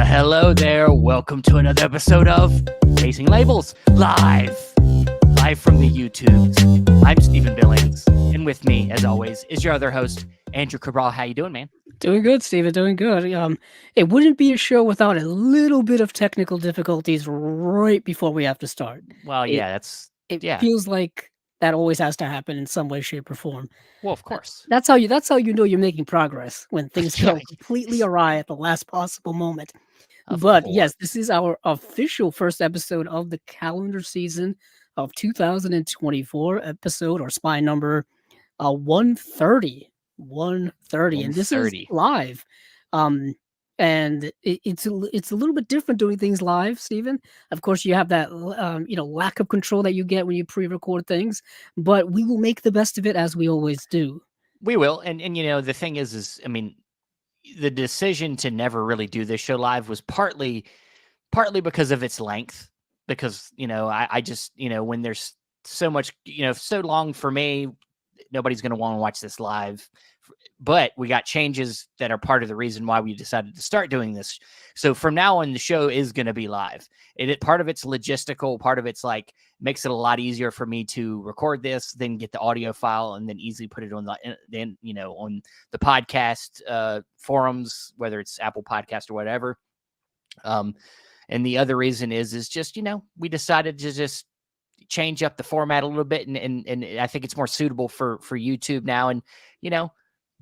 Hello there. Welcome to another episode of Chasing Labels live from the YouTubes. I'm Stephen Billings, and with me, as always, is your other host, Andrew Cabral. How you doing, man? Doing good, Steven. Doing good. It wouldn't be a show without a little bit of technical difficulties right before we have to start. Well, It yeah, it yeah. feels like that always has to happen in some way, shape, or form. Well, of course. That's how you know you're making progress when things Yeah, go completely awry at the last possible moment. of But course. yes, this is our official first episode of the calendar season of 2024 episode or spy number 130. 130, and this is 130. live. Um, and it's a little bit different doing things live, Steven. Of course, you have that lack of control that you get when you pre-record things, but we will make the best of it as we always do. We will, and the thing is, I mean, the decision to never really do this show live was partly because of its length. Because I just when there's so much so long for me, nobody's going to want to watch this live. But we got changes that are part of the reason why we decided to start doing this. So from now on, the show is going to be live. Part of it's logistical, part of it's like makes it a lot easier for me to record this, then get the audio file, and then easily put it on on the podcast forums, whether it's Apple Podcast or whatever. And the other reason is just we decided to just change up the format a little bit, and I think it's more suitable for YouTube now. And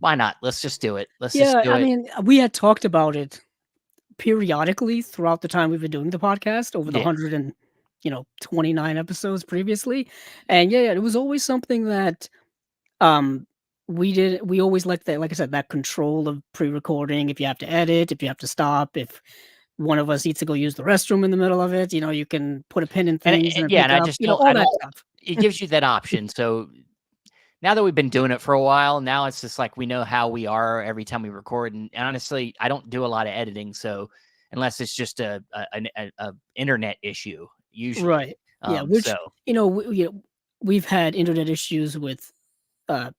why not? Let's just do it. Let's just Yeah, do I it. mean, we had talked about it periodically throughout the time we've been doing the podcast over the Yeah. 29 episodes previously. And yeah, it was always something that um we always liked that, like I said, that control of pre-recording. If you have to edit, if you have to stop, if one of us needs to go use the restroom in the middle of it, you can put a pin in things and then Yeah, pick and I up, just don't. all that stuff. It gives you that option. So now that we've been doing it for a while, now it's just like we know how we are every time we record. And honestly, I don't do a lot of editing, so unless it's just a internet issue, usually. Right. Yeah, which So we've had internet issues with uh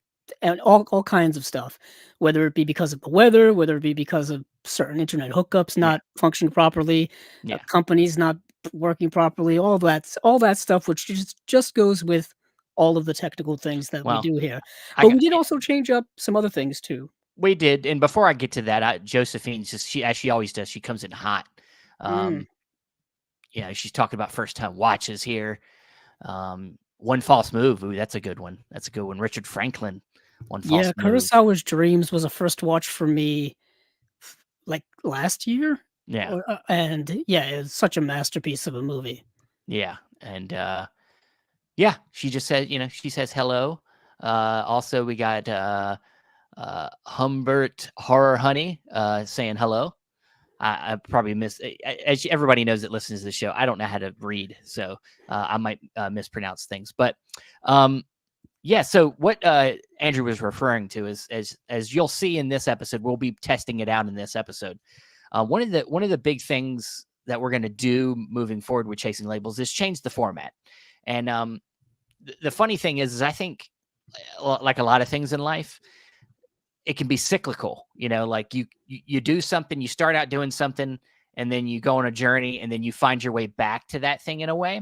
and all kinds of stuff, whether it be because of the weather, whether it be because of certain internet hookups yeah, not functioning properly, yeah. companies not working properly, all that stuff, which just goes with all of the technical things that we Well, do here. I But we got did also change up some other things too. we did, and before I get to that, Josephine just as she always does, she comes in hot. Mm. Um, she's talking about first time watches here. One false move. Ooh, that's a good one. That's a good one. Richard Franklin. One false Yeah, move. Kurosawa's Dreams was a first watch for me, like, last year, Yeah, and yeah, it's such a masterpiece of a movie. yeah, and yeah. She just said, she says hello. Also, we got Humbert Horror Honey saying hello. I probably as everybody knows that listens to the show. I don't know how to read, so I might mispronounce things. But yeah, so what Andrew was referring to is, as you'll see in this episode, we'll be testing it out in this episode. One of the big things that we're going to do moving forward with Chasing Labels is change the format. And the funny thing is I think, like a lot of things in life, it can be cyclical. Like you do something, you start out doing something, and then you go on a journey, and then you find your way back to that thing in a way.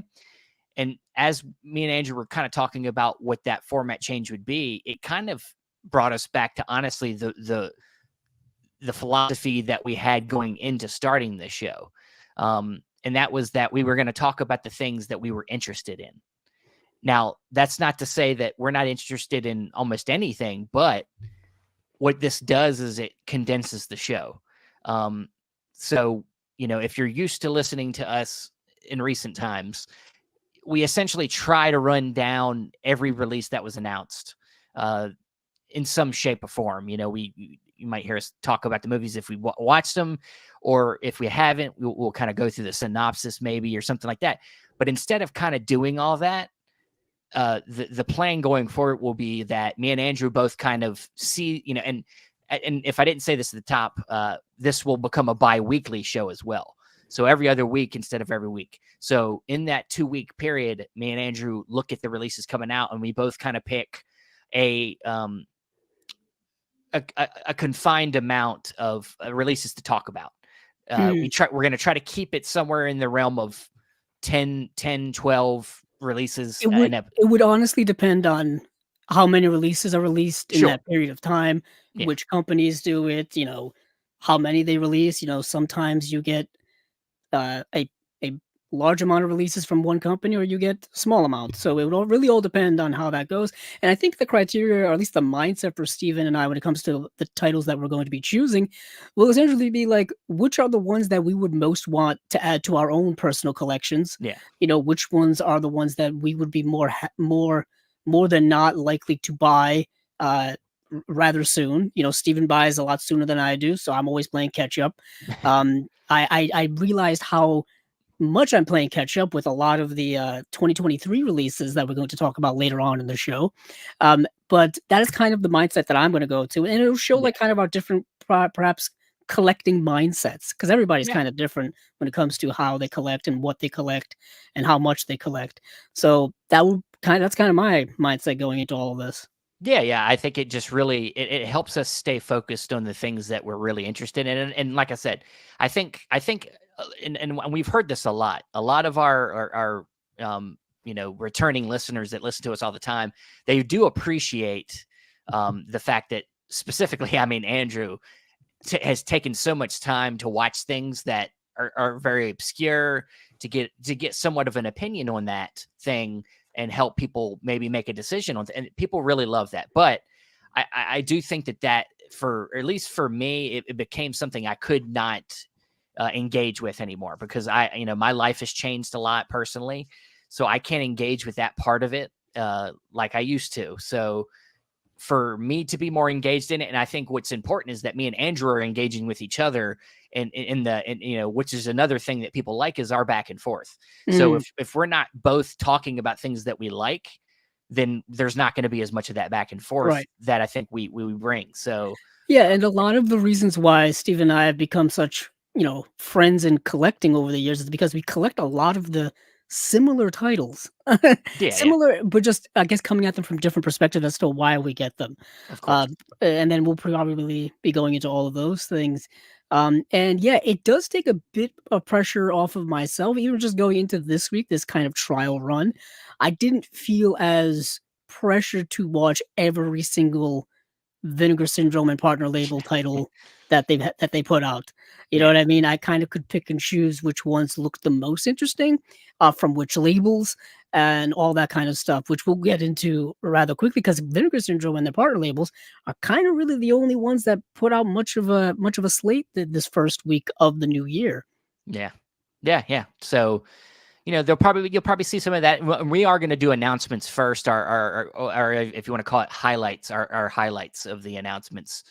And as me and Andrew were kind of talking about what that format change would be, it kind of brought us back to honestly the philosophy that we had going into starting this show. And that was that we were going to talk about the things that we were interested in. Now, that's not to say that we're not interested in almost anything, but what this does is it condenses the show. So, if you're used to listening to us in recent times, we essentially try to run down every release that was announced in some shape or form. You might hear us talk about the movies if we watched them, or if we haven't, we'll kind of go through the synopsis maybe or something like that. But instead of kind of doing all that, the plan going forward will be that me and Andrew both kind of see, and if I didn't say this at the top, this will become a bi-weekly show as well. So every other week instead of every week. So in that 2-week period, me and Andrew look at the releases coming out, and we both kind of pick a confined amount of releases to talk about. Mm. We're going to try to keep it somewhere in the realm of 12 releases. It would honestly depend on how many releases are released in Sure. that period of time, Yeah. which companies do it, how many they release. Sometimes you get a large amount of releases from one company, or you get small amounts. So it would really all depend on how that goes. And I think the criteria, or at least the mindset for Steven and I, when it comes to the titles that we're going to be choosing, will essentially be like, which are the ones that we would most want to add to our own personal collections? Yeah. Which ones are the ones that we would be more than not likely to buy rather soon. Steven buys a lot sooner than I do, so I'm always playing catch up. I realized how much I'm playing catch up with a lot of the 2023 releases that we're going to talk about later on in the show. But that is kind of the mindset that I'm going to go to, and it'll show Yeah. like kind of our different, perhaps collecting mindsets, because everybody's Yeah. kind of different when it comes to how they collect and what they collect and how much they collect. So that's kind of my mindset going into all of this. Yeah. I think it just really it helps us stay focused on the things that we're really interested in. And like I said, I think and we've heard this a lot. A lot of our returning listeners that listen to us all the time, they do appreciate the fact that specifically, I mean, Andrew has taken so much time to watch things that are very obscure to get somewhat of an opinion on that thing and help people maybe make a decision on and people really love that. But I do think that for at least for me, it became something I could not engage with anymore, because my life has changed a lot personally, so I can't engage with that part of it like I used to. So for me to be more engaged in it, and I think what's important is that me and Andrew are engaging with each other, and which is another thing that people like, is our back and forth. So Mm, if we're not both talking about things that we like, then there's not going to be as much of that back and forth right. that I think we bring. So Yeah, and a lot of the reasons why Steve and I have become such, friends in collecting over the years is because we collect a lot of the similar titles. yeah, Similar, but just, I guess, coming at them from different perspectives as to why we get them. of course. And then we'll probably be going into all of those things. And yeah, it does take a bit of pressure off of myself, even just going into this week, this kind of trial run. I didn't feel as pressured to watch every single Vinegar Syndrome and partner label title that they put out. You know Yeah. what I mean? I kind of could pick and choose which ones looked the most interesting, from which labels and all that kind of stuff, which we'll get into rather quickly, because Vinegar Syndrome and their partner labels are kind of really the only ones that put out much of a slate this first week of the new year. Yeah. Yeah. So you'll probably see some of that. We are going to do announcements first, or if you want to call it highlights, our highlights of the announcements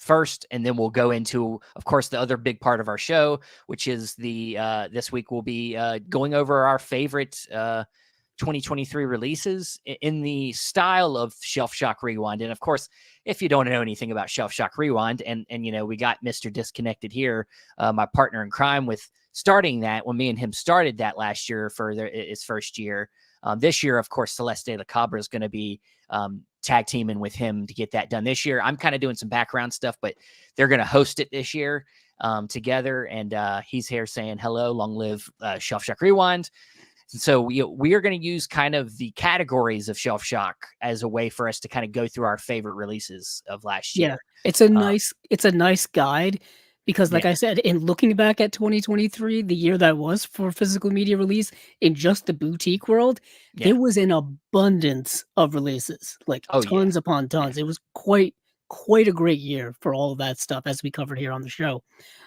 first, and then we'll go into, of course, the other big part of our show, which is this week we'll be going over our favorite 2023 releases in the style of Shelf Shock Rewind. And of course, if you don't know anything about Shelf Shock Rewind, and we got Mr. Disconnected here, my partner in crime, with starting that when me and him started that last year for his first year. This year, of course, Celeste de la Cabra is going to be tag teaming with him to get that done this year. I'm kind of doing some background stuff, but they're going to host it this year together. And he's here saying hello, long live Shelf Shock Rewind. And so we are going to use kind of the categories of Shelf Shock as a way for us to kind of go through our favorite releases of last Yeah, year. it's a nice guide, because like Yeah, I said, in looking back at 2023, the year that was for physical media release in just the boutique world, yeah. there was an abundance of releases, like Oh yeah, tons upon yeah. tons. It was quite a great year for all of that stuff, as we covered here on the show.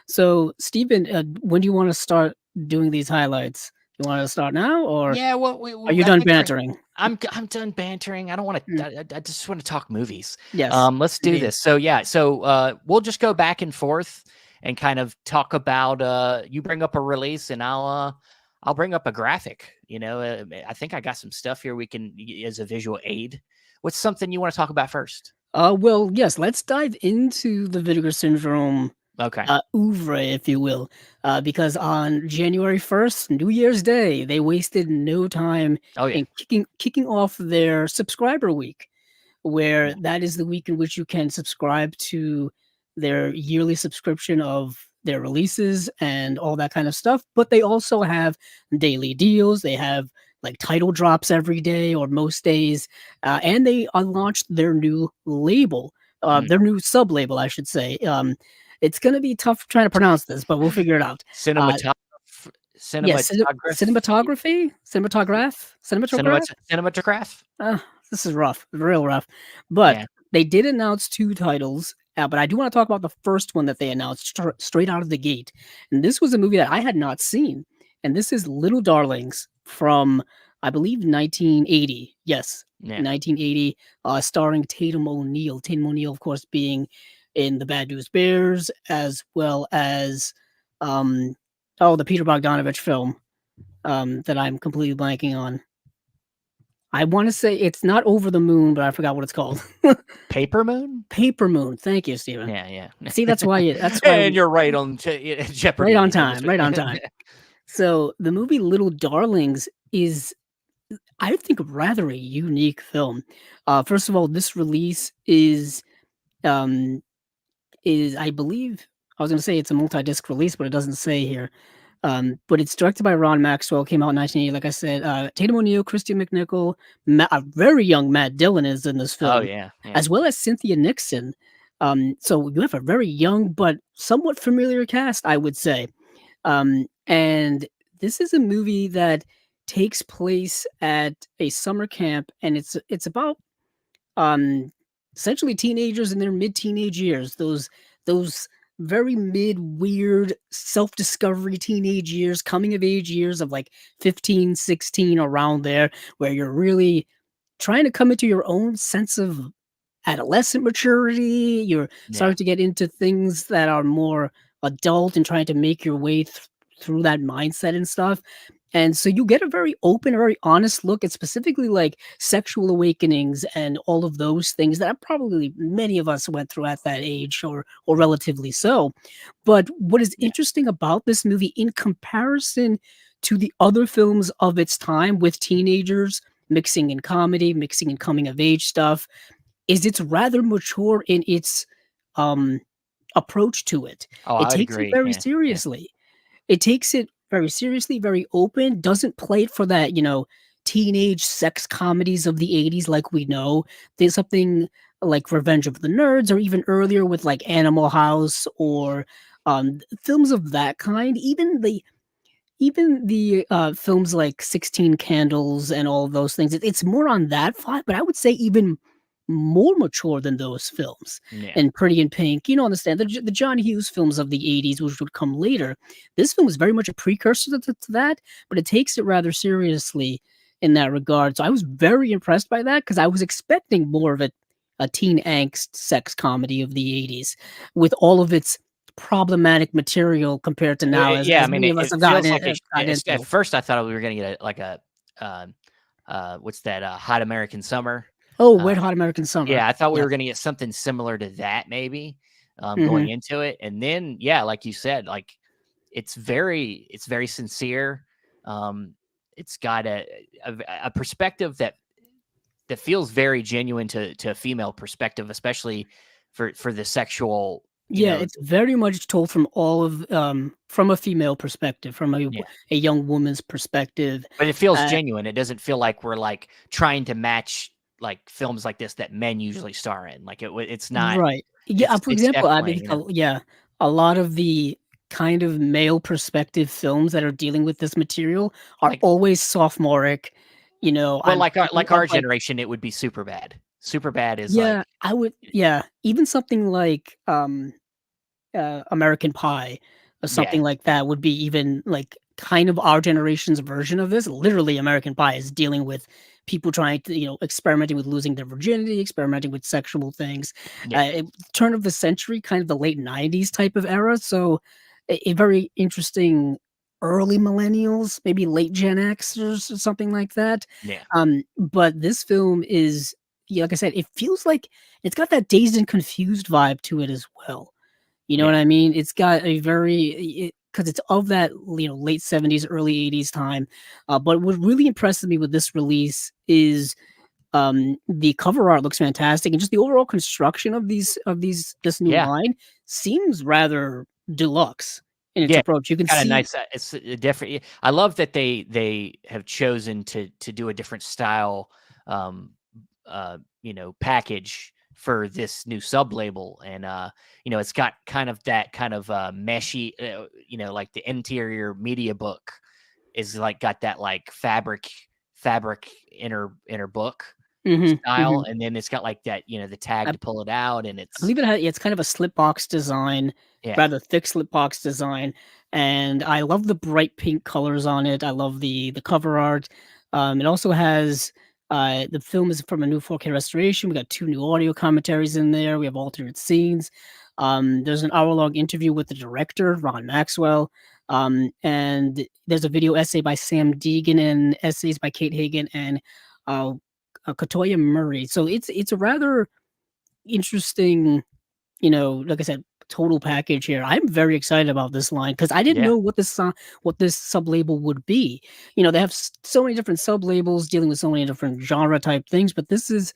So, Stephen, when do you want to start doing these highlights? You want to start now, or Yeah, well, are you I done think bantering? I'm done bantering. I don't want Mm, to. I just want to talk movies. yes, Let's do indeed. this. So yeah, we'll just go back and forth and kind of talk about. You bring up a release, and I'll bring up a graphic. I think I got some stuff here we can as a visual aid. What's something you want to talk about first? Well, yes, let's dive into the Vinegar Syndrome Okay. oeuvre, if you will, because on January 1st, New Year's Day, they wasted no time Oh yeah. in kicking off their subscriber week, where Yeah. that is the week in which you can subscribe to their yearly subscription of their releases and all that kind of stuff. But they also have daily deals. They have like title drops every day or most days, and they launched their new label, Mm. their new sub label, I should say. It's going to be tough trying to pronounce this, but we'll figure it out. Uh, Cinematograph, yes, cinematography, cinematograph. cinematograph. This is rough, real rough. But Yeah. they did announce 2 titles, but I do want to talk about the first one that they announced straight out of the gate. And this was a movie that I had not seen. And this is Little Darlings from, I believe, 1980. Yes, Yeah. 1980, starring Tatum O'Neal. Tatum O'Neal, of course, being in The Bad News Bears, as well as, the Peter Bogdanovich film that I'm completely blanking on. I wanna say it's not Over the Moon, but I forgot what it's called. Paper Moon. Paper Moon. Thank you, Steven. Yeah, yeah. See, that's why And you're right on right Jeopardy. on time, right on time. So, the movie Little Darlings is, I think, rather a unique film. First of all, this release um, is I believe I was gonna say it's a multi-disc release, but it doesn't say here. But it's directed by Ron Maxwell, came out in 1980, like I said. Tatum O'Neal, Christy McNichol, a very young Matt Dillon is in this Oh film, yeah, yeah, as well as Cynthia Nixon. So you have a very young but somewhat familiar cast, I would say. And this is a movie that takes place at a summer camp, and it's about um, essentially teenagers in their mid-teenage years, those very mid weird self-discovery teenage years, coming of age years of like 15, 16, around there, where you're really trying to come into your own sense of adolescent maturity. You're yeah. starting to get into things that are more adult and trying to make your way through that mindset and stuff. And so you get a very open, very honest look at specifically like sexual awakenings and all of those things that probably many of us went through at that age, or relatively so. But what is Yeah. interesting about this movie in comparison to the other films of its time with teenagers mixing in comedy, mixing in coming of age stuff, is it's rather mature in its um approach to it. Oh, It I would takes it agree. very Yeah, yeah, seriously. It takes it very seriously, very open, doesn't play it for that, teenage sex comedies of the 80s like we know. There's something like Revenge of the Nerds, or even earlier with like Animal House, or films of that kind. Even the films like 16 Candles and all of those things, it's more on that vibe, but I would say even more mature than those films. yeah. And Pretty in Pink, understand the John Hughes films of the 80s, which would come later. This film is very much a precursor to that, but it takes it rather seriously in that regard. So I was very impressed by that because I was expecting more of a teen angst sex comedy of the 80s with all of its problematic material compared to now, as Yeah, I mean, many of us it have feels like gotten at into. first I thought we were gonna get uh, what's that? Hot American Summer. Oh, Uh, Wet Hot American Summer. yeah, I thought we Yes. were gonna get something similar to that maybe, going Mhm. into it, and then yeah, like you said, like it's very sincere. Um, it's got a perspective that feels very genuine to a female perspective, especially for the sexual, Yeah, it's very much told from a female perspective, from yeah. a young woman's perspective. But it feels Uh, genuine. It doesn't feel like we're like trying to match like films like this that men usually star in. Like it's not. right. Yeah, It's for it's example, I definitely think, yeah, a lot of the kind of male perspective films that are dealing with this material are like always sophomoric. well I'm like our thinking of, like, generation. It would be super bad. Super bad is like yeah, even something like, American Pie or yeah something like that would be even, like, kind of our generation's version of this. Literally, American Pie is dealing with people trying to, experimenting with losing their virginity, experimenting with sexual things. yeah Turn of the century, kind of the late '90s type of era, so a very interesting early millennials, maybe late Gen Xers or something like that. yeah But this film is, yeah, like I said, it feels like it's got that Dazed and Confused vibe to it as well. You know what yeah I mean? It's got a very, because it's of that, late '70s, early '80s time. But what really impresses me with this release is the cover art looks fantastic, and just the overall construction of this new yeah line seems rather deluxe in its Yeah, approach. You can kind of see, nice. It's a different. I love that they have chosen to do a different style, um, package for this new sub label, and it's got kind of that kind of meshy, like the interior media book is like got that like fabric inner book hmm style, hmm and then it's got like that the tag I to pull it out, and believe it has, it's kind of a slip box design, yeah, rather thick slip box design, and I love the bright pink colors on it. I love the cover art. It also has the film is from a new 4K restoration. We got two new audio commentaries in there. We have alternate scenes. There's an hour-long interview with the director, Ron Maxwell. And there's a video essay by Sam Deegan and essays by Kate Hagan and uh, Katoya Murray. So it's a rather interesting, like I said, total package here. I'm very excited about this line because I didn't yeah. know what this sub label would be. They have so many different sub labels dealing with so many different genre type things, but this is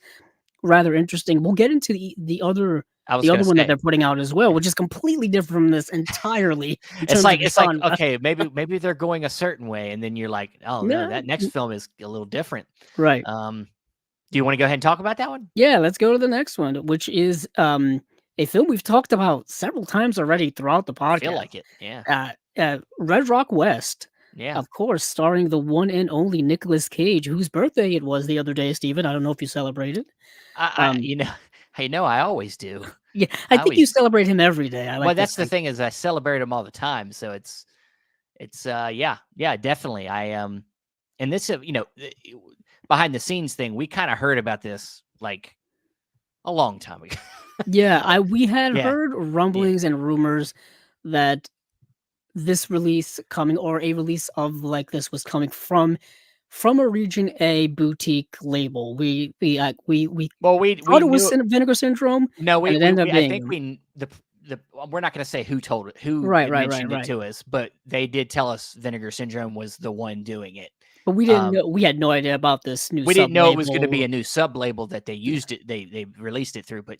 rather interesting. We'll get into I was the gonna other one that say. they're putting out as well, which is completely different from this entirely in It's terms of like genre. okay, maybe they're going a certain way, and then you're like, oh no, Yeah, that next film is a little different. right. Um, do you want to go ahead and talk about that one? Yeah, let's go to the next one, which is a film we've talked about several times already throughout the I feel podcast. like it. Yeah, Red Rock West, yeah. of course, starring the one and only Nicolas Cage, whose birthday it was the other day, Steven. I don't know if you celebrated. I Um, I always do. yeah, I I think you always. celebrate him every day. I Well, like to that's the think. thing is I celebrate them all the time, so it's yeah, definitely. And this behind the scenes thing, we kind of heard about this like a long time ago. Yeah, I we had Yeah, heard yeah. rumblings and rumors that this release coming or a release of like this was coming from a Region A boutique label. We Well, we thought it was knew. Vinegar Syndrome, No, and it ended up I being think them. the we're not going to say who told it, who Right, right, right, mentioned it right. to us, but they did tell us Vinegar Syndrome was the one doing it. But we didn't Um, know, we had no idea about this new we didn't know it was going to be sub-label. a new sub label that they Yeah. used it. They released it through, but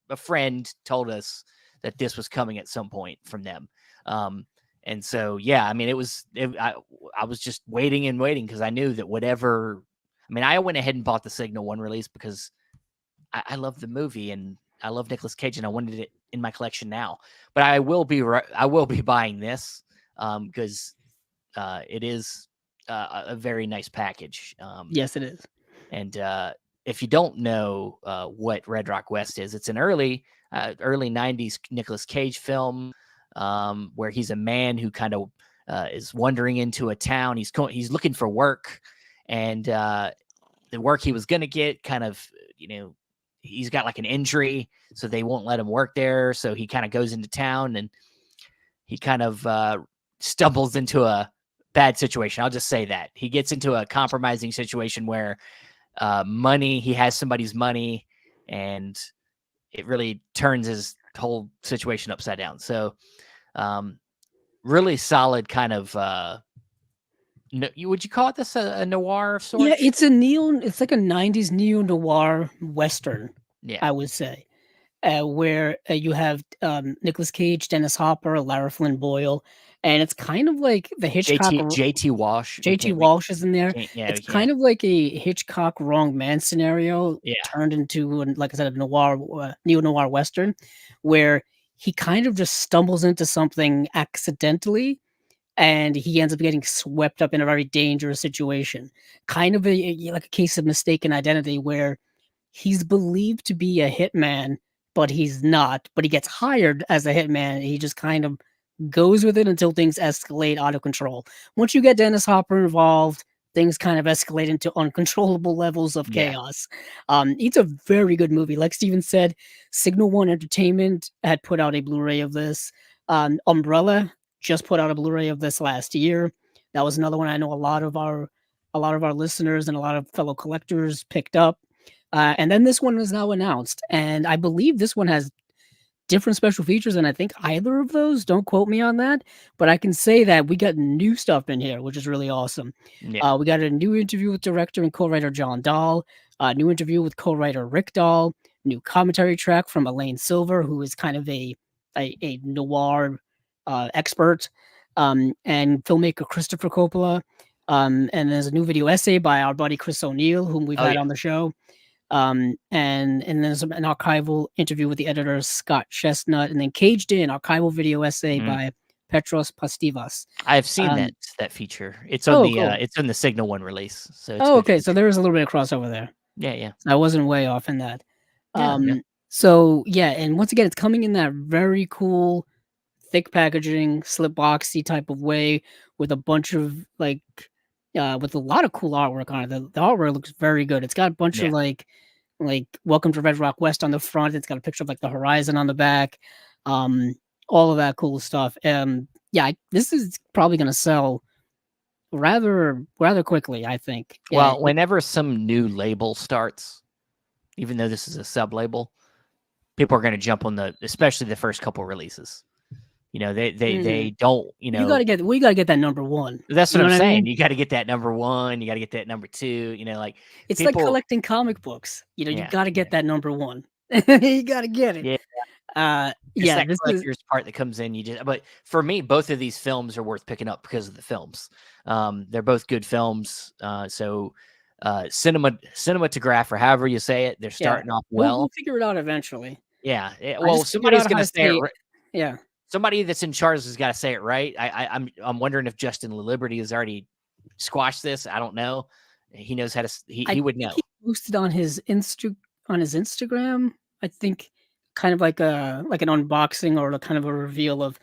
a friend told us that this was coming at some point from them. Um, and so yeah, I mean, I was just waiting and waiting because I knew that whatever. I mean, I went ahead and bought the Signal One release because I love the movie and I love Nicolas Cage and I wanted it in my collection now. But I will be buying this because it is a very nice package. Yes, it is. And if you don't know what Red Rock West is, it's an early '90s Nicolas Cage film where he's a man who kind of is wandering into a town. He's looking for work, and the work he was going to get kind of he's got like an injury, so they won't let him work there. So he kind of goes into town and he kind of stumbles into a bad situation. I'll just say that he gets into a compromising situation where he has somebody's money, and it really turns his whole situation upside down. So, really solid kind of. Would you call it this a noir of Yeah, sorts? it's like a 90s neo-noir western, Yeah. I would say. Where you have Nicolas Cage, Dennis Hopper, Lara Flynn Boyle, and it's kind of like the Hitchcock. JT Walsh. JT Walsh is in there. Yeah, It's we can't. kind of like a Hitchcock wrong man scenario Yeah. turned into, like I said, a noir, neo noir western, where he kind of just stumbles into something accidentally, and he ends up getting swept up in a very dangerous situation. Kind of like a case of mistaken identity, where he's believed to be a hitman, but he's not. But he gets hired as a hitman. And he just kind of goes with it until things escalate out of control. Once you get Dennis Hopper involved, things kind of escalate into uncontrollable levels of Yeah. chaos. It's a very good movie. Like Steven said, Signal One Entertainment had put out a Blu-ray of this. Umbrella just put out a Blu-ray of this last year. That was another one I know a lot of our listeners and a lot of fellow collectors picked up. And then this one is now announced, and I believe this one has different special features than I think either of those. Don't quote me on that, but I can say that we got new stuff in here, which is really awesome. Yeah. We got a new interview with director and co-writer John Dahl, a new interview with co-writer Rick Dahl, new commentary track from Elaine Silver, who is kind of a noir expert, and filmmaker Christopher Coppola. And there's a new video essay by our buddy Chris O'Neill, whom we've Oh had yeah. on the show. And there's an archival interview with the editor Scott Chestnut, and then Caged In, archival video essay Mm. by Petros Pastivas. I've seen Um, that feature. It's on oh, the cool. it's on the Signal One release, so it's a Oh, good okay. So feature. there is a little bit of crossover there. Yeah, yeah. I wasn't way off in that. No, no. So yeah, and once again, it's coming in that very cool, thick packaging, slip boxy type of way with a bunch of like, with a lot of cool artwork on it. The artwork looks very good. It's got a bunch Yeah. of like Welcome to Red Rock West on the front. It's got a picture of like the horizon on the back. Um, all of that cool stuff. Yeah, this is probably gonna sell rather quickly, I think. Yeah, Well, whenever some new label starts, even though this is a sub label, people are going to jump on especially the first couple releases. You know, they don't. You we know, gotta get that number one. that's You what know I'm what I saying. mean? You got to get that number one. You got to get that number two. You know, like It's like people. collecting comic books. You know, you Yeah, gotta yeah, get that number one. You gotta get it. yeah. It's Yeah, that this is collector's part that comes in. But for me, both of these films are worth picking up because of the films. They're both good films. Cinematographe, or however you say it, they're yeah. starting off We'll well. figure it out eventually. Yeah. I Well, just figured somebody's out going how to to say it. say it. Yeah. Somebody that's in charge has got to say it right. I'm wondering if Justin Liberty has already squashed this. I don't know. He knows how to. I He would think know. he posted on his Instagram, I think kind of like an unboxing or a kind of a reveal of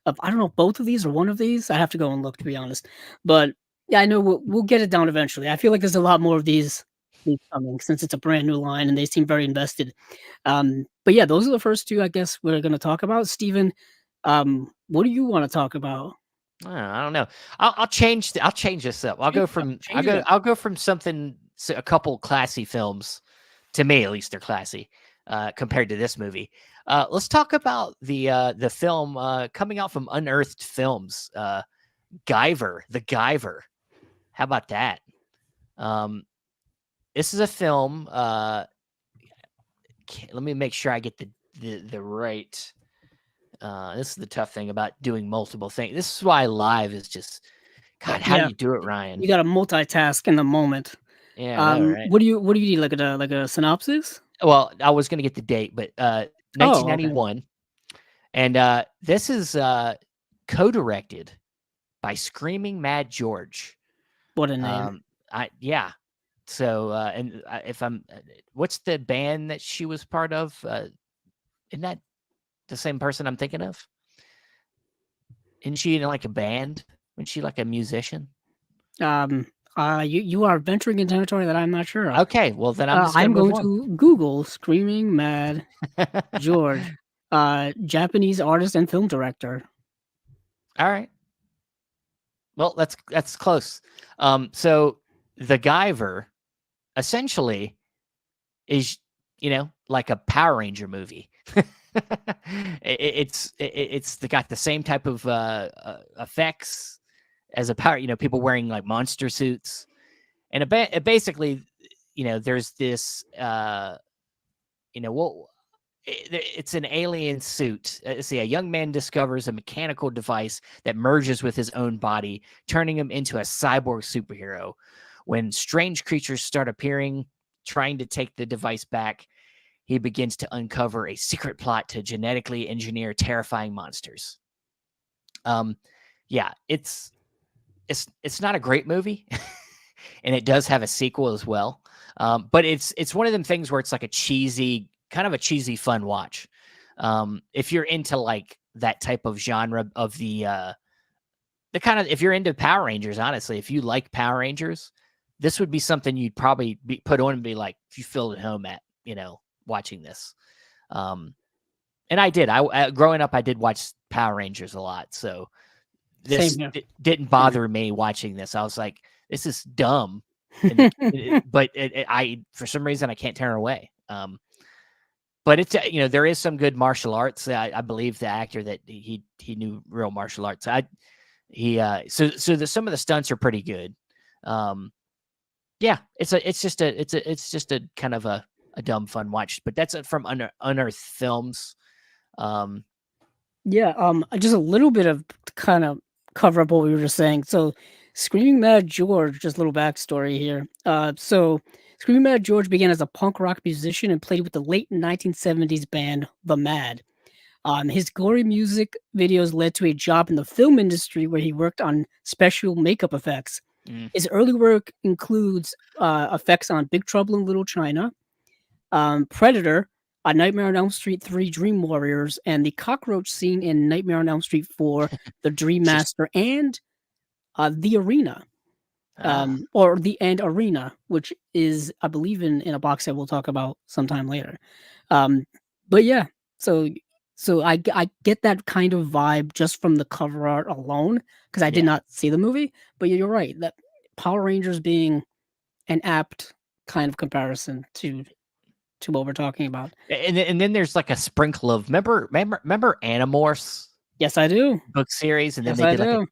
I don't know, both of these or one of these. I have to go and look, to be honest. But yeah, I know we'll get it down eventually. I feel like there's a lot more of these coming since it's a brand new line and they seem very invested. But yeah, those are the first two I guess we're gonna talk about. Steven, what do you want to talk about? I don't know. I'll change. I'll change this up. Change it up. Change it up. I'll go from something. A couple classy films, to me at least, they're classy compared to this movie. Let's talk about the film coming out from Unearthed Films, Guyver, the Guyver. How about that? This is a film. Let me make sure I get the right. This is the tough thing about doing multiple things. This is why live is just God. How do Yeah, you do it, Ryan? you got to multitask in the moment. Yeah, I know, right? What do you need? Like a synopsis? Well, I was going to get the date, but Oh, okay. 1991, and this is co-directed by Screaming Mad George. What a name. Yeah. So, if I'm, what's the band that she was part of? Isn't that the same person I'm thinking of? Isn't she in like a band? Isn't she like a musician? You are venturing in territory that I'm not sure of. Okay, well then I'm just I'm gonna move going on. to Google Screaming Mad George, Japanese artist and film director. All right. Well, that's close. So the Guyver essentially is, like a Power Ranger movie. It's got the same type of effects as a power. People wearing like monster suits, and it basically, there's this, it's an alien suit. See, a young man discovers a mechanical device that merges with his own body, turning him into a cyborg superhero. When strange creatures start appearing, trying to take the device back, he begins to uncover a secret plot to genetically engineer terrifying monsters. Yeah, it's not a great movie, and it does have a sequel as well. But it's one of them things where it's like a cheesy fun watch. If you're into like that type of genre of the kind of, if you're into Power Rangers, honestly, if you like Power Rangers, this would be something you'd probably put on and be like, if you feel at home at, watching this. And I did. Growing up, I did watch Power Rangers a lot. So Same this here. didn't bother me watching this. I was like, this is dumb. But I, for some reason, I can't turn away. But it's, there is some good martial arts. I believe the actor that he knew real martial arts. Some of the stunts are pretty good. Yeah, it's just a kind of a dumb fun watch, but that's from Unearthed Films. Yeah, just a little bit of to kind of cover up what we were just saying. So, Screaming Mad George, just a little backstory here. So Screaming Mad George began as a punk rock musician and played with the late 1970s band The Mad. His gory music videos led to a job in the film industry where he worked on special makeup effects. Mm. His early work includes effects on Big Trouble in Little China, Predator, A Nightmare on Elm Street 3 Dream Warriors, and the cockroach scene in Nightmare on Elm Street 4 The Dream Just Master, and The Arena, ah, or The End Arena, which is, I believe, in a box set we'll talk about sometime later. Um, but yeah, so I get that kind of vibe just from the cover art alone because I did yeah. not see the movie. But you're right that Power Rangers being an apt kind of comparison to what we're talking about. And then there's like a sprinkle of remember Animorphs Yes, I do. book series, and then Yes, they I did do.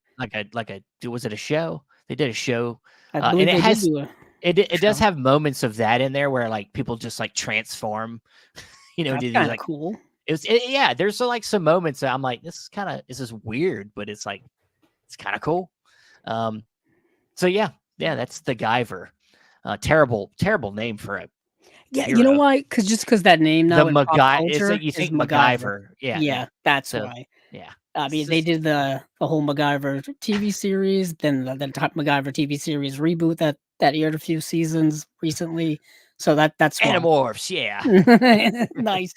like a was it a show? They did a show, I and believe it they did has do a it does show. have moments of that in there where like people just like transform, That's into these kinda like cool. yeah. There's like some moments that I'm like this is weird, but it's like it's kind of cool. Um, so yeah, that's the Guyver. Terrible name for a Yeah, you know hero. why? Because that name The now in pop MacGy it's culture like you is think MacGyver. MacGyver. Yeah, Yeah, yeah. that's So why. yeah, I it's mean, they just did the whole MacGyver TV series, then the top MacGyver TV series reboot that aired a few seasons recently, so that's why. Animorphs. Yeah. Nice,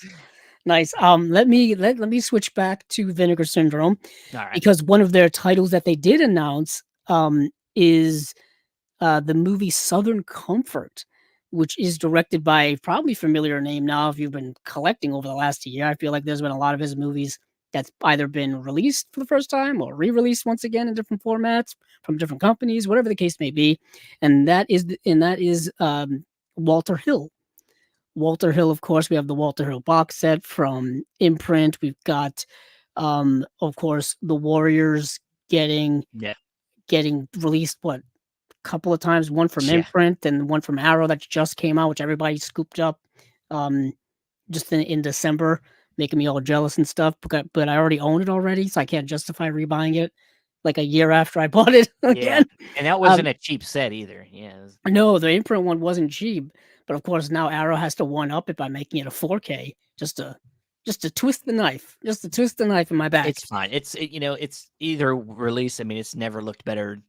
nice. Let me switch back to Vinegar Syndrome All right. because one of their titles that they did announce, is the movie Southern Comfort, which is directed by a probably familiar name now if you've been collecting over the last year. I feel like there's been a lot of his movies that's either been released for the first time or re-released once again in different formats from different companies, whatever the case may be. And that is Walter Hill. Walter Hill, of course, we have the Walter Hill box set from Imprint. We've got, of course, the Warriors getting Yeah. getting released. What, couple of times, one from Yeah. Imprint and one from Arrow that just came out, which everybody scooped up, um, just in December, making me all jealous and stuff. But I already own it already, so I can't justify rebuying it like a year after I bought it Yeah. again. And that Um, wasn't a cheap set either. Yeah. no, the Imprint one wasn't cheap, but of course now Arrow has to one up it by making it a 4K just to twist the knife, just to twist the knife in my It's back. fine. It's either release. I mean, it's never looked better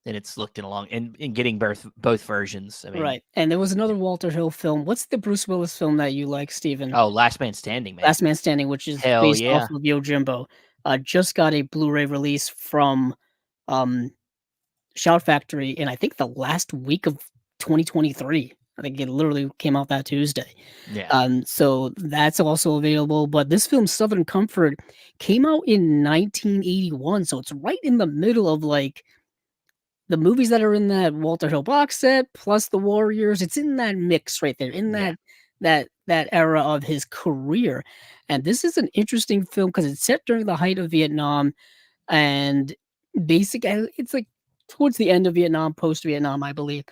than it's looked in a long in getting both versions. I mean, Right. And there was another Walter Hill film. What's the Bruce Willis film that you like, Steven? oh, Last Man Standing, man. Last Man Standing, which is Hell based off yeah. of Yojimbo, just got a Blu-ray release from, um, Shout Factory in, I think, the last week of 2023. I think it literally came out that Tuesday. Yeah. So that's also available, but this film, Southern Comfort, came out in 1981, so it's right in the middle of, like, the movies that are in that Walter Hill box set, plus The Warriors. It's in that mix right there, in Yeah. that era of his career, and this is an interesting film because it's set during the height of Vietnam, and it's, like, towards the end of Vietnam, post-Vietnam, I believe,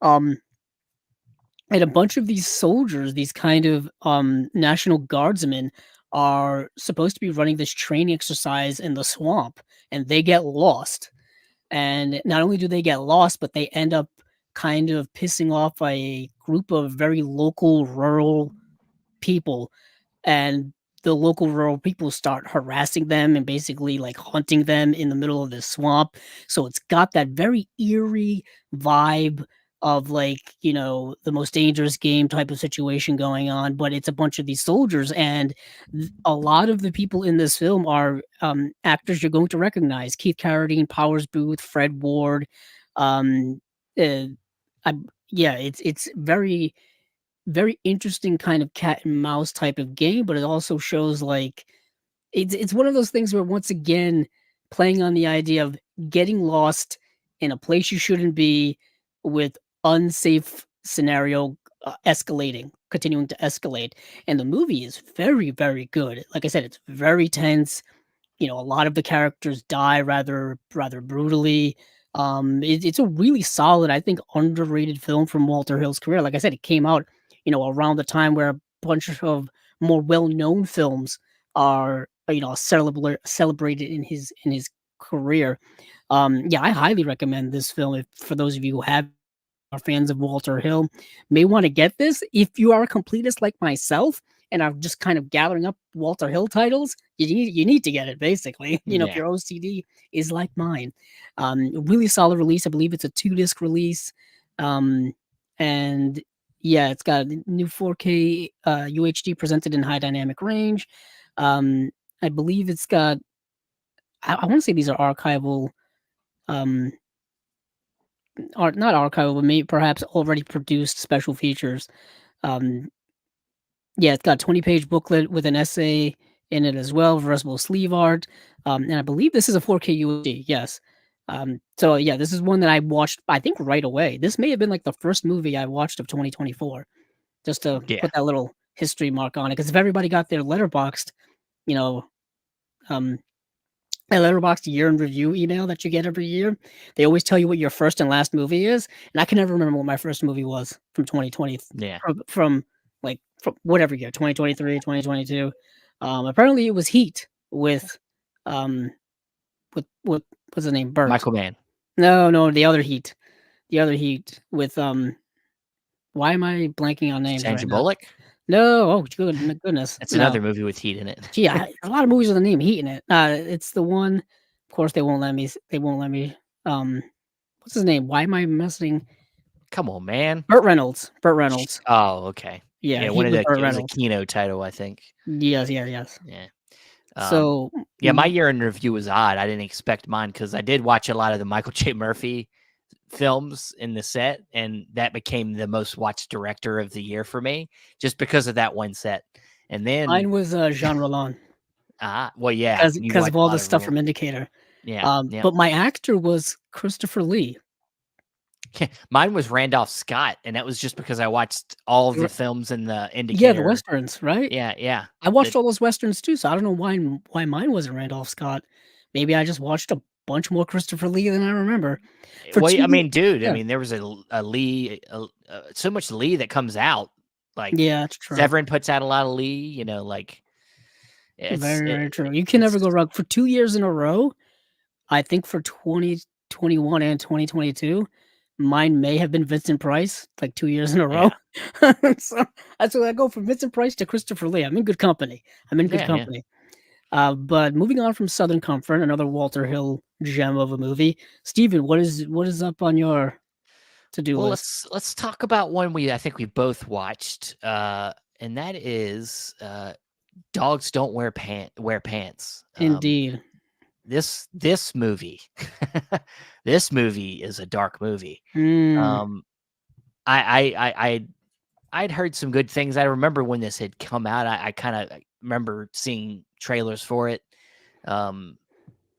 um, and a bunch of these soldiers, these kind of, National Guardsmen are supposed to be running this training exercise in the swamp, and they get lost. And not only do they get lost, but they end up kind of pissing off a group of very local rural people, and the local rural people start harassing them and basically like hunting them in the middle of this swamp. So it's got that very eerie vibe of, like, the most dangerous game type of situation going on, but it's a bunch of these soldiers, and a lot of the people in this film are actors you're going to recognize: Keith Carradine, Powers Booth, Fred Ward. Um, uh, I, yeah, it's very interesting kind of cat and mouse type of game, but it also shows, like, it's one of those things where, once again, playing on the idea of getting lost in a place you shouldn't be, with unsafe scenario, continuing to escalate, and the movie is very, very good. Like I said, it's very tense. A lot of the characters die rather brutally. It's a really solid, I think, underrated film from Walter Hill's career. Like I said, it came out, around the time where a bunch of more well-known films are celebrated in his career. Yeah, I highly recommend this film if, for those of you who have are fans of Walter Hill, may want to get this. If you are a completist like myself and are just kind of gathering up Walter Hill titles, you need to get it. Basically, if Yeah. your OCD is like mine, really solid release. I believe it's a 2-disc release, and yeah, it's got a new 4K UHD presented in high dynamic range. Um, I believe it's got. I want to say these are archival. Um, or not archival, but maybe perhaps already produced special features. Um, yeah, it's got a 20-page booklet with an essay in it as well, reversible sleeve art. And I believe this is a 4K UHD, yes. So yeah, this is one that I watched, I think, right away. This may have been like the first movie I watched of 2024, just to Yeah. put that little history mark on it. Because if everybody got their letterboxed, you know, um, a letterboxd year in review email that you get every year, they always tell you what your first and last movie is, and I can never remember what my first movie was from 2020, Yeah. from whatever year, 2023, 2022. Apparently it was Heat with, um, with what's his name? Bert. Michael Mann. No, the other Heat with, why am I blanking on names right Sandra now? Bullock. No, oh, goodness, That's no. another movie with heat in it. Gee, a lot of movies with the name Heat in it. It's the one. Of course, they won't let me. They won't let me. What's his name? Why am I messing? Come on, man. Burt Reynolds. Burt Reynolds. Oh, okay. Yeah, Yeah, Heat with Burt it was a Reynolds. Kino title, I think. Yes. Yeah. So, Yeah, my year in review was odd. I didn't expect mine because I did watch a lot of the Michael J. Murphy films in the set, and that became the most watched director of the year for me just because of that one set. And then, mine was Jean Rollin well, yeah, you because watch of a all the lot of stuff them. from Indicator. Yeah, yeah. But my actor was Christopher Lee. Mine was Randolph Scott, and that was just because I watched all of the R- films in the Yeah, the Indicator. westerns, right? Yeah. I watched That all those westerns too, so I don't know why mine wasn't Randolph Scott. Maybe I just watched a bunch more Christopher Lee than I remember. For well, I TV, mean, dude, I yeah, mean, there was a Lee, so much Lee that comes out. Like yeah, it's true. Severin puts out a lot of Lee. Like Very, very true. You can never it's go wrong. For 2 years in a row, I think for 2021 and 2022, mine may have been Vincent Price, like 2 years in a row. yeah, So, that's where I go from Vincent Price to Christopher Lee. I'm in good company. I'm in good yeah. company. But moving on from Southern Comfort, another Walter Hill gem of a movie. Steven, what is up on your to-do Well, list? let's talk about one I think we both watched, and that is Dogs Don't Wear Pants. Indeed. This movie, this movie is a dark movie. Mm, Um, I'd heard some good things. I remember when this had come out. I kind of remember seeing trailers for it, um,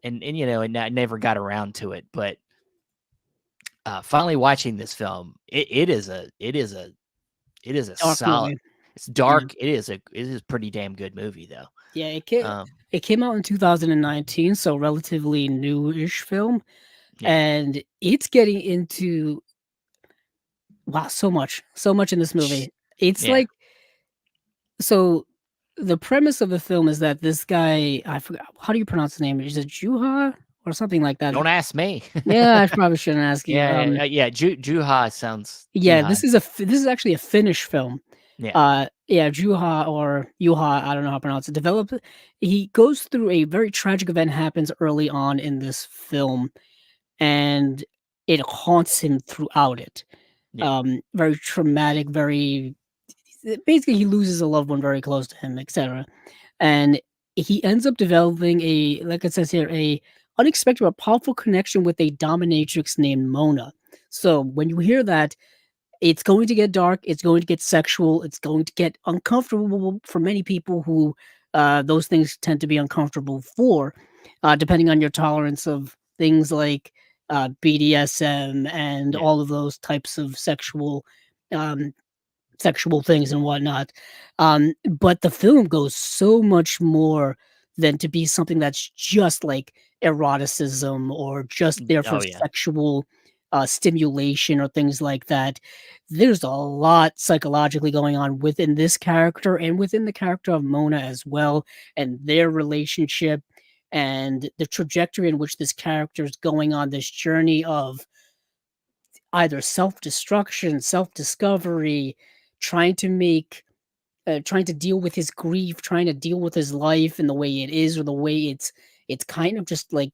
and I never got around to it. But finally watching this film, it is a dark solid. movie. It's Yeah. dark. It is a pretty damn good movie though. Yeah, Um, it came out in 2019, so relatively new-ish film, yeah, and it's getting into wow, so much in this movie. It's yeah. like so the premise of the film is that this guy, I forgot how do you pronounce his name? Is it Juha or something like that? Don't ask me. Yeah, I probably shouldn't ask you. Yeah. Juha sounds Yeah, Juha. this is actually a Finnish film. Yeah, Yeah, Juha or Juha, I don't know how to pronounce it. He goes through a very tragic event happens early on in this film, and it haunts him throughout it. yeah, Very traumatic, very basically he loses a loved one very close to him, etc. And he ends up developing a, like it says here, a unexpected but powerful connection with a dominatrix named Mona. So when you hear that, it's going to get dark, it's going to get sexual, it's going to get uncomfortable for many people who those things tend to be uncomfortable for, depending on your tolerance of things like BDSM and yeah, all of those types of um, sexual things and whatnot. But the film goes so much more than to be something that's just like eroticism or just there for oh yeah, sexual. stimulation or things like that. There's a lot psychologically going on within this character and within the character of Mona as well, and their relationship and the trajectory in which this character is going on this journey of either self-destruction, self-discovery, trying to make trying to deal with his grief, trying to deal with his life and the way it is or the way it's kind of just like,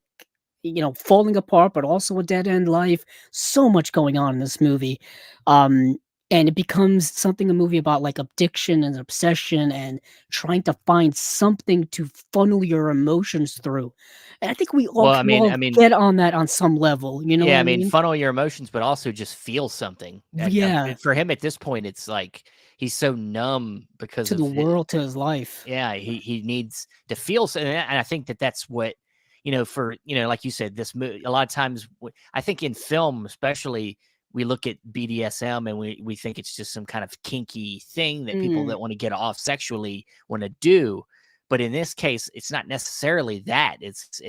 falling apart, but also a dead end life. So much going on in this movie. Um, and it becomes something a movie about like addiction and obsession and trying to find something to funnel your emotions through. And I think we all Well, can all get on that on some level. You know what yeah, I I mean, mean? funnel your emotions, but also just feel something. Yeah, For him at this point, it's like he's so numb because to the of it. world, to his life. Yeah, he needs to feel, and I think that's what for like you said, this movie. A lot of times, I think in film, especially, we look at BDSM and we think it's just some kind of kinky thing that people Mm, that want to get off sexually want to do. But in this case, it's not necessarily that. It's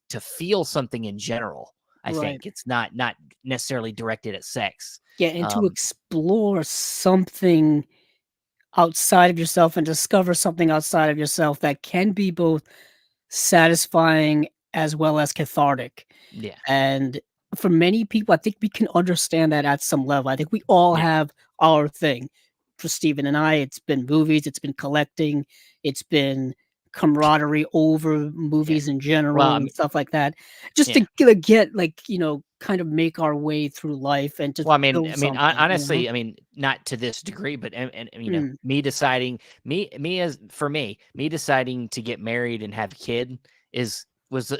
to feel something in general. I right. think it's not necessarily directed at sex. Yeah, and to Um, explore something outside of yourself and discover something outside of yourself that can be both satisfying as well as cathartic. yeah, And for many people, I think we can understand that at some level. I think we all yeah, have our thing. For Steven and I, it's been movies, it's been collecting, it's been camaraderie over yeah. movies in Well, general I and mean, stuff like that. Just yeah. to get like, kind of make our way through life and to Well, I mean, feel something, you know? honestly, I mean, not to this degree, but Mm, me deciding, me as for me deciding to get married and have a kid is was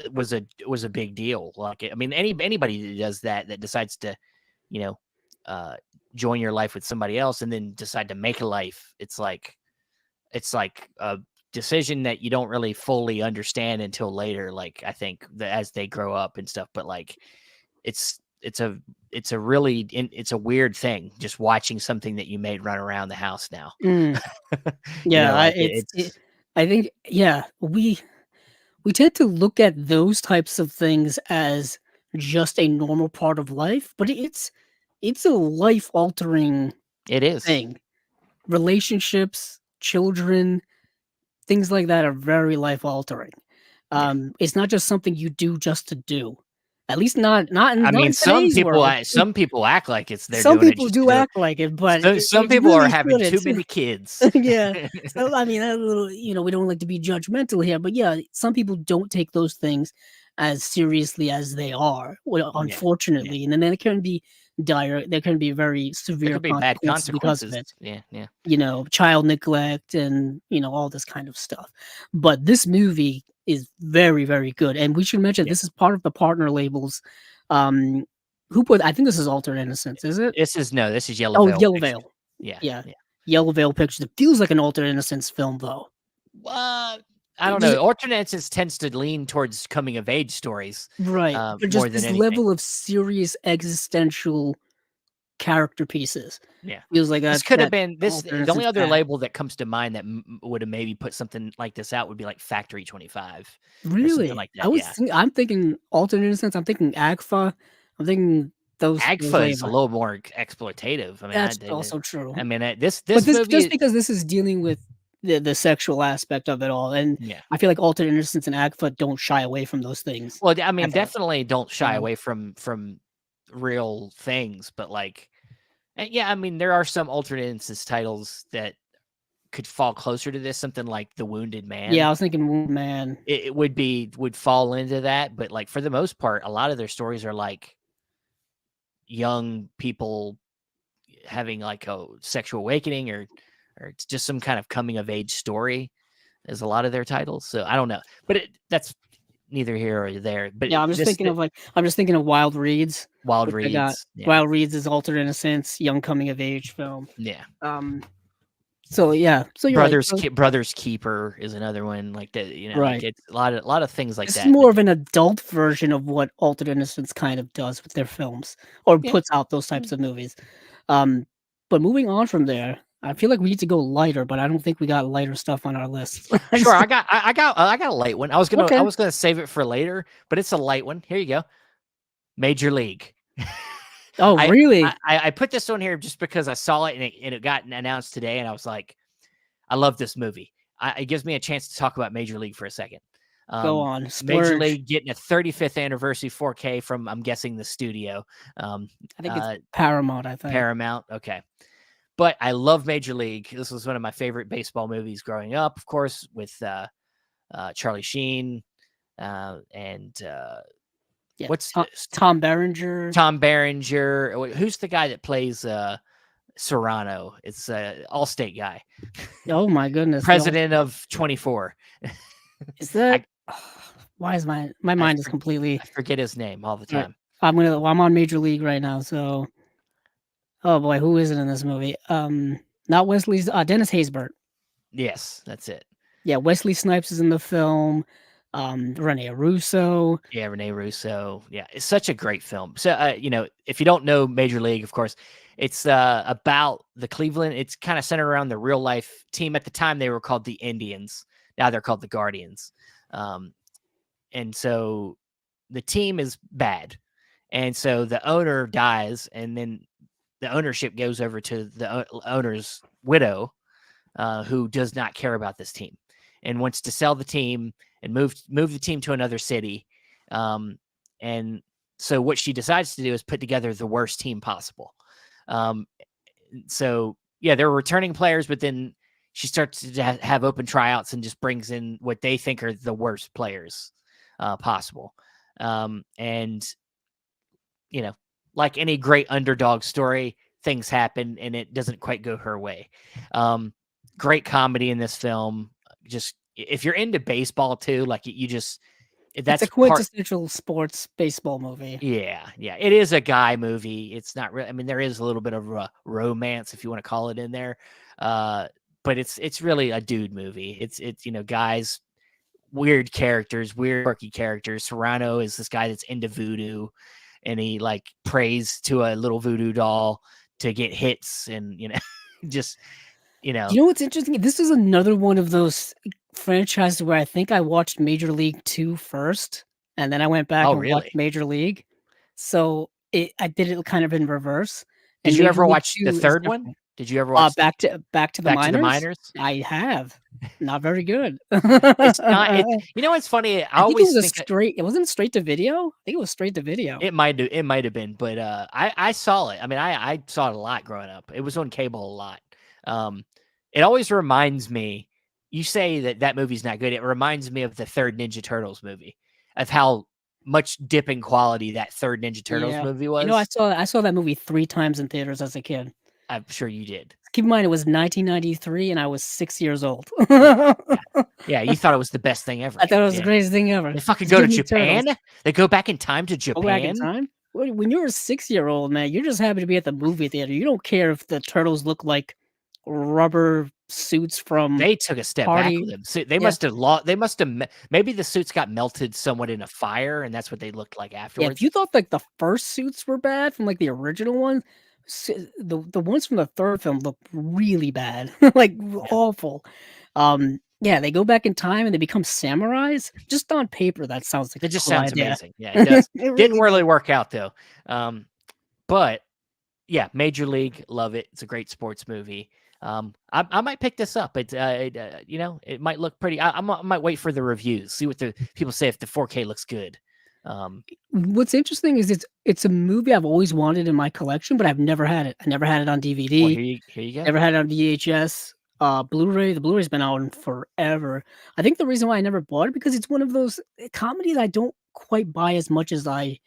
a big deal. Like, I mean, anybody that does that decides to, you know, uh, join your life with somebody else and then decide to make a life. It's like a decision that you don't really fully understand until later. Like, I think that as they grow up and stuff, but like it's it's a it's a weird thing just watching something that you made run around the house now. mm. Yeah, Like it's I think yeah, we tend to look at those types of things as just a normal part of life, but it's a life altering it is. thing. Relationships, children, things like that are very life altering. Yeah. It's not just something you do just to do. At least I not mean, in today's world. some people act like they're Some doing it people just to do do it. act like it, but So some it people are really having too shouldn't. many kids. Yeah. So, I mean, a little, we don't like to be judgmental here, but yeah, some people don't take those things as seriously as they are, well, Yeah. Yeah. unfortunately. And then there can be very There severe could be bad consequences because of consequences. it. Yeah, yeah. Child neglect and, all this kind of stuff. But this movie is very, very good. And we should mention Yeah. this is part of the partner labels. Um, I think this is Altered Innocence, is it? This is Yellow Oh, Veil Yellow Pictures. Veil. Yeah, Yeah. yeah. Yellow Veil Pictures. It feels like an Altered Innocence film, though. Uh, I It don't just know. Alternatives tends to lean towards coming of age stories, right, but more just than this anything. level of serious existential character pieces Yeah. feels like This could have that been this Altered the only Innocence other had. label that comes to mind that would have maybe put something like this out would be like Factory 25 or something Really? like that. Yeah. I'm thinking Alternate Innocence, I'm thinking AGFA, I'm thinking those Agfa is a labels. little more exploitative. I mean, That's also true. I mean, But this this just movie, because this is dealing with the sexual aspect of it all, and yeah. I feel like Alternate Innocence and AGFA don't shy away from those things Well, I mean, ever, definitely don't you shy know? away from real things, but like, yeah, I mean, there are some alternate instance titles that could fall closer to this, something like The Wounded Yeah, Man. I was thinking, "Ooh, man." It would fall into that, but like for the most part, a lot of their stories are like young people having like a sexual awakening or it's just some kind of coming of age story as a lot of their titles. So I don't know, but that's neither here or there. But Yeah, I'm just thinking of Wild Reads, Wild which I got. Reads, yeah, Wild Reads is Altered Innocence, young coming of age film. yeah. Um, so yeah, so you're right. So Brothers Keeper is another one like that. Like right. it's a lot of things like This is that. more of an adult version of what Altered Innocence kind of does with their films, or Yeah. puts out those types of movies. Um, but moving on from there, I feel like we need to go lighter, but I don't think we got lighter stuff on our list. Sure, I got a light one. I Okay. was gonna save it for later, but it's a light one. Here you go. Major League. Oh, I, really? I put this on here just because I saw it and it got announced today, and I was like, I love this movie. It gives me a chance to talk about Major League for a second. Go on, Major splurge. League getting a 35th anniversary 4K from, I'm guessing, the studio. I think it's Paramount, I think. Paramount. Okay. But I love Major League. This was one of my favorite baseball movies growing up, of course, with Charlie Sheen and Yeah, what's Tom Berenger. Tom Berenger. Who's the guy that plays Serrano? It's Allstate guy. Oh my goodness, President of 24. Is that? Why is my mind is completely? I forget his name all the time. I'm on Major League right now, so. Oh boy, who is it in this movie? Not Wesley's. Dennis Haysbert. Yes, that's it. Yeah, Wesley Snipes is in the film. Rene Russo. Yeah, Rene Russo. Yeah, it's such a great film. So, if you don't know Major League, of course, it's about the Cleveland. It's kind of centered around the real life team. At the time, they were called the Indians. Now they're called the Guardians. And so the team is bad. And so the owner dies, and then the ownership goes over to the owner's widow, who does not care about this team and wants to sell the team and move the team to another city. And so what she decides to do is put together the worst team possible. So yeah, they're returning players, but then she starts to have open tryouts and just brings in what they think are the worst players possible. And like any great underdog story, things happen and it doesn't quite go her way. Great comedy in this film. Just if you're into baseball too, like that's a quintessential sports baseball movie. Yeah. It is a guy movie. It's not really. I mean, there is a little bit of romance, if you want to call it, in there, but it's really a dude movie. It's guys, weird characters, weird quirky characters. Serrano is this guy that's into voodoo, and he like prays to a little voodoo doll to get hits, and just. You know what's interesting? This is another one of those franchises where I think I watched Major League 2 first, and then I went back and watched Major League. So I did it kind of in reverse. Did you ever watch the third one? Did you ever watch Back to the Minors? I have. Not very good. It's not. It's funny. I always think it wasn't straight to video. I think it was straight to video. It might have been, but I saw it. I mean, I saw it a lot growing up. It was on cable a lot. It always reminds me, you say that movie's not good. It reminds me of the third Ninja Turtles movie, of how much dip in quality that third Ninja Turtles movie was. I saw that movie 3 times in theaters as a kid. I'm sure you did. Keep in mind, it was 1993 and I was 6 years old. Yeah, you thought it was the best thing ever. I thought it was the greatest thing ever. They fucking go to Japan? Turtles. They go back in time to Japan? Go back in time? When you're a 6-year-old, man, you're just happy to be at the movie theater. You don't care if the turtles look like rubber suits from. They took a step back with them. So they must have maybe the suits got melted somewhat in a fire, and that's what they looked like afterwards. Yeah, if you thought like the first suits were bad from like the original one, the ones from the third film look really bad, like awful. Yeah, they go back in time and they become samurais. Just on paper, that sounds like it just sounds amazing. Yeah, it does. Didn't really work out though. But yeah, Major League, love it. It's a great sports movie. I might pick this up. It might look pretty. I might wait for the reviews, see what the people say if the 4K looks good. What's interesting is it's a movie I've always wanted in my collection, but I've never had it. I never had it on DVD. Well, here you go. Never had it on VHS. Blu-ray. The Blu-ray's been out forever. I think the reason why I never bought it because it's one of those comedies I don't quite buy as much as I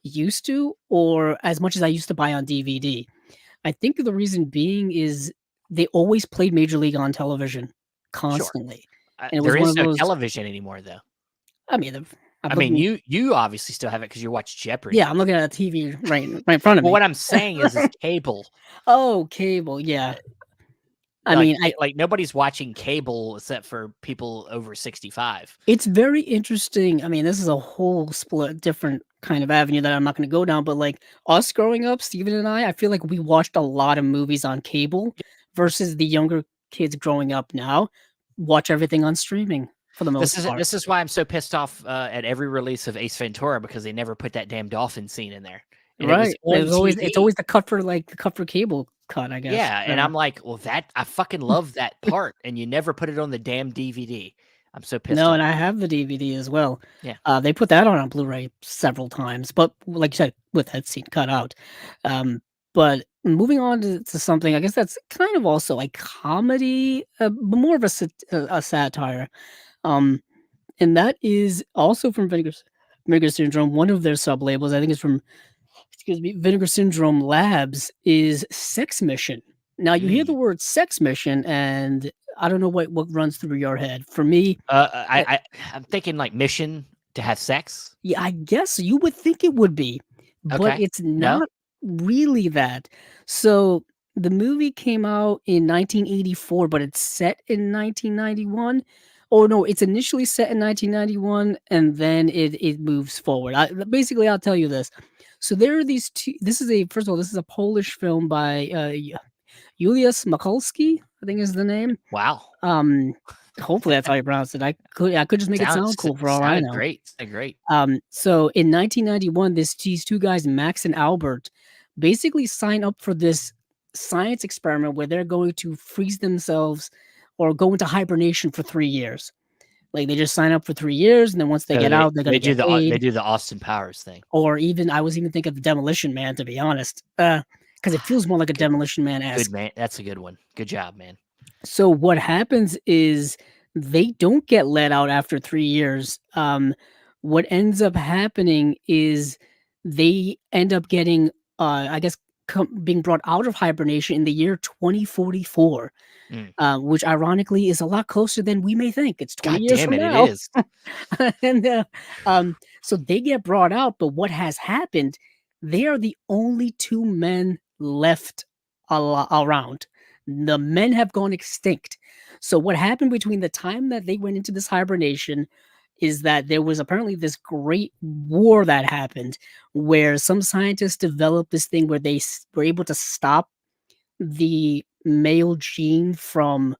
used to, or as much as I used to buy on DVD. I think the reason being is they always played Major League on television constantly. Sure. And there is no television anymore, though. I mean, you obviously still have it because you watch Jeopardy. Yeah, I'm looking at a TV right in front of me. Well, what I'm saying is it's cable. Oh, cable, yeah. Nobody's watching cable except for people over 65. It's very interesting. I mean, this is a whole different kind of avenue that I'm not going to go down. But like us growing up, Steven and I feel like we watched a lot of movies on cable versus the younger kids growing up now watch everything on streaming. for the most part. This is why I'm so pissed off at every release of Ace Ventura, because they never put that damn dolphin scene in there, and it was Right. on It's TV. always the cut for like the cut for cable cut, I guess. Yeah, and I'm like, well, that I fucking love that part, and you never put it on the damn DVD. I'm so pissed No, off. and I have the DVD as well. Yeah. They put that on Blu-ray several times, but like you said, with that scene cut out. But moving on to something, I guess that's kind of also a comedy, but more of a satire. Um, and that is also from Vinegar Syndrome. One of their sub labels, I think, is from Vinegar Syndrome Labs, is Sex Mission. Now you hear the Mm. word Sex Mission, and I don't know what runs through your head. For me, I'm thinking like mission to have sex. yeah, I guess you would think it would be, but Okay. it's No. not really that. So the movie came out in 1984, but it's set in 1991. Oh no, it's initially set in 1991, and then it moves forward. Basically, I'll tell you this. So there are these two. This is a first of all, this is a Polish film by Juliusz Mikulski, I think is the name. Wow. Um, hopefully that's how you pronounce it. I could just make it sound cool for all I Sounded know. great. Sounded great. So in 1991, these two guys, Max and Albert, basically sign up for this science experiment where they're going to freeze themselves or go into hibernation for 3 years. Like they just sign up for 3 years, and then once they So get out, they're they gonna do get paid. the Austin Powers thing. Or even I was even thinking of the Demolition Man, to be honest, because it feels more like a Good, Demolition Man good esque. man. That's a good one. Good job, man. So what happens is they don't get let out after 3 years. What ends up happening is they end up getting, I guess, being brought out of hibernation in the year 2044, Mm. which ironically is a lot closer than we may think. It's 20 God years damn from it! It now. is. and so they get brought out, but what has happened? They are the only two men left around. The men have gone extinct. So what happened between the time that they went into this hibernation is that there was apparently this great war that happened where some scientists developed this thing where they were able to stop the male gene from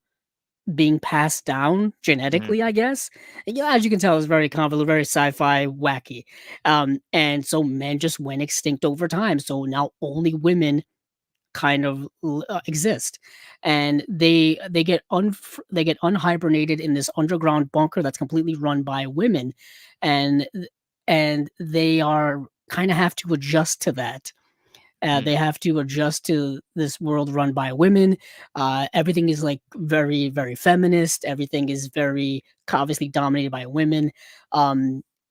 being passed down Mm. genetically, I guess. And, yeah, as you can tell, it's very convoluted, very sci-fi, wacky. And so men just went extinct over time. So now only women kind of exist, and they get unhibernated in this underground bunker that's completely run by women, and they are kind of have to adjust to that. Mm. They have to adjust to this world run by women. Everything is like very, very feminist. Everything is very obviously dominated by women.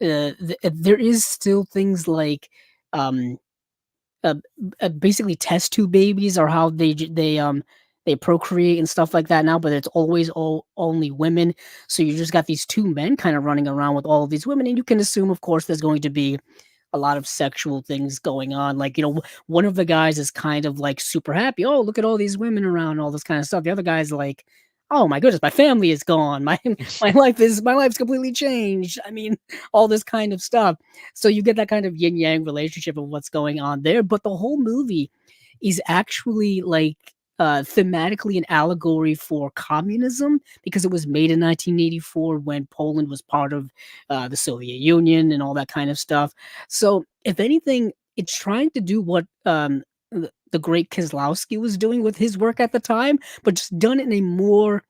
There is still things like um, uh, basically test tube babies or how they procreate and stuff like that now, but it's always only women. So you just got these two men kind of running around with all of these women, and you can assume, of course, there's going to be a lot of sexual things going on. Like, one of the guys is kind of like super happy. Oh, look at all these women around, all this kind of stuff. The other guy's like, oh my goodness, my family is gone. My life's completely changed. I mean, all this kind of stuff. So you get that kind of yin yang relationship of what's going on there. But the whole movie is actually like thematically an allegory for communism because it was made in 1984 when Poland was part of the Soviet Union and all that kind of stuff. So, if anything, it's trying to do what the great Kieslowski was doing with his work at the time, but just done it in a more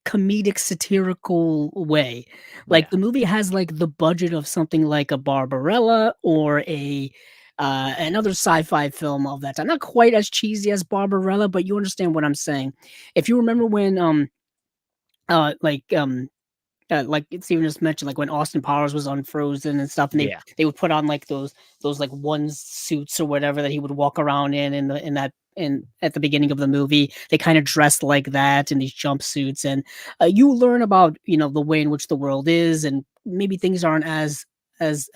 comedic satirical way. Like Yeah. the movie has like the budget of something like a Barbarella or a another sci-fi film of that time. Not quite as cheesy as Barbarella, but you understand what I'm saying. If you remember when like Steven just mentioned, like when Austin Powers was unfrozen and stuff, and Yeah. they would put on like those like one suits or whatever that he would walk around in at the beginning of the movie. They kind of dressed like that in these jumpsuits, and you learn about the way in which the world is, and maybe things aren't as as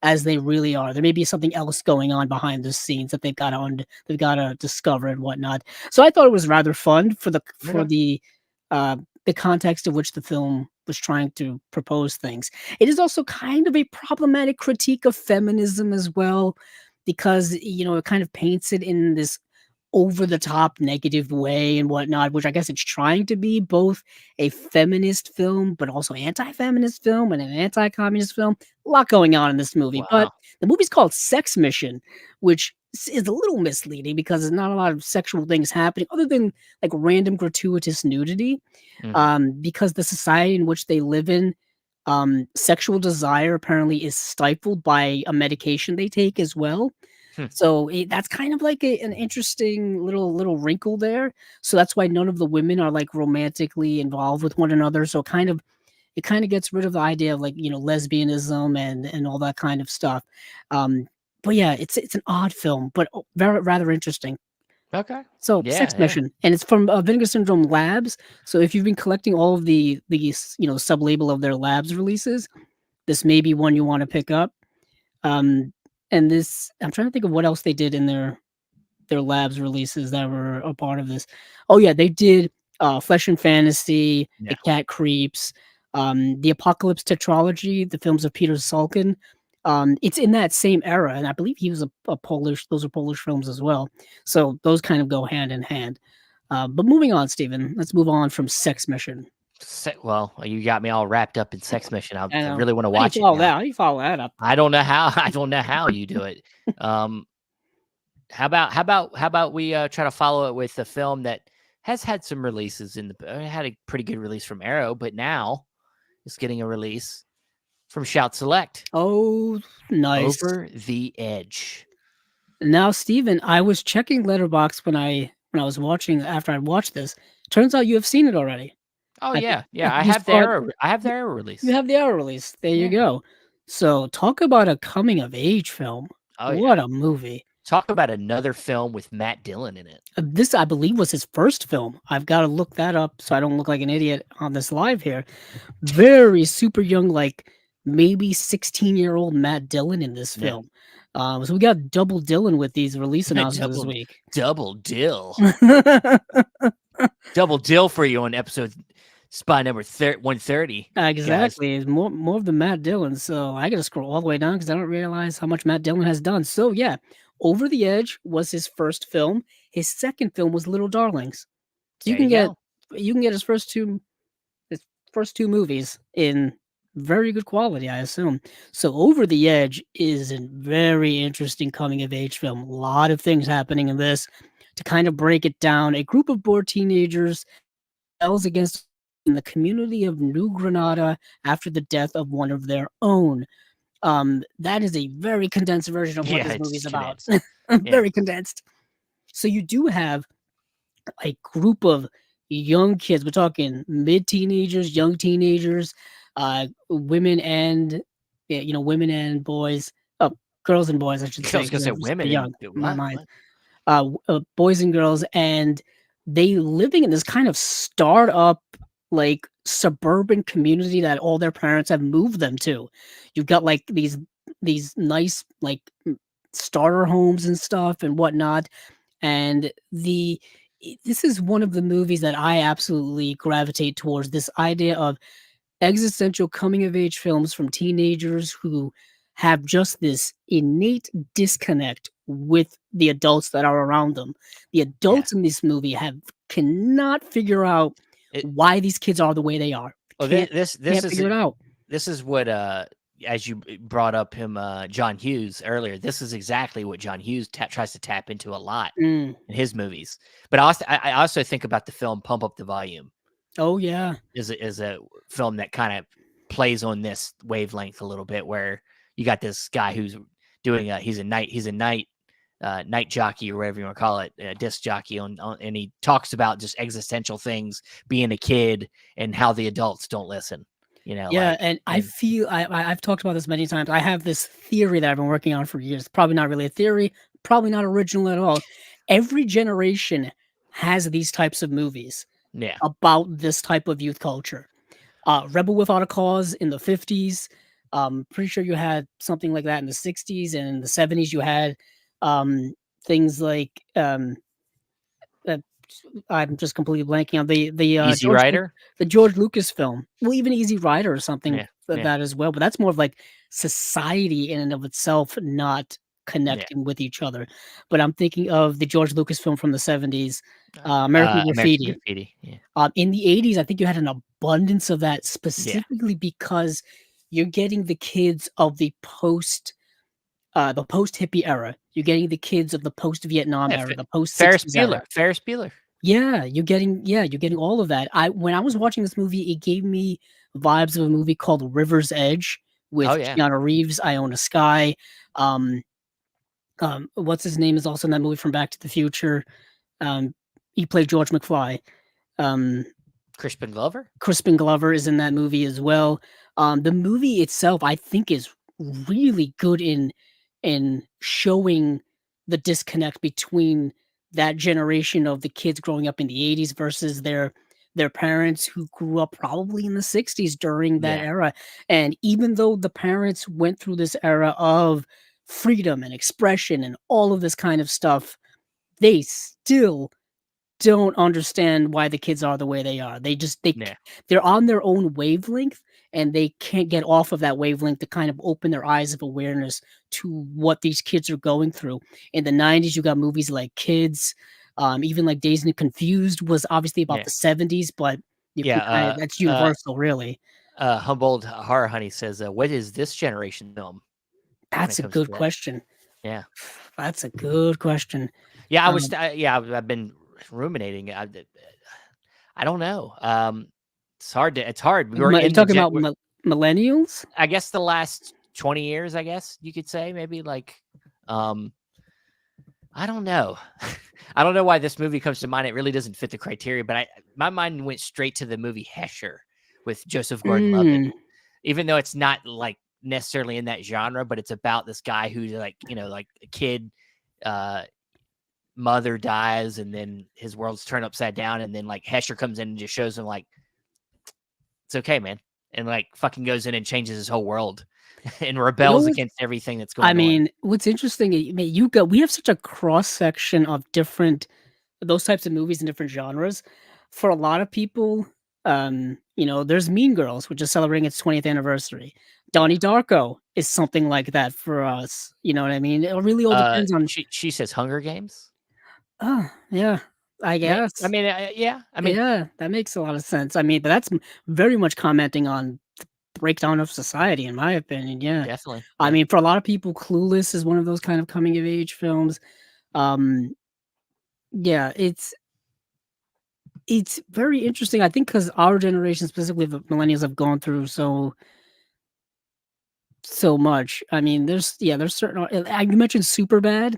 as they really are. There may be something else going on behind the scenes that they've got to discover and whatnot. So I thought it was rather fun for Okay. uh, the context of which the film was trying to propose things. It is also kind of a problematic critique of feminism as well, because it kind of paints it in this over the top negative way and whatnot, which I guess it's trying to be both a feminist film, but also anti-feminist film and an anti-communist film. A lot going on in this movie, but Wow. the movie's called Sex Mission, which is a little misleading because there's not a lot of sexual things happening other than like random gratuitous nudity. Hmm. Because the society in which they live in, sexual desire apparently is stifled by a medication they take as well. Hmm. So that's kind of like an interesting little wrinkle there. So that's why none of the women are like romantically involved with one another. So it kind of gets rid of the idea of like lesbianism and all that kind of stuff. Um, but yeah, it's an odd film, but very rather interesting. Okay. So, Yeah. Sex Yeah. Mission, and it's from, Vinegar Syndrome Labs. So if you've been collecting all of these, sub-label of their labs releases, this may be one you wanna pick up. Um, and this I'm trying to think of what else they did in their labs releases that were a part of this. Oh yeah, they did Flesh and Fantasy, Yeah. The Cat Creeps, the Apocalypse Tetralogy, the films of Peter Salkin. It's in that same era, and I believe he was a Polish. Those are Polish films as well. So those kind of go hand in hand. But moving on, Stephen. Let's move on from Sex Mission. Well, you got me all wrapped up in Sex Mission. I I know. really want to How do you watch it follow that? now. How do you follow that up? I don't know how. I don't know how you do it. Um, how about we try to follow it with a film that has had some releases had a pretty good release from Arrow, but now it's getting a release from Shout Select. Oh, nice. Over the Edge. Now, Steven, I was checking Letterbox when I was watching after I watched this. Turns out you have seen it already. Oh I think yeah, yeah. you saw it. I have the y- Arrow You release. have the hour release. There you Yeah. go. So, talk about a coming of age film. Oh yeah. What a movie! Talk about another film with Matt Dillon in it. This, I believe, was his first film. I've got to look that up so I don't look like an idiot on this live here. Very super young, like maybe 16-year-old Matt Dillon in this Yeah. film. So we got double Dillon with these release announcements this double week. double dill. Double dill for you on episode spot number 130, guys. Exactly. It's more of the Matt Dillon. So I gotta scroll all the way down because I don't realize how much Matt Dillon has done. So yeah, Over the Edge was his first film. His second film was Little Darlings. So There you go. you can get his first two movies in very good quality, I assume. So Over the Edge is a very interesting coming of age film. A lot of things happening in this. To kind of break it down, a group of bored teenagers rebels against in the community of New Granada after the death of one of their own. That is a very condensed version of what Yeah, this movie it's is about. condensed. Yeah. Very condensed. So you do have a group of young kids. We're talking mid teenagers, young teenagers, women and yeah, women and boys. Oh, girls and boys, I should I say, was gonna because say they're super women young and in my what? mind. What? Boys and girls, and they living in this kind of startup, like suburban community that all their parents have moved them to. You've got like these nice like starter homes and stuff and whatnot, and this is one of the movies that I absolutely gravitate towards. This idea of existential coming of age films from teenagers who have just this innate disconnect with the adults that are around them. The Yeah. adults in this movie have cannot figure out It, why these kids are the way they are. well, Can't this can't is figure it out. this is what as you brought up him John Hughes earlier. This is exactly what John Hughes tries to tap into a lot Mm. in his movies. But I also think about the film Pump Up the Volume Oh yeah. is a film that kind of plays on this wavelength a little bit, where you got this guy who's doing he's a night jockey or whatever you want to call it, a disc jockey and he talks about just existential things, being a kid and how the adults don't listen. Yeah, and I and feel I've talked about this many times. I have this theory that I've been working on for years. Probably not really a theory, probably not original at all. Every generation has these types of movies yeah, about this type of youth culture. Rebel Without a Cause in the 50s. Pretty sure you had something like that in the 60s, and in the 70s you had things like uh, I'm just completely blanking on Easy Rider. The George Lucas film. Well, even Easy Rider or something Yeah, like yeah, that as well. But that's more of like society in and of itself, not Yeah. connecting with each other. But I'm thinking of the George Lucas film from the 70s, American American Graffiti. Graffiti. Yeah. In the 80s, I think you had an abundance of that Yeah. specifically because you're getting the kids of the post-hippie era. You're getting the kids of the post-Vietnam Yeah. era, the Ferris post-60s era. Bueller. Ferris Bueller. Yeah, you're getting all of that. When I was watching this movie, it gave me vibes of a movie called River's Edge Oh with yeah. Keanu Reeves, Iona Sky. Um, what's his name is also in that movie from Back to the Future. He played George McFly. Um, Crispin Glover. Crispin Glover is in that movie as well. The movie itself, I think, is really good in showing the disconnect between that generation of the kids growing up in the 80s versus their parents who grew up probably in the 60s during that Yeah. era. And even though the parents went through this era of freedom and expression and all of this kind of stuff, they still don't understand why the kids are the way they are. Yeah. They're on their own wavelength, and they can't get off of that wavelength to kind of open their eyes of awareness to what these kids are going through. In the 90s, you got movies like Kids, even like Dazed and Confused was obviously about Yeah. the 70s, but you Yeah. can kind of that's universal, really. Humboldt Horror Honey says, "What is this generation film when it That's a comes good to that?" question. Yeah. That's a good question. Yeah. Um, Yeah. I've been ruminating. I don't know. It's hard to. It's hard. We were you in the talking gen. about millennials? I guess the last 20 years. I guess you could say maybe like. Um, I don't know. I don't know why this movie comes to mind. It really doesn't fit the criteria, but my mind went straight to the movie Hesher with Joseph Gordon-Levitt, Mm. even though it's not like necessarily in that genre, but it's about this guy who's like, like a kid, mother dies and then his world's turned upside down. And then like Hesher comes in and just shows him like, it's okay, man. And like fucking goes in and changes his whole world and You know rebels what? against everything that's I going on. mean, what's interesting, we have such a cross section of different those types of movies in different genres. For a lot of people, there's Mean Girls, which is celebrating its 20th anniversary. Yeah. Donnie Darko is something like that for us. You know what I mean? It really all depends on. She says Hunger Games. Oh, yeah, I I guess. mean, yeah. I mean, Yeah, that makes a lot of sense. I mean, but that's very much commenting on the breakdown of society, in my opinion. Yeah. definitely. I Yeah. mean, for a lot of people, Clueless is one of those kind of coming of age films. Um, yeah, it's very interesting. I think because our generation, specifically the millennials, have gone through so much. I mean, there's certain. You mentioned Superbad.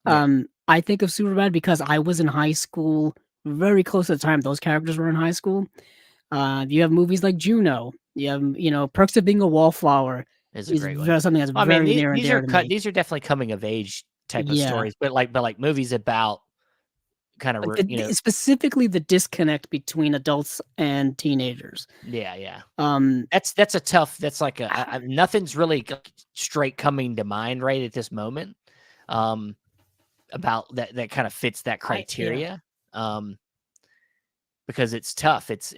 Yeah. I think of Superbad because I was in high school, very close to the time those characters were in high school. You have movies like Juno. You have, Perks of Being a Wallflower Is a is great one. something that's I mean, very near and dear to me. these are definitely coming of age type of Yeah. stories, but like movies about kind of, But specifically the disconnect between adults and teenagers. yeah, yeah. Um, That's a tough. That's like nothing's really straight coming to mind right at this moment. Um, about that kind of fits that yeah. criteria. Because it's tough. So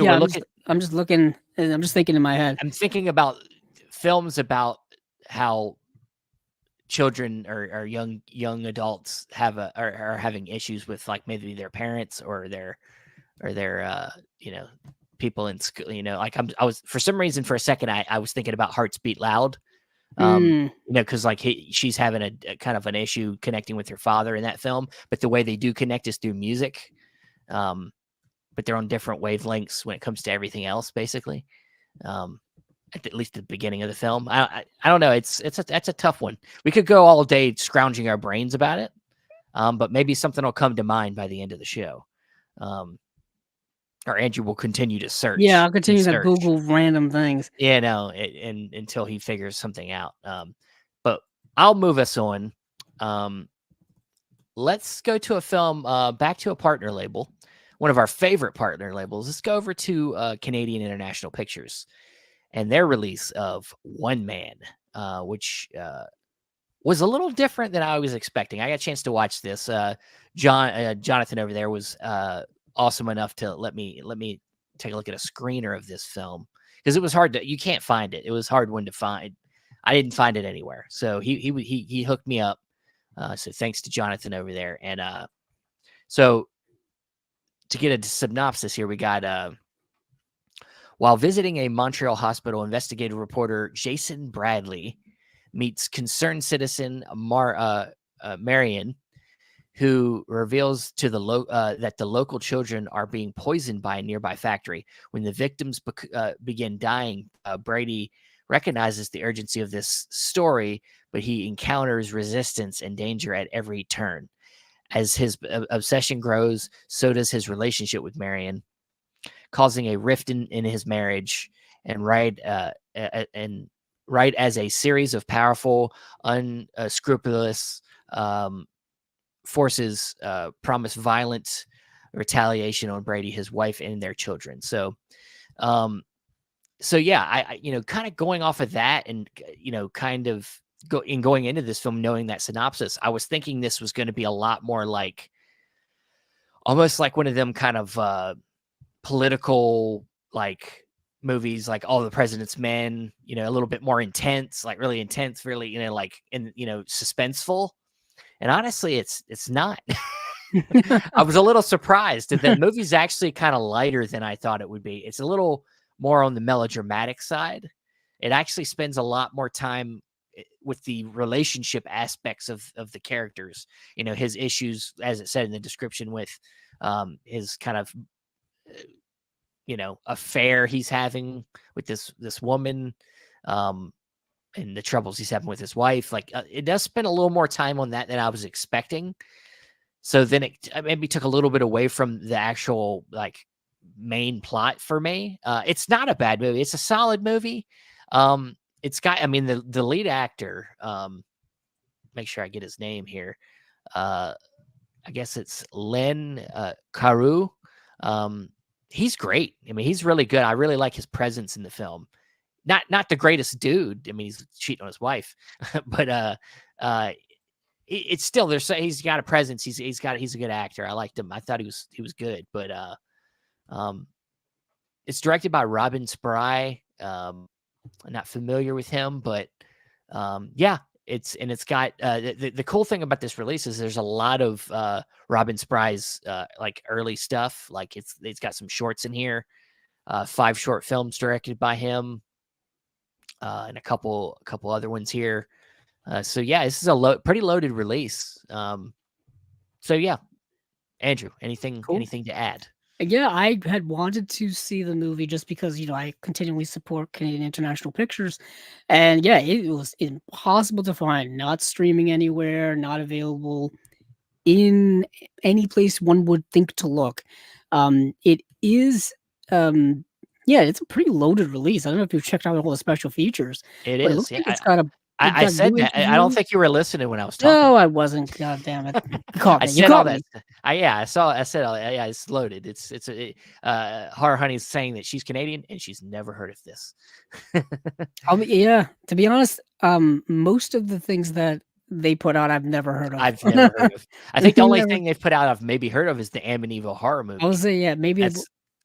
Yeah, we're looking. I'm just looking and I'm just thinking in my head. I'm thinking about films about how children or young adults are having issues with like maybe their parents or their people in school. Like I was for some reason for a second I was thinking about Hearts Beat Loud. Mm, Because like she's having a kind of an issue connecting with her father in that film, but the way they do connect is through music. But they're on different wavelengths when it comes to everything else, basically. At least the beginning of the film, I don't know. That's a tough one. We could go all day scrounging our brains about it, but maybe something will come to mind by the end of the show. Or Andrew will continue to yeah, search I'll and continue to search. Google random things. Yeah, no, and until he figures something out. But I'll move us on. Let's go to a film, back to a partner label, one of our favorite partner labels. Let's go over to Canadian International Pictures and their release of One Man, which was a little different than I was expecting. I got a chance to watch this. Jonathan over there was awesome enough to let me take a look at a screener of this film because it was hard to, you can't find it. It was a hard one to find. I didn't find it anywhere. So he hooked me up. So thanks to Jonathan over there. And so to get a synopsis here, we got while visiting a Montreal hospital, investigative reporter Jason Bradley meets concerned citizen Marion, who reveals to that the local children are being poisoned by a nearby factory. When the victims begin dying, Brady recognizes the urgency of this story, but he encounters resistance and danger at every turn. As his obsession grows, so does his relationship with Marion, causing a rift in his marriage. And right as a series of powerful, unscrupulous forces promise violent retaliation on Brady, his wife, and their children. So yeah, I kind of going off of that, and kind of going into this film knowing that synopsis, I was thinking this was going to be a lot more like, almost like one of them kind of political like movies, like All the President's Men, a little bit more intense, like really intense, really, like, and suspenseful. And honestly, it's not. I was a little surprised that the movie's actually kind of lighter than I thought it would be. It's a little more on the melodramatic side. It actually spends a lot more time with the relationship aspects of the characters. His issues, as it said in the description, with his kind of affair he's having with this woman, and the troubles he's having with his wife. Like, it does spend a little more time on that than I was expecting. So then it maybe took a little bit away from the actual like main plot for me. It's not a bad movie. It's a solid movie. It's got, the lead actor, make sure I get his name here. I guess it's Len Carew. He's great. He's really good. I really like his presence in the film. Not the greatest dude. He's cheating on his wife, but it's still there. He's got a presence. He's a good actor. I liked him. I thought he was good. But it's directed by Robin Spry. I'm not familiar with him, but yeah, it's got the cool thing about this release is there's a lot of Robin Spry's like early stuff. Like it's got some shorts in here, 5 short films directed by him, and a couple other ones here. So yeah, this is a pretty loaded release. So yeah, Andrew, anything to add? Yeah, I had wanted to see the movie just because, I continually support Canadian International Pictures. And yeah, it was impossible to find, not streaming anywhere, not available in any place one would think to look. It is, yeah, it's a pretty loaded release. I don't know if you've checked out all the special features, It but it is. looks Yeah, like it's got a I said that. I don't think you were listening when I was talking. No, I wasn't. God damn it! You caught me. I said all that. I said all that. Yeah, it's loaded. It's Horror Honey's saying that she's Canadian and she's never heard of this. Yeah. To be honest, most of the things that they put out, I've never heard of. I've never heard of. I think the only thing they've put out I've maybe heard of is the Amityville Horror movie. I would say, yeah, maybe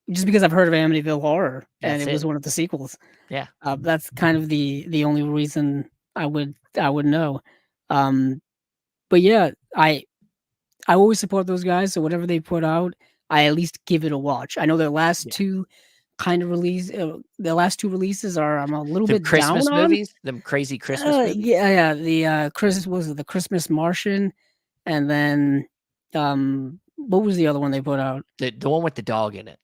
just because I've heard of Amityville Horror and it was one of the sequels. Yeah, that's kind of the only reason I would know. But yeah, I always support those guys. So whatever they put out, I at least give it a watch. I know their last two kind of the last 2 releases are I'm a little bit Christmas down movies, them crazy Christmas movies. Yeah, the the Christmas Martian, and then what was the other one they put out? The one with the dog in it.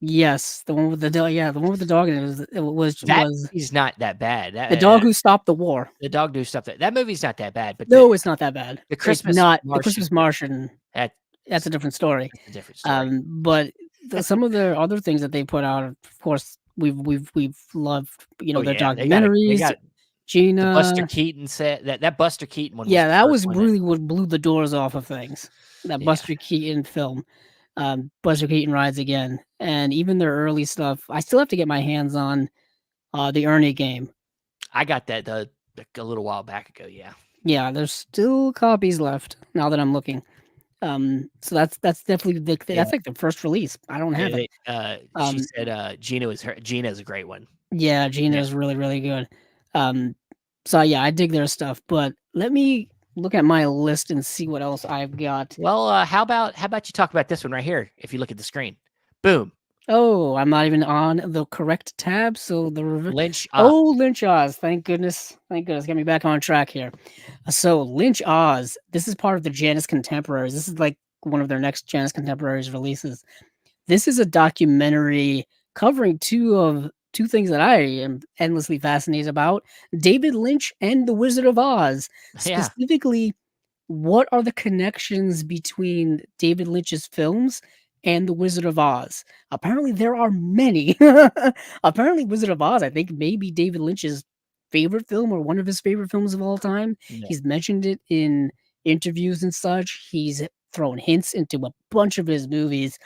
Yes, the one with the dog. Yeah, the one with the dog in it he's not that bad. The Dog Who Stopped the War. The Dog Who Stopped that movie's not that bad. But no, it's not that bad. The Christmas the Christmas Martian. That's a different story. That's a different story. But some of the other things that they put out, of course, we've loved. Their documentaries. Gina, the Buster Keaton set that Buster Keaton one. Yeah, that was really what blew the doors off of things. That Buster Keaton film. Buster Keaton Rides Again, and even their early stuff. I still have to get my hands on the Ernie game. I got that a little while back ago. Yeah, there's still copies left now that I'm looking. So that's definitely that's like the first release. I don't have it. She said Gina is a great one. Yeah, Gina is really, really good. So yeah, I dig their stuff. But let me look at my list and see what else I've got. Well, how about you talk about this one right here? If you look at the screen, boom, Oh, I'm not even on the correct tab. So Lynch. oh, Lynch Oz. Thank goodness. Thank goodness. Get me back on track here. So Lynch Oz. This is part of the Janus Contemporaries. This is like one of their next Janus Contemporaries releases. This is a documentary covering two things that I am endlessly fascinated about: David Lynch and The Wizard of Oz. Yeah, Specifically, what are the connections between David Lynch's films and The Wizard of Oz? Apparently, there are many. Apparently, Wizard of Oz, I think, may be David Lynch's favorite film or one of his favorite films of all time. yeah, He's mentioned it in interviews and such. He's thrown hints into a bunch of his movies.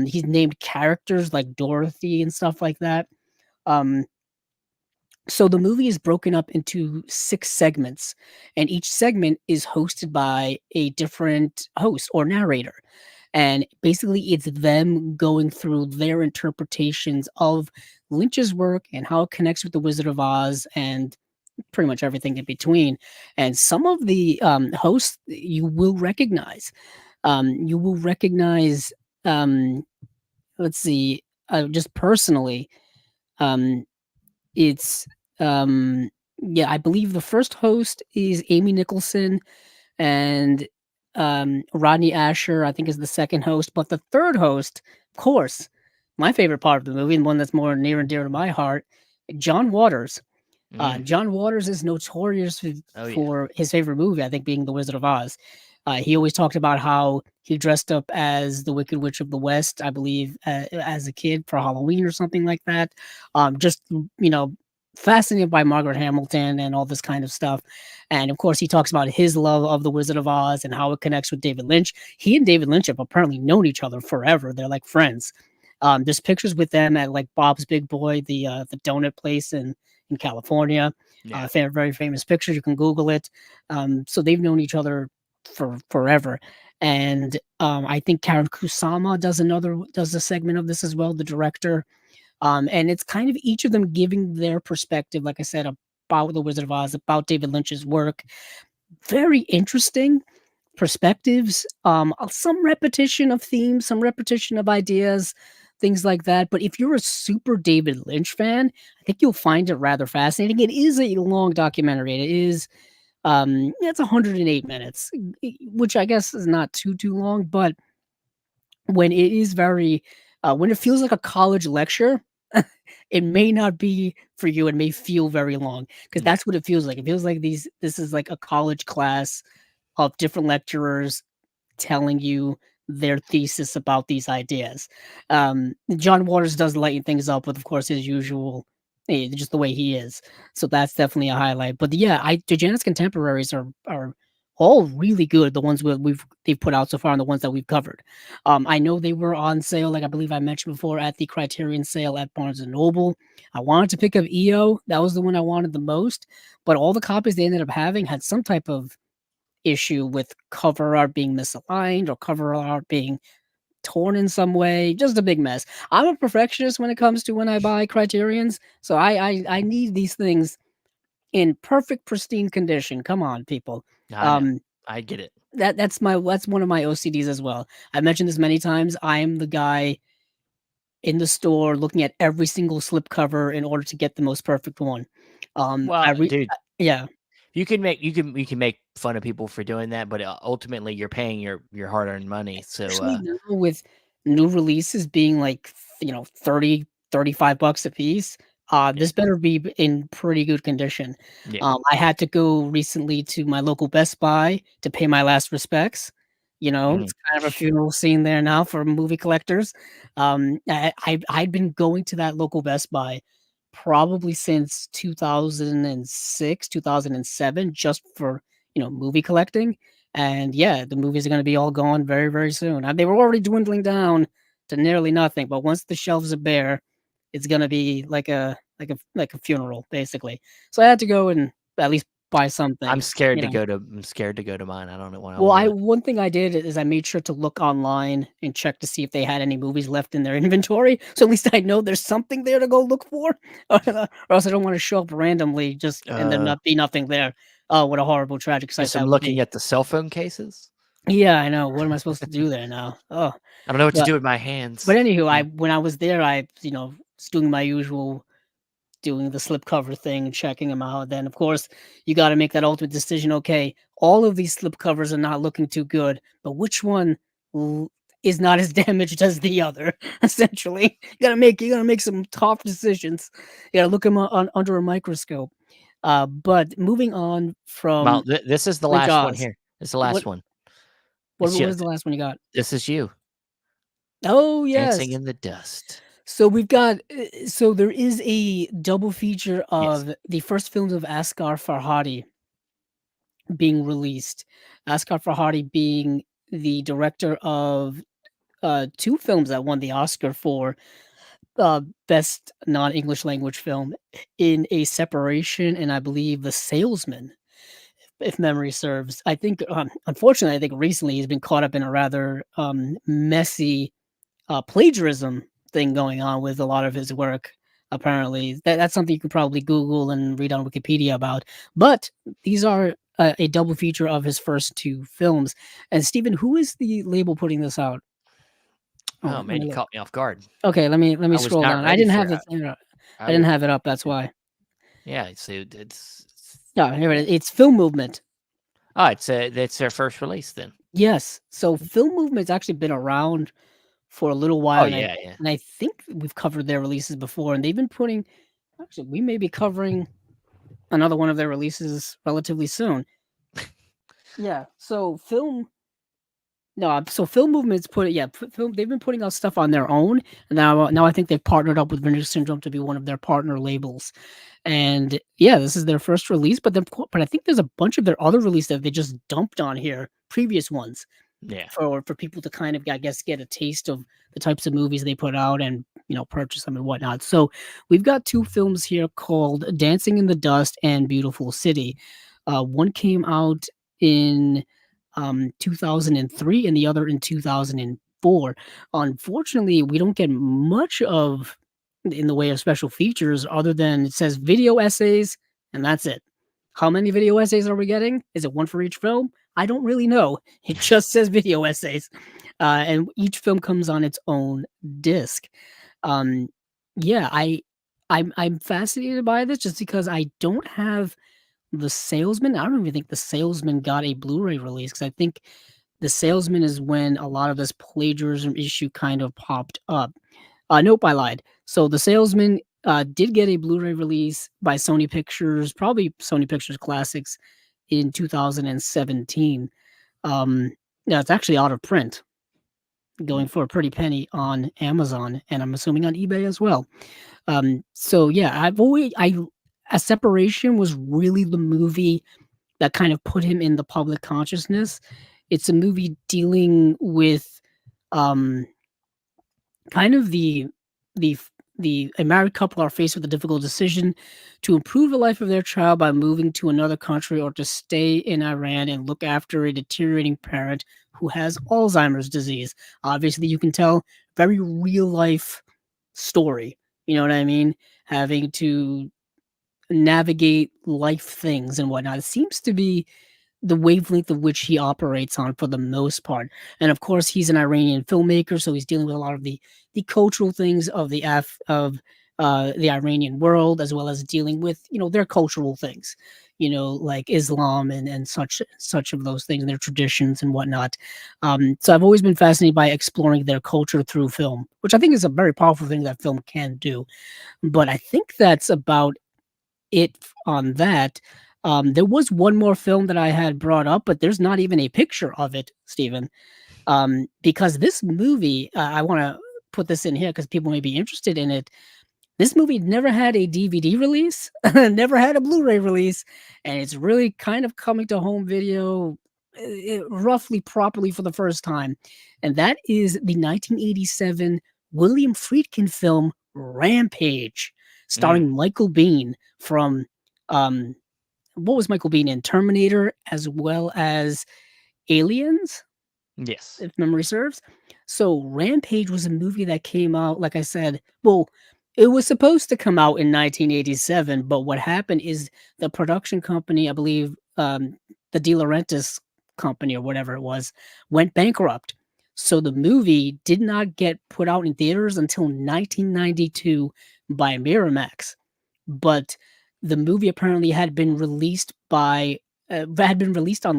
He's named characters like Dorothy and stuff like that. Um, so the movie is broken up into 6 segments, and each segment is hosted by a different host or narrator. And basically, it's them going through their interpretations of Lynch's work and how it connects with The Wizard of Oz and pretty much everything in between. And some of the hosts you will recognize. You will recognize, um, let's see, just personally, um, it's um yeah, I believe the first host is Amy Nicholson, and Rodney Asher, I think, is the second host. But the third host, of course, my favorite part of the movie and one that's more near and dear to my heart, John Waters. mm, John Waters is notorious oh yeah, for his favorite movie, I think, being The Wizard of Oz. He always talked about how he dressed up as the Wicked Witch of the West, I believe, as a kid for Halloween or something like that. Just, fascinated by Margaret Hamilton and all this kind of stuff. And of course, he talks about his love of The Wizard of Oz and how it connects with David Lynch. He and David Lynch have apparently known each other forever. They're like friends. There's pictures with them at like Bob's Big Boy, the donut place in California. yeah. Very famous picture. You can Google it. So they've known each other for forever. And I think Karen Kusama does a segment of this as well, the director. And it's kind of each of them giving their perspective, like I said, about The Wizard of Oz, about David Lynch's work. Very interesting perspectives, some repetition of themes, some repetition of ideas, things like that. But if you're a super David Lynch fan, I think you'll find it rather fascinating. It is a long documentary. It is it's 108 minutes, which I guess is not too long, but when it is very when it feels like a college lecture, it may not be for you. It may feel very long because Yeah. that's what it feels like. It feels like this is like a college class of different lecturers telling you their thesis about these ideas. John Waters does lighten things up with, of course, his usual, just the way he is. So that's definitely a highlight. But yeah, the Janus Contemporaries are all really good. The ones they've put out so far, and the ones that we've covered. I know they were on sale, like I believe I mentioned before, at the Criterion sale at Barnes and Noble. I wanted to pick up EO. That was the one I wanted the most. But all the copies they ended up having had some type of issue with cover art being misaligned or cover art being torn in some way. Just a big mess. I'm a perfectionist when it comes to when I buy Criterions, so I need these things in perfect pristine condition. Come on, people. I know. Um, I get it. that's one of my OCDs as well. I mentioned this many times. I am the guy in the store looking at every single slipcover in order to get the most perfect one. Well, dude, Yeah. you can make fun of people for doing that, but ultimately you're paying your hard-earned money. So Especially now with new releases being like, 30, $35 a piece, yeah, this better be in pretty good condition. yeah, I had to go recently to my local Best Buy to pay my last respects. mhm. It's kind of a funeral scene there now for movie collectors. I'd been going to that local Best Buy probably since 2006, 2007, just for, movie collecting. And yeah, the movies are going to be all gone very, very soon. They were already dwindling down to nearly nothing, but once the shelves are bare, it's going to be like a funeral basically. So I had to go and at least buy I'm something, scared you to know. go to I'm scared to go to mine. I don't know when I Well, will, I but one thing I did is I made sure to look online and check to see if they had any movies left in their inventory, so at least I know there's something there to go look for, or else I don't wanna show up randomly just and there uh, not be nothing there. Oh, what a horrible, tragic sight guess I'm that would looking be. at the cell phone cases. Yeah, I know, what am I supposed to do there now? Oh, I don't know what to but do with my but hands. anywho, I Mm. when I was there, I, was doing my usual doing the slipcover thing, checking them out. Then, of course, you got to make that ultimate decision. Okay, all of these slipcovers are not looking too good, but which one l- is not as damaged as the other? Essentially, you gotta make some tough decisions. You gotta look them under a microscope. But moving on Well, from this is the Lynch last one Oz, here. This is the what last one. what It's you. was the last one you got? This is you Oh dancing yes. in the dust. So we've got so there is a double feature Yes. of the first films of Asghar Farhadi being released. Asghar Farhadi being the director of two films that won the Oscar for best non-English language film in A Separation and I believe The Salesman, if memory serves. I think, unfortunately, I think recently he's been caught up in a rather messy plagiarism thing going on with a lot of his work. Apparently, that's something you could probably Google and read on Wikipedia about. But these are a double feature of his first two films. And Stephen, who is the label putting this out? Oh, Oh let man, me you look. caught me off guard. Okay, let me I was scroll not down. I ready didn't for have it. this. I I didn't will. have it up. That's why. Yeah, so it's Yeah, here it is. It's Film Movement. oh, it's their first release then. Yes. So Film Movement's actually been around for a little while, Oh and I yeah, yeah. and I think we've covered their releases before, and they've been putting. Actually, we may be covering another one of their releases relatively soon. Yeah. So film no, so Film Movement's put yeah, film they've been putting out stuff on their own. And now I think they've partnered up with Vinegar Syndrome to be one of their partner labels. And yeah, this is their first release, but I think there's a bunch of their other releases that they just dumped on here, previous ones, Yeah. for people to kind of, I guess, get a taste of the types of movies they put out and purchase them and whatnot. So we've got two films here called Dancing in the Dust and Beautiful City. One came out in 2003 and the other in 2004. Unfortunately, we don't get much of in the way of special features other than it says video essays and that's it. How many video essays are we getting? Is it one for each film? I don't really know. It just says video essays, and each film comes on its own disc. Um, yeah, I'm fascinated by this just because I don't have the Salesman. I don't even think the Salesman got a Blu-ray release because I think the Salesman is when a lot of this plagiarism issue kind of popped up. Nope, I lied. So the Salesman did get a Blu-ray release by Sony Pictures, probably Sony Pictures Classics, in 2017. Um, yeah, it's actually out of print, going Mm. for a pretty penny on Amazon, and I'm assuming on eBay as well. So yeah, A Separation was really the movie that kind of put him in the public consciousness. It's a movie dealing with um kind of the the a married couple are faced with a difficult decision to improve the life of their child by moving to another country or to stay in Iran and look after a deteriorating parent who has Alzheimer's disease. Obviously, you can tell very real life story. You know what I mean? Having to navigate life things and whatnot. It seems to be the wavelength of which he operates on for the most part. And of course, he's an Iranian filmmaker, so he's dealing with a lot of the cultural things of the Iranian world, as well as dealing with their cultural things, like Islam and such of those things, their traditions and whatnot. So I've always been fascinated by exploring their culture through film, which I think is a very powerful thing that film can do. But I think that's about it on that. There was one more film that I had brought up, but there's not even a picture of it, Stephen. Because this movie, I want to put this in here because people may be interested in it. This movie never had a DVD release, never had a Blu-ray release, and it's really kind of coming to home video roughly properly for the first time. And that is the 1987 William Friedkin film Rampage, Mm. starring Michael Biehn from um what was Michael Biehn in? Terminator as well as Aliens, Yes. if memory serves. So Rampage was a movie that came out, like I said, well, it was supposed to come out in 1987, but what happened is the production company, I believe, the De Laurentiis company or whatever it was, went bankrupt. So the movie did not get put out in theaters until 1992 by Miramax. But the movie apparently had been released on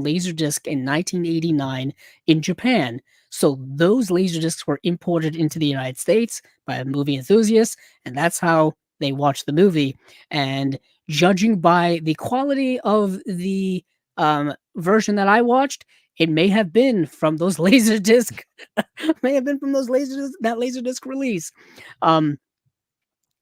Laserdisc in 1989 in Japan. So those Laserdiscs were imported into the United States by movie enthusiasts, and that's how they watched the movie. And judging by the quality of the version that I watched, it may have been from those Laserdisc, may have been from those Laserdisc that Laserdisc release. Um,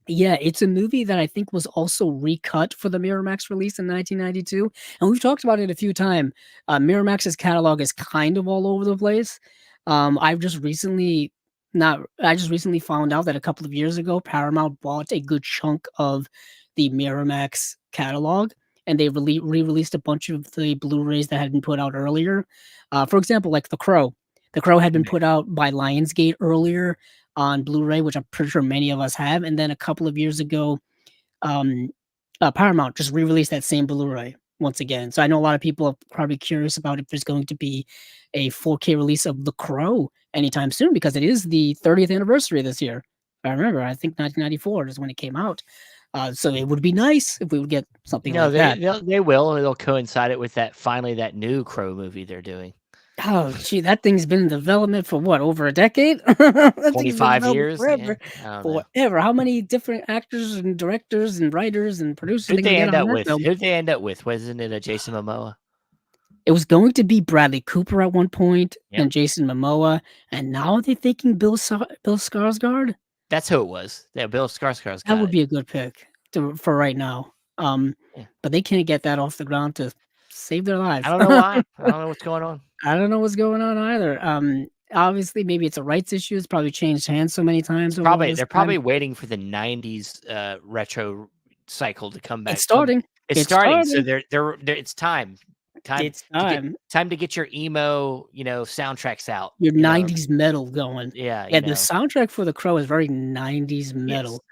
yeah, it's a movie that I think was also recut for the Miramax release in 1992, and we've talked about it a few times. Miramax's catalog is kind of all over the place. I've just recently not I just recently found out that a couple of years ago, Paramount bought a good chunk of the Miramax catalog, and they re-released a bunch of the Blu-rays that had been put out earlier. For example, like The Crow. The Crow had been Yeah. put out by Lionsgate earlier on Blu-ray, which I'm pretty sure many of us have. And then a couple of years ago, um, Paramount just re-released that same Blu-ray once again. So I know a lot of people are probably curious about if there's going to be a 4K release of The Crow anytime soon because it is the 30th anniversary this year. I remember, I think 1994 is when it came out. So it would be nice if we would get something No, like that. they will, and it'll coincide it with that new Crow movie they're doing. Oh, gee, that thing's been in development for what, over a decade? That thing's been in 25 development years? Yeah, forever. I don't know. Forever. How many different actors and directors and writers and producers are Who'd they gonna they get end on up that with? film? Who'd they end up with? Wasn't it a Jason Momoa? It was going to be Bradley Cooper at one point Yep. and Jason Momoa, and now are they thinking Bill Skarsgård? That's who it was. Yeah, Bill Skarsgård's That got would it. be a good pick for right now. Yeah. But they can't get that off the ground to save their I lives. don't know why. I don't know what's going on. I don't know what's going on either. Obviously, maybe it's a rights issue. It's probably changed hands so many times over all this They're time. probably waiting for the 90s retro cycle to come It's back. starting. It's It's starting, so starting. they're it's time. It's time. Time to get your emo, soundtracks out, Your 90s metal going. Yeah, Yeah, the soundtrack for The Crow is very 90s yes. metal.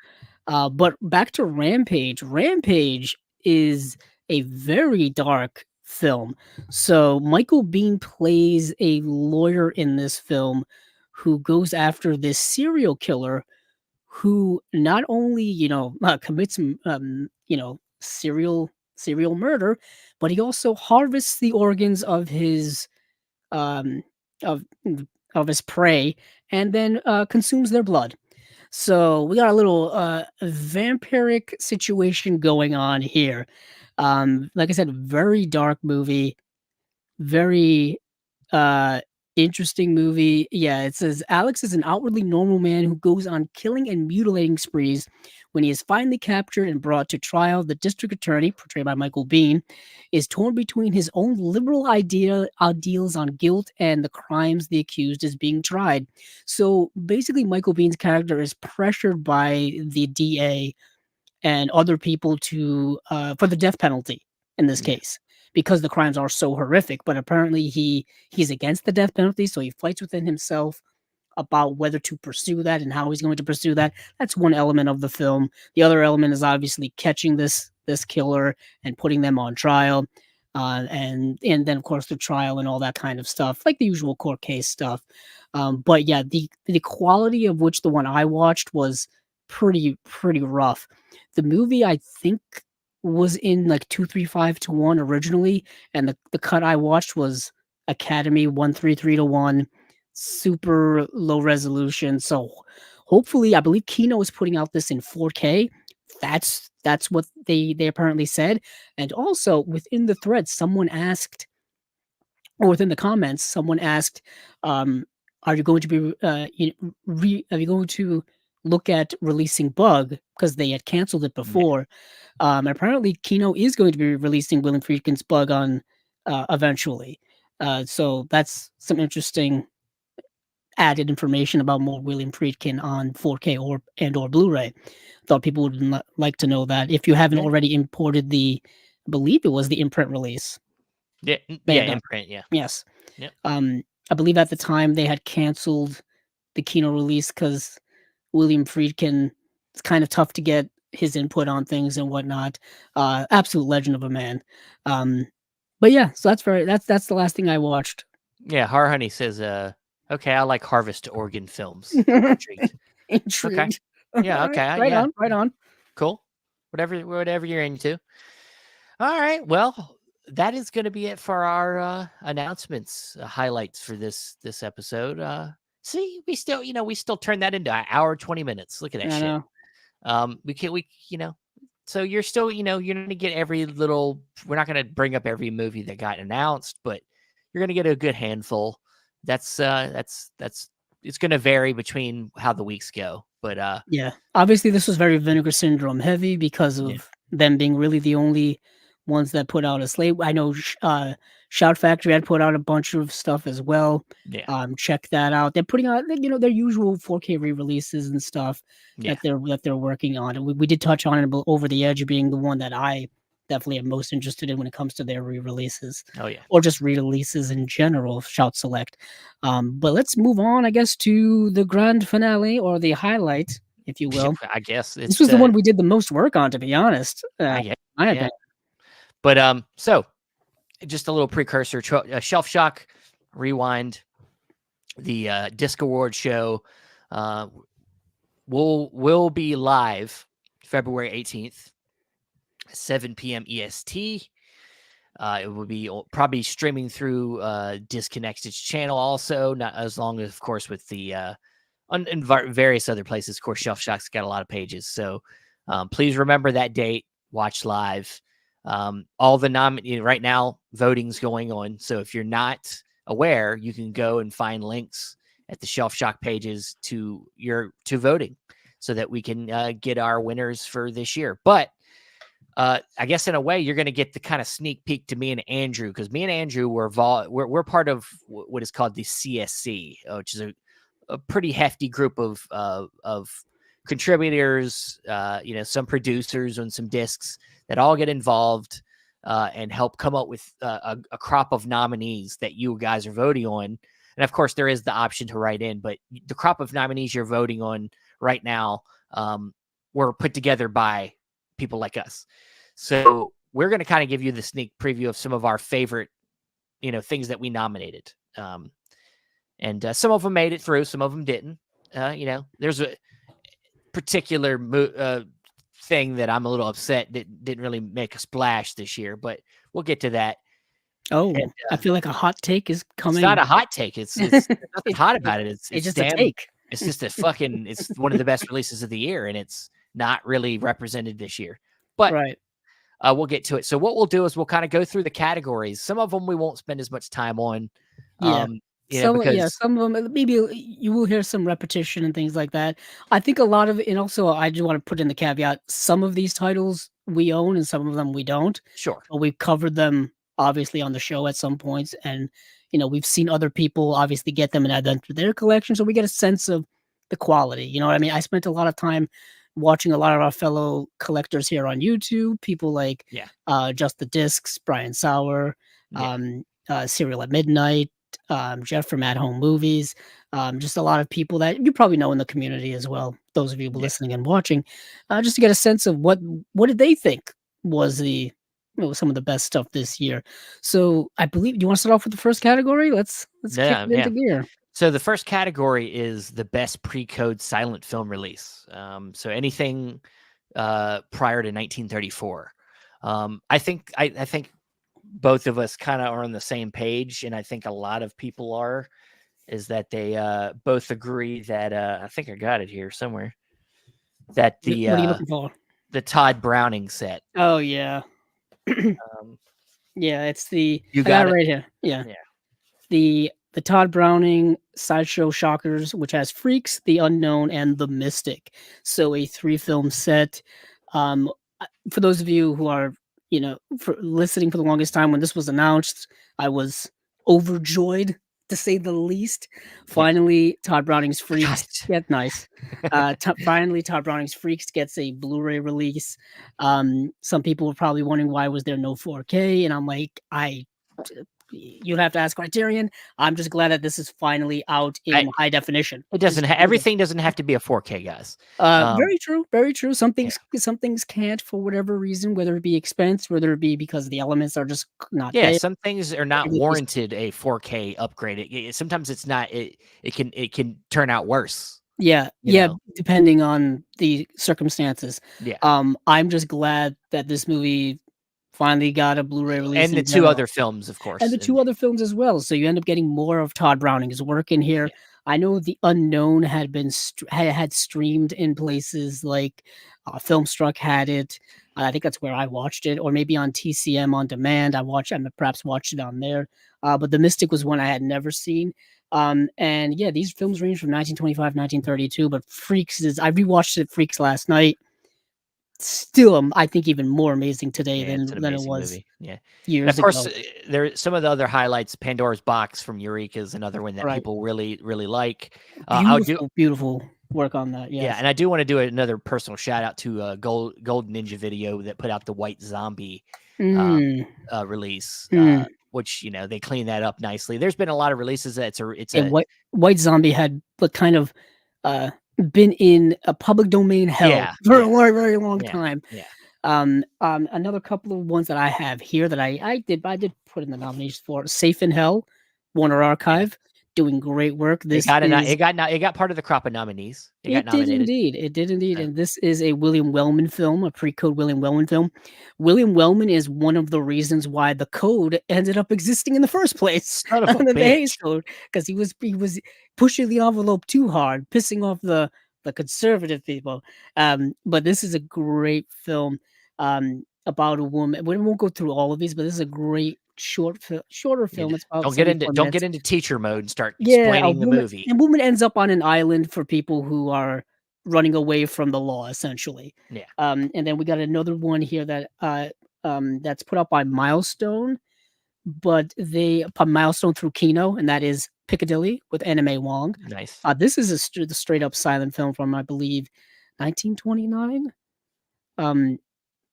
But back to Rampage. Rampage is a very dark film. So Michael Biehn plays a lawyer in this film who goes after this serial killer who not only, commits, serial murder, but he also harvests the organs um, of of his prey and then consumes their blood. So we got a little vampiric situation going on here. Like I said, very dark movie, very uh interesting movie. Yeah, it says Alex is an outwardly normal man who goes on killing and mutilating sprees. When he is finally captured and brought to trial, the district attorney, portrayed by Michael Biehn, is torn between his own liberal ideals on guilt and the crimes the accused is being tried. So basically, Michael Bihn's character is pressured by the DA and other people to for the death penalty in this Yeah. case because the crimes are so horrific. But apparently he's against the death penalty, so he fights within himself about whether to pursue that and how he's going to pursue that. That's one element of the film. The other element is obviously catching this killer and putting them on trial. And then of course the trial and all that kind of stuff, like the usual court case stuff. But yeah, the quality of which the one I watched was pretty rough. The movie I think was in like 235:1 originally, and the cut I watched was Academy 133:1, super low resolution. So hopefully, I believe Kino is putting out this in 4K. That's what they apparently said. And also within the thread, someone asked, or within the comments, someone asked, "Are you going to be are you going to look at releasing Bug because they had canceled it Yeah. before?" Apparently, Kino is going to be releasing William Friedkin's Bug on eventually. So that's some interesting added information about more William Friedkin on 4K or Blu-ray. Thought people would like to know that if you haven't Yeah. already imported the believe it was the imprint release. Yeah, They yeah, had done. imprint, yeah. Yes. Yep. I believe at the time they had canceled the Kino release because William Friedkin, it's kind of tough to get his input on things and whatnot. Absolute legend of a man. Um, but yeah, so that's the last thing I watched. Yeah, Har Honey says, okay, I like Harvest Oregon films. Intrigued. Okay. Intrigued. Yeah, All right, okay, right yeah. on, right on. Cool. Whatever you're into. All right. Well, that is going to be it for our announcements, highlights for this episode. See, we still turn that into an hour 20 minutes. Look at that I shit. know. So you're still, you're going to get every little. We're not going to bring up every movie that got announced, but you're going to get a good handful. That's it's going to vary between how the weeks go, but Yeah, obviously this was very Vinegar Syndrome heavy because yeah, of them being really the only ones that put out a slate. I know Shout Factory had put out a bunch of stuff as well. yeah, Check that out. They're putting out, their usual 4K re-releases and stuff yeah. that they're working on. And we did touch on it, but Over the Edge being the one that I definitely am most interested in when it comes to their re-releases Oh yeah. or just re-releases in general. Shout Select. But let's move on, I guess, to the grand finale or the highlight, if you will. I guess This it's was the one we did the most work on, to be honest. I guess My yeah. opinion. But so just a little precursor, Shelf Shock Rewind, the Disc Award show will be live February 18th, 7 p.m. EST. It will be probably streaming through Disconnected's channel also, not as long as, of course, with the and various other places. Of course, Shelf Shock's got a lot of pages. So please remember that date. Watch live. All the right now, voting's going on. So if you're not aware, you can go and find links at the Shelf Shock pages to voting so that we can get our winners for this year. But I guess in a way, you're going to get the kind of sneak peek to me and Andrew, because me and Andrew we're part of what is called the CSC, which is a pretty hefty group of contributors, some producers and some discs that all get involved and help come up with a crop of nominees that you guys are voting on. And of course, there is the option to write in, but the crop of nominees you're voting on right now were put together by people like us. So we're going to kind of give you the sneak preview of some of our favorite, things that we nominated. And some of them made it through, some of them didn't. There's a particular thing that I'm a little upset that didn't really make a splash this year, but we'll get to that. Oh, and, I feel like a hot take is coming. It's not a hot take. It's nothing hot about it. It's just a take. It's just it's one of the best releases of the year, and it's not really represented this year. But right. We'll get to it. So what we'll do is we'll kind of go through the categories. Some of them we won't spend as much time on. Yeah. Because some of them, maybe you will hear some repetition and things like that. I think a lot of it, and also I do want to put in the caveat, some of these titles we own and some of them we don't. Sure. But we've covered them obviously on the show at some points, and we've seen other people obviously get them and add them to their collection, so we get a sense of the quality. You know what I mean? I spent a lot of time watching a lot of our fellow collectors here on YouTube, people like Just the Discs, Brian Sauer, Serial at Midnight, Jeff from At Home Movies, just a lot of people that you probably know in the community as well. Those of you listening and watching, just to get a sense of what did they think was some of the best stuff this year. So I believe you want to start off with the first category. Let's kick it into gear. So the first category is the best pre-code silent film release. So anything prior to 1934. I think both of us kind of are on the same page, and I think a lot of people are. Is that they both agree that I think I got it here somewhere. That what are you looking for? The Todd Browning set. Oh yeah. Yeah, it's the you got it right here. Yeah. The Todd Browning Sideshow Shockers, which has Freaks, The Unknown, and The Mystic. So a 3-film set. For those of you who are, for listening for the longest time when this was announced, I was overjoyed to say the least. Yeah. Finally, Todd Browning's Freaks Gosh. get nice. Finally, Todd Browning's Freaks gets a Blu-ray release. Some people were probably wondering why was there no 4K, and I'm like, you'd have to ask Criterion. I'm just glad that this is finally out in I high definition. it It's doesn't beautiful. everything doesn't have to be a 4K, guys. Very true, very true. Some Yeah. things can't for whatever reason, whether it be expense, whether it be because the elements are just not Yeah, there. some things are not warranted a 4K upgrade. Sometimes it's not it can turn out worse, Yeah, you yeah, know? depending on the circumstances. Yeah. I'm just glad that this movie finally got a Blu-ray release And the in 2 general. other films, of And course, the and 2 other films as well, so you end up getting more of Todd Browning's work in here. yeah. I know The Unknown had been had streamed in places like, Filmstruck had it. I think that's where I watched it, or maybe on TCM On Demand. I perhaps watched it on there. But The Mystic was one I had never seen. And yeah, these films range from 1925, 1932, but Freaks is I rewatched it Freaks last night. Still, I think even more amazing today Yeah, it's an than it amazing was movie, yeah. And, of years course, ago. there some of the other highlights, Pandora's Box from Eureka is another one that Right. people really, really like. I'll do Beautiful, beautiful work on that, Yeah, yes. and I do wanna do another personal shout out to, Gold Ninja Video that put out the White Zombie, um, Mm, release, mm. which, they cleaned that up nicely. There's been a lot of releases that it's Yeah, a White Zombie had, but kind of, uh, been in a public domain hell Yeah, for a yeah, very, very long yeah, time. yeah, Another couple of ones that I have here that I did put in the nominations for Safe in Hell, Warner yeah. Archive, doing great work. This is It got part of the crop of nominees. It got It did nominated, indeed. It did indeed. so And this is a William Wellman film, a pre-code William Wellman film. William Wellman is one of the reasons why the code ended up existing in the first place, son of a the Hays bitch. Code, because he was pushing the envelope too hard, pissing off the conservative people. But this is a great film about a woman. We won't go through all of these, but this is a great shorter You film. It's about don't 74 get minutes. into teacher mode and start Yeah, explaining the movie. a woman ends up on an island for people who are running away from the law, essentially. Yeah, And then we got another one here that's put out by Milestone, but they put Milestone through Kino, and that is Piccadilly with Anime Wong. nice. This is the straight up silent film from, I believe, 1929. Um,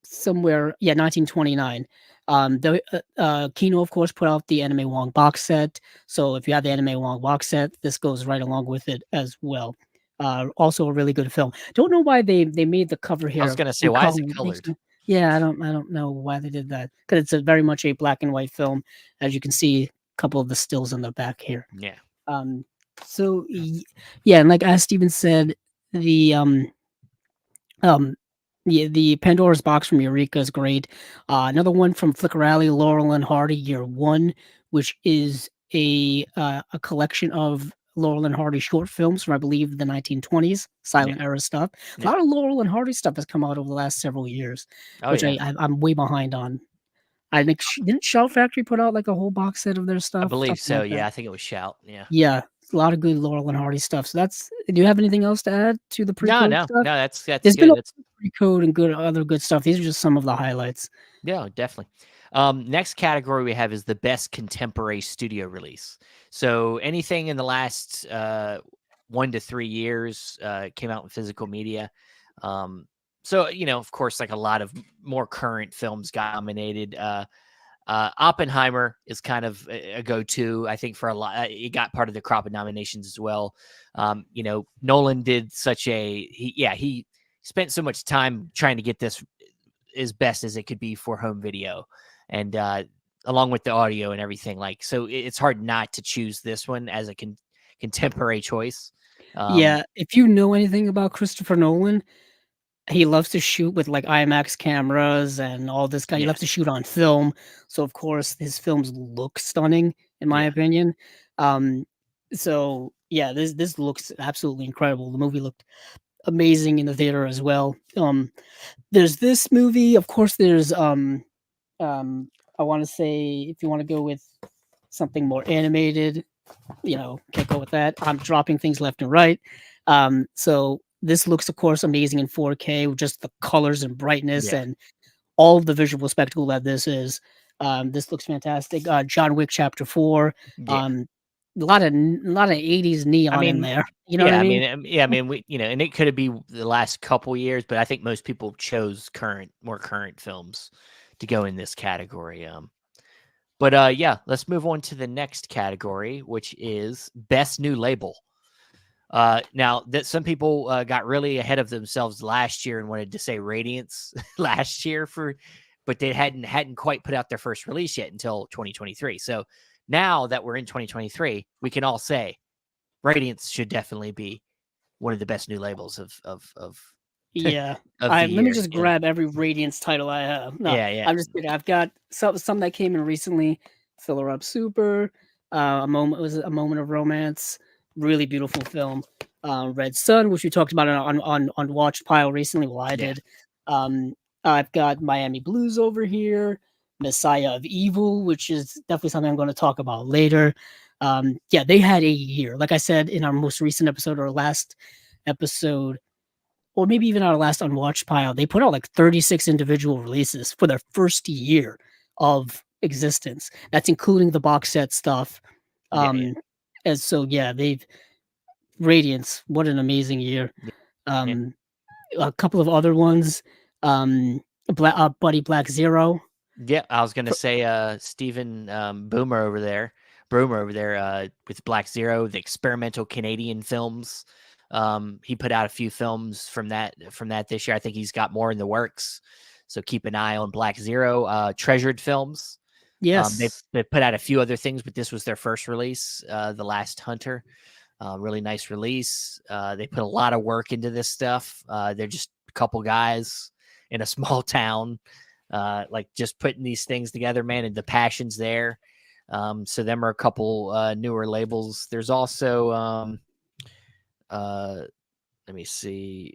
somewhere, yeah, 1929. The Kino, of course, put out the Anime Wong box set. So if you have the Anime Wong box set, this goes right along with it as well. Also a really good film. Don't know why they made the cover I was here gonna say, in why is color. it colored? Yeah, I don't know why they did that, because it's a very much a black and white film, as you can see a couple of the stills in the back here. Yeah, Um, yeah, and like as Steven said, the um, the Pandora's Box from Eureka is great. Another one from Flicker Alley, Laurel and Hardy Year One, which is a collection of Laurel and Hardy short films from, I believe, the 1920s, yeah, silent era stuff. A yeah. lot of Laurel and Hardy stuff has come out over the last several years, Oh, which yeah. I'm way behind on. I think didn't Shout Factory put out like a whole box set of their I stuff, believe something so, like that. yeah, I think it was Shout, yeah. Yeah, a lot of good Laurel and Hardy stuff. So that's. Do you have anything else to add to the No, pre-code no, stuff? no, that's There's been a good, lot of pre-code and other good stuff. These are just some of the highlights. yeah, definitely. Next category we have is the best contemporary studio release. So anything in the last 1 to 3 years came out in physical media. So of course, like a lot of more current films got nominated. Oppenheimer is kind of a go-to, I think, for a lot. It got part of the crop of nominations as well. Nolan did he spent so much time trying to get this as best as it could be for home video, and along with the audio and everything. So it's hard not to choose this one as a contemporary choice. Yeah, if you know anything about Christopher Nolan, he loves to shoot with like IMAX cameras and all this guy. He Yeah, loves to shoot on film, so of course his films look stunning, in my yeah, opinion. Um, so yeah, this looks absolutely incredible. The movie looked amazing in the theater as well. There's this movie, of course. There's I want to say, if you want to go with something more animated, can't go with that. I'm dropping things left and right. So this looks, of course, amazing in 4K with just the colors and brightness yeah, and all of the visual spectacle that this is. This looks fantastic. John Wick Chapter 4. yeah. Um, a lot of 80s I neon in mean, there. You know what yeah, I I mean? mean, yeah, I mean, and it could be the last couple years, but I think most people chose more current films to go in this category. But yeah, let's move on to the next category, which is best new label. Now that some people got really ahead of themselves last year and wanted to say Radiance last year but they hadn't quite put out their first release yet until 2023. So now that we're in 2023, we can all say Radiance should definitely be one of the best new labels of Yeah. of the Let me year. just grab every Radiance title I have. No, Yeah, yeah, I'm just kidding. I've got some that came in recently. Filler Up Super, a moment of romance, really beautiful film. Red Sun, which we talked about on Watch Pile recently. Well, I yeah, did. Um, I've got Miami Blues over here. Messiah of Evil, which is definitely something I'm going to talk about later. Yeah, they had a year. Like I said in our most recent episode or last episode, or maybe even our last unwatched pile, they put out like 36 individual releases for their first year of existence. That's including the box set stuff. yeah, yeah, Um, and so yeah, they've Radiance. What an amazing year. yeah. Um, a couple of other ones. Buddy Black Zero. Yeah, I was gonna Fr- say Stephen Broomer over there with Black Zero, the experimental Canadian films. He put out a few films from that this year. I think he's got more in the works. So keep an eye on Black Zero. Treasured Films. Yes. They put out a few other things, but this was their first release, The Last Hunter. Really nice release. They put a lot of work into this stuff. They're just a couple guys in a small town, like just putting these things together, man, and the passion's there. So them are a couple newer labels. There's also uh, let me see.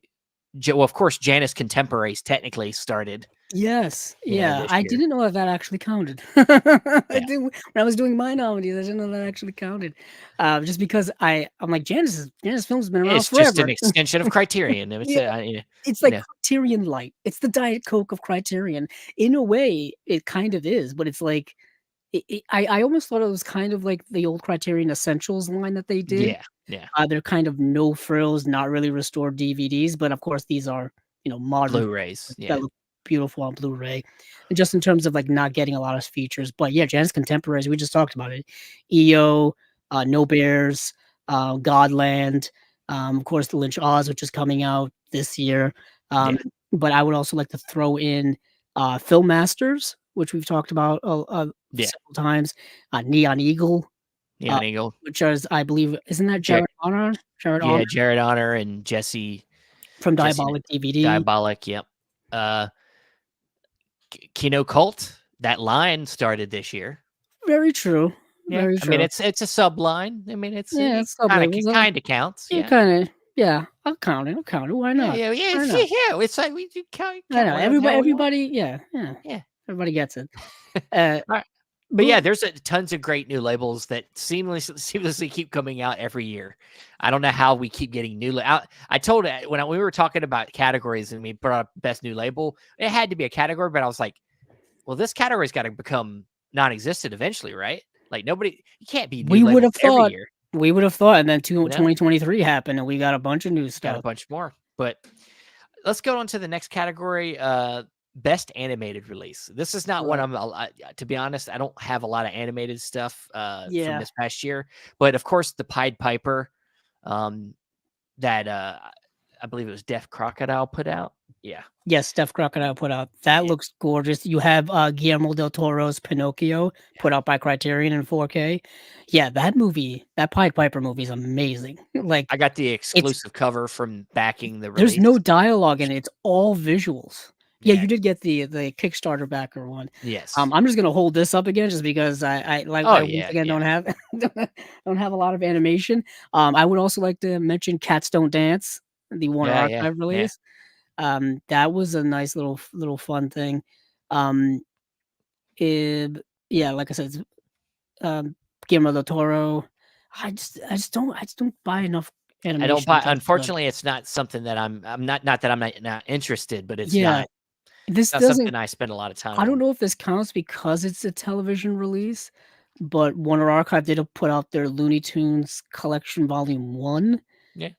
Well, of course, Janus Contemporaries technically started, Yes. Yeah. this I year. didn't know that actually counted. I Yeah, didn't when I was doing my nominees. I didn't know that actually counted. Just because I'm like Janus Films has been around it's just an forever. extension of Criterion. It's Yeah. It's you like know, Criterion Light. It's the Diet Coke of Criterion. In a way, it kind of is, but it's like I almost thought it was kind of like the old Criterion Essentials line that they did. yeah, yeah. They're kind of no frills, not really restored DVDs, but of course these are, modern Blu-rays. that Yeah, look beautiful on Blu-ray. And just in terms of like not getting a lot of features. But yeah, Janus Contemporaries, we just talked about it. EO, No Bears, Godland, of course the Lynch Oz, which is coming out this year. yeah, But I would also like to throw in Film Masters, which we've talked about yeah. several times. Neon Eagle, uh, Neon Eagle. which is, I believe, isn't that Jer- Jared Honor? Jared Honor yeah, Jared Honor and from Jesse Diabolic DVD. Diabolic. Yep. Uh, Kino Cult. That line started this year. Very true. Yeah, Very I mean true. it's a sub line. I mean Yeah, it it's sub-labels. kind of counts. Yeah, Yeah. kinda. Yeah, I'll count it. I'll count it. Why Yeah, not? yeah, yeah. Why not? Yeah. It's like we do I count know. whatever the hell we want. Everybody. Yeah, yeah. Yeah. Everybody gets it. Uh, All right. But yeah, but there's tons of great new labels that seamlessly keep coming out every year. I don't know how we keep getting new. I told it when we were talking about categories and we brought up best new label. It had to be a category, but I was like, well, this category's got to become non-existent eventually, right? Like you can't be new we would labels have every thought. year. We would have thought, and then You know, 2023 happened, and we got a bunch of new got a stuff. bunch more. But let's go on to the next category. Best animated release. This is not one Right. to be honest, I don't have a lot of animated stuff from Yeah. this past year, but of course the Pied Piper um that I believe it was Deaf Crocodile put out. Yeah. Yes, Steph Crocodile put out. That Yeah. looks gorgeous. You have Guillermo del Toro's Pinocchio put out by Criterion in 4K. Yeah, that Pied Piper movie is amazing. Like I got the it's exclusive cover from backing the there's release. no dialogue in it. It's all visuals. Yeah, Yeah. you did get the Kickstarter backer one. Yes. I'm just gonna hold this up again just because Oh I once yeah, again yeah. don't have don't have a lot of animation. I would also like to mention Cats Don't Dance, the Warner Yeah, yeah, Archive yeah. release. That was a nice little fun thing. Um, it, yeah, like I said, it's, Guillermo del Toro. I just don't buy enough I don't animation buy that's good. unfortunately it's not something that I'm not that I'm not interested, but Yeah, this not something doesn't. I spend a lot of time I don't on. know if this counts because it's a television release, but Warner Archive did put out their Looney Tunes Collection Volume 1. Yeah.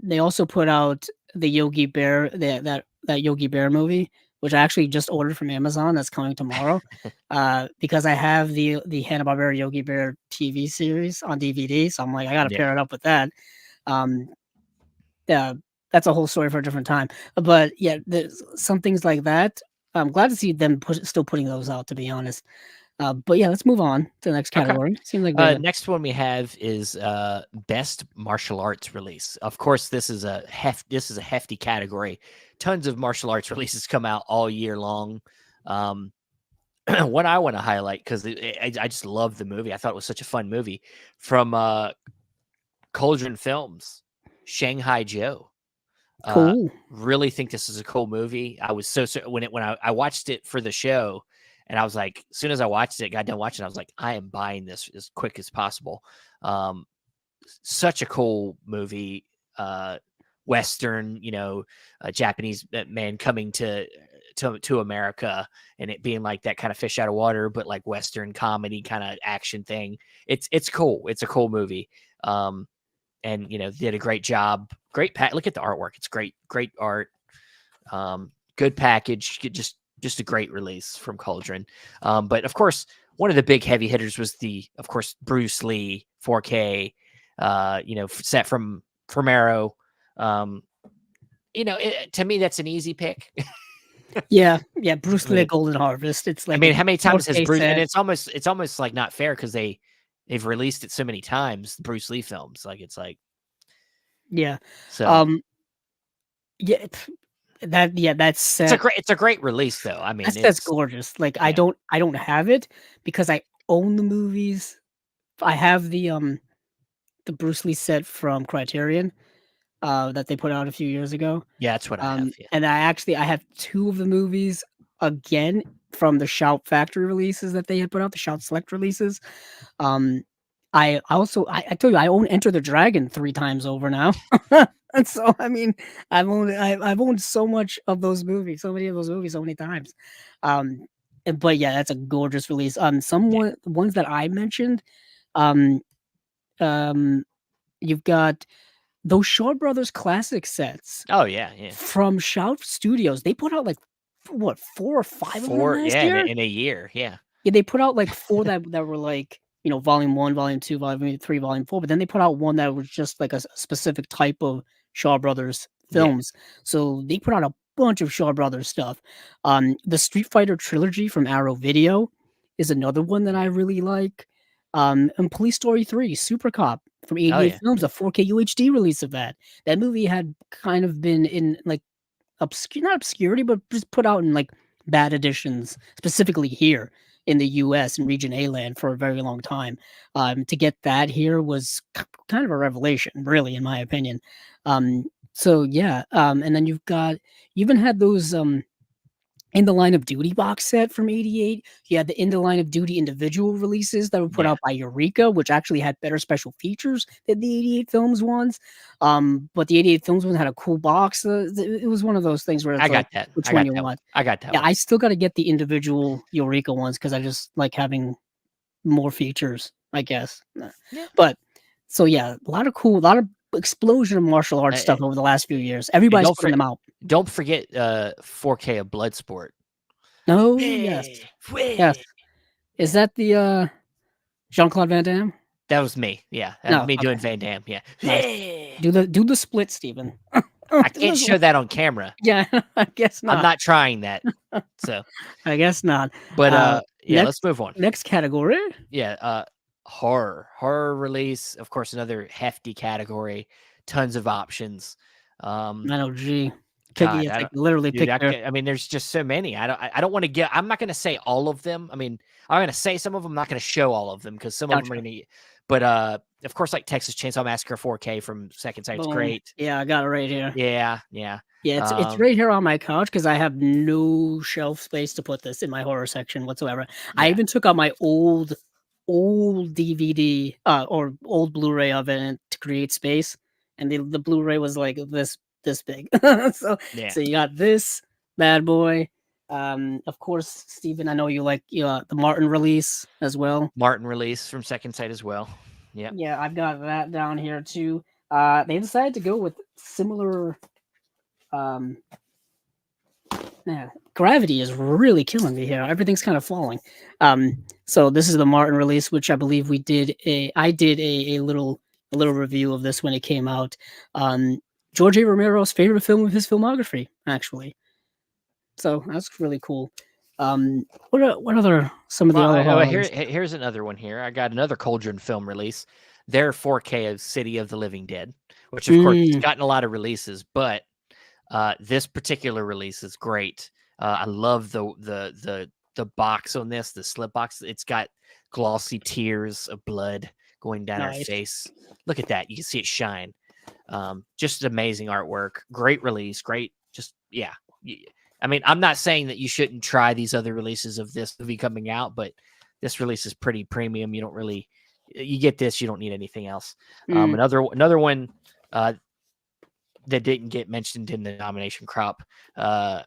They also put out the Yogi Bear, that Yogi Bear movie, which I actually just ordered from Amazon. That's coming tomorrow. Because I have the Hanna-Barbera Yogi Bear TV series on DVD, so I'm like, I gotta Yeah. pair it up with that. Um, yeah, that's a whole story for a different time. But yeah, there's some things like that. I'm glad to see them still putting those out, to be honest. But yeah, let's move on to the next Okay. category. Seems like we have Next one we have is best martial arts release. Of course, this is a hefty category. Tons of martial arts releases come out all year long. What I want to highlight, because I just love the movie. I thought it was such a fun movie, from Cauldron Films, Shanghai Joe. cool. Really think this is a cool movie. I was so when I watched it for the show, and I was like, as soon as I watched it, got done watching, I was like, I am buying this as quick as possible. Such a cool movie. Western, a Japanese man coming to America, and it being like that kind of fish out of water, but like Western comedy kind of action thing. It's cool. It's a cool movie. And did a great job. Great look at the artwork. It's great art. Good package. Just a great release from Cauldron. But of course, one of the big heavy hitters was of course, Bruce Lee 4K. Set from Arrow. To me, that's an easy pick. Yeah, Bruce I Lee mean, Golden Harvest. It's I like mean, how many times has 4K Bruce? And set. it's almost like not fair, because they've released it so many times. The Bruce Lee films, it's like Yeah. so. Um yeah, that's It's a great release, though. I mean, that's it's gorgeous. Like yeah, I don't have it because I own the movies. I have the Bruce Lee set from Criterion that they put out a few years ago. yeah. That's what I have. Yeah, And I have 2 of the movies again from the Shout Factory releases that they had put out, the Shout Select releases. Um, I also I told you I own Enter the Dragon 3 times over now. And so, I mean, I've owned so much of those movies, so many of those movies so many times. Um, but yeah, that's a gorgeous release. yeah. Ones that I mentioned, um, um, you've got those Shaw Brothers classic sets Oh yeah, yeah. from Shout Studios. They put out like what 4 or 5 of them 4, last yeah, year. in a year, yeah, Yeah, they put out like 4 that were like, volume 1, volume 2, volume 3, volume 4, but then they put out one that was just like a specific type of Shaw Brothers yeah. films. So they put out a bunch of Shaw Brothers stuff. The Street Fighter trilogy from Arrow Video is another one that I Yeah. really like. And Police Story 3, Super Cop from Oh 88 yeah, Films, yeah, a 4K UHD release of that. That movie had kind of been in like not obscurity, but just put out in like bad editions, specifically here in the US and Region A land for a very long time. To get that here was kind of a revelation, really, in my opinion. So yeah, and then you even had those in the Line of Duty box set from '88. You had the In the Line of Duty individual releases that were put yeah. out by Eureka, which actually had better special features than the '88 Films ones. But the '88 Films one had a cool box. It was one of those things where I it's like, got that. which I one got you that one. want. I got that Yeah, one. I still got to get the individual Eureka ones because I just like having more features, I guess. Yeah. But so yeah, a lot of explosion of martial arts Uh, stuff over the last few years. and Everybody's putting them out. don't forget 4K of Bloodsport. Oh yes, Whee! yes. Whee! Is Yeah, that the Jean-Claude Van Damme? that was me. Yeah, that was No, me doing okay, Van Damme. Yeah. nice. Whee! Do the split, Steven. I can't show that on camera. Yeah, I guess I'm not. not trying that. So, I guess not. but yeah, let's Next move on. next category. Yeah, horror release. Of course, another hefty category. Tons of options. I know, gee, God, it's I like don't, literally dude. pick your I mean, there's just so many. I don't want to get. I'm not going to say all of them. I mean, I'm going to say some of them. I'm not going to show all of them, because some of them are gotcha. going to. But of course, like Texas Chainsaw Massacre 4K from Second Sight. It's Boom. great. Yeah, I got it right here. Yeah, yeah. Yeah, it's right here on my couch because I have no shelf space to put this in my horror section whatsoever. I Yeah. even took out my old DVD or old Blu-ray of it to create space, and the Blu-ray was like this big. so Yeah. so you got this bad boy, Of course, Stephen, I know you like the Martin release as well. Martin release from Second Sight as well. Yep. Yeah, I've got that down here too. They decided to go with similar. Um, yeah, gravity is really killing me here. Everything's kind of falling. So this is the Martin release, which I believe I did a little review of this when it came out. George A. Romero's favorite film of his filmography, actually. So that's really cool. What other some of the other highlights? Here's another one here. I got another Cauldron film release. Their 4K of City of the Living Dead, which of course has gotten a lot of releases, but this particular release is great. I love the box on this, the slip box. It's got glossy tears of blood going down her face. Look at that. You can see it shine. Just amazing artwork. Great release. Great. Just, yeah. I mean, I'm not saying that you shouldn't try these other releases of this movie coming out, but this release is pretty premium. You don't really, you get this, you don't need anything else. Another one that didn't get mentioned in the nomination crop, the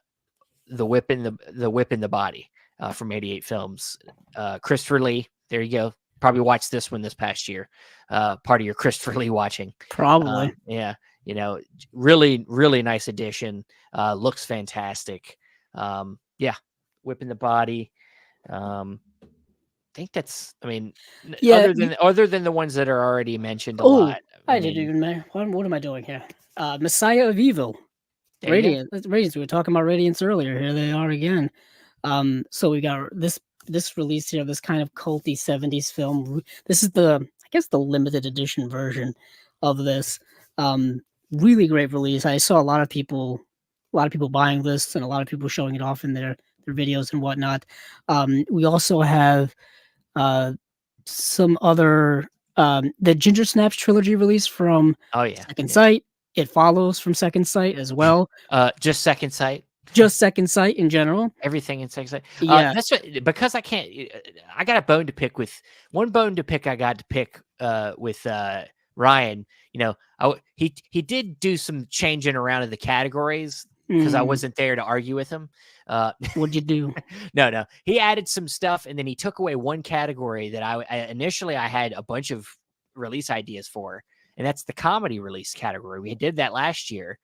Whip in the Body from 88 Films. Christopher Lee, there you go. Probably watched this one this past year. Part of your Christopher Lee watching. Probably. Yeah. You know, really, really nice addition. Looks fantastic. Yeah, Whip in the Body. I think that's. I mean, yeah. Other than the ones that are already mentioned a lot. I didn't even matter. What am I doing here? Messiah of Evil. Radiance. We were talking about Radiance earlier. Here they are again. So we got this release here. This kind of culty 70s film. This is the limited edition version of this. Really great release. I saw a lot of people buying this and a lot of people showing it off in their videos and whatnot. We also have some other the Ginger Snaps trilogy release from Second Sight. It follows from Second Sight as well. Just Second Sight. Just Second Sight in general. Everything in Second Sight. Yeah. That's because I can't. I got a bone to pick with one bone to pick. I got to pick with Ryan. You know, he did do some changing around of the categories because I wasn't there to argue with him. What'd you do? No. He added some stuff and then he took away one category that I initially had a bunch of release ideas for, and that's the comedy release category. We did that last year,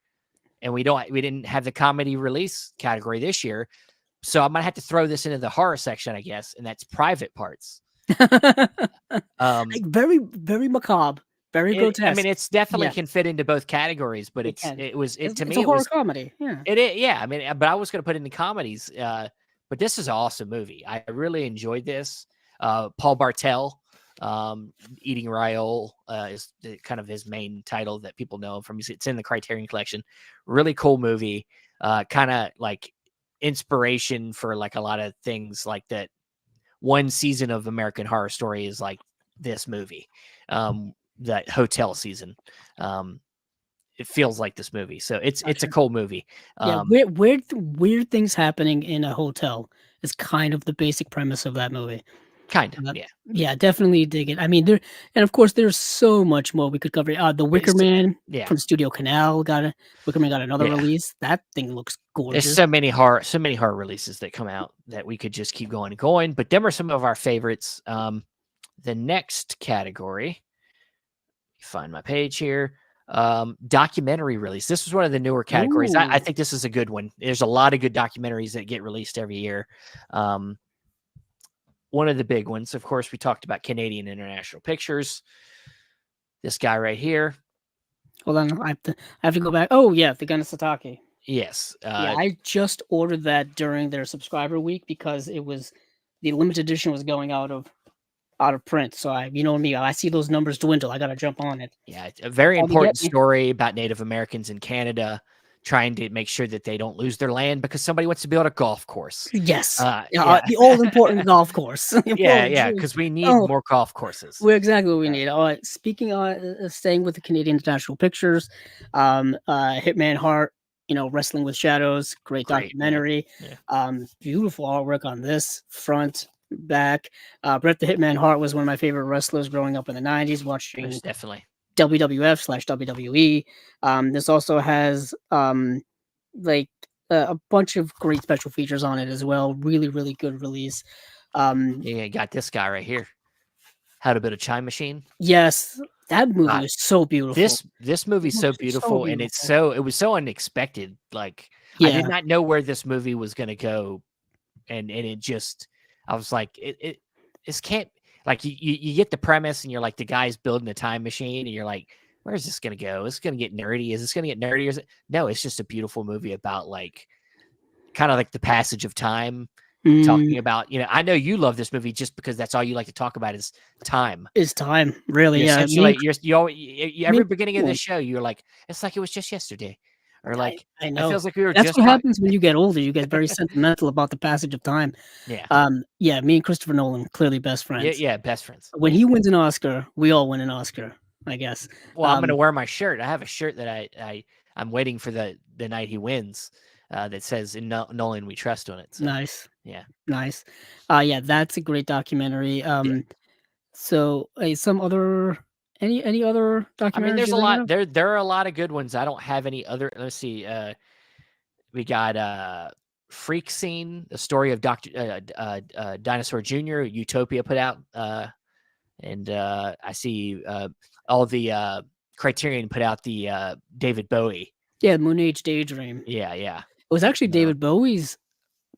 and we didn't have the comedy release category this year. So I'm gonna have to throw this into the horror section, I guess, and that's Private Parts. Like very, very macabre. Very grotesque. I mean, it's definitely can fit into both categories, but it's a horror comedy. Yeah, yeah. I mean, but I was going to put it in the comedies. But this is an awesome movie. I really enjoyed this. Paul Bartel, Eating Raoul is kind of his main title that people know him from. It's in the Criterion Collection. Really cool movie. Kind of like inspiration for like a lot of things like that. One season of American Horror Story is like this movie. That hotel season. It feels like this movie. So it's a cool movie. Yeah, weird things happening in a hotel is kind of the basic premise of that movie. Kind of, yeah. Yeah, definitely dig it. I mean, and of course there's so much more we could cover. The Wicker Man from Studio Canal Wicker Man got another release. That thing looks gorgeous. There's so many horror releases that come out that we could just keep going and going, but them are some of our favorites. The next category, find my page here. Documentary release. This was one of the newer categories. I think this is a good one. There's a lot of good documentaries that get released every year. One of the big ones, of course, we talked about Canadian International Pictures. This guy right here. Hold on, I have to go back. Oh yeah, the Gun of Satake. Yes. Yeah, I just ordered that during their subscriber week because it was the limited edition was going out of print. So you know me, I see those numbers dwindle. I got to jump on it. Yeah, it's a very important story about Native Americans in Canada trying to make sure that they don't lose their land because somebody wants to build a golf course. Yes. The all important golf course. Because we need more golf courses. We're exactly what we need. Speaking of staying with the Canadian International Pictures, Hitman Heart, Wrestling with Shadows, great documentary. Yeah. Beautiful artwork on this front, back. Bret the Hitman Hart was one of my favorite wrestlers growing up in the 90s, watching definitely WWF/WWE. This also has like a bunch of great special features on it as well. Really, really good release. Yeah, you got this guy right here. How to Build a Chime Machine. Yes, that movie God, is so beautiful. this movie's so So beautiful, and beautiful. it was so unexpected. Like I did Yeah. not know where this movie was gonna go, and it just I was like, this can't like you get the premise, and you're like the guy's building a time machine, and you're like, where's this gonna go? Is this gonna get nerdy? Is this gonna get nerdy? Or is it? No, it's just a beautiful movie about like kind of like the passage of time. Mm, Talking about, I know you love this movie just because that's all you like to talk about is time. it's time, really. You Yeah. essentially, you always, Me every beginning of and the show, you're like, it's like it was just yesterday, or like I it know. feels like we were That's just what talking. happens when you get older. You get very sentimental about the passage of time. Yeah, Yeah, me and Christopher Nolan, clearly best yeah, friends. yeah. Best friends. When Yeah. he wins an Oscar, we all win an Oscar, I guess. Well, I'm gonna wear my shirt. I have a shirt that I'm waiting for the night he wins, that says "In Nolan We Trust" on it. So Nice, yeah, nice. Yeah, that's a great documentary. yeah. So, some other any other I mean, documentaries there's you're a thinking lot. of? There are a lot of good ones. I don't have any other. Let's see. We got Freak Scene, the story of Dr. Dinosaur Jr. Utopia put out, and I see all the Criterion put out the David Bowie. Yeah, Moon Age Daydream. Yeah, yeah, It was actually uh, David Bowie's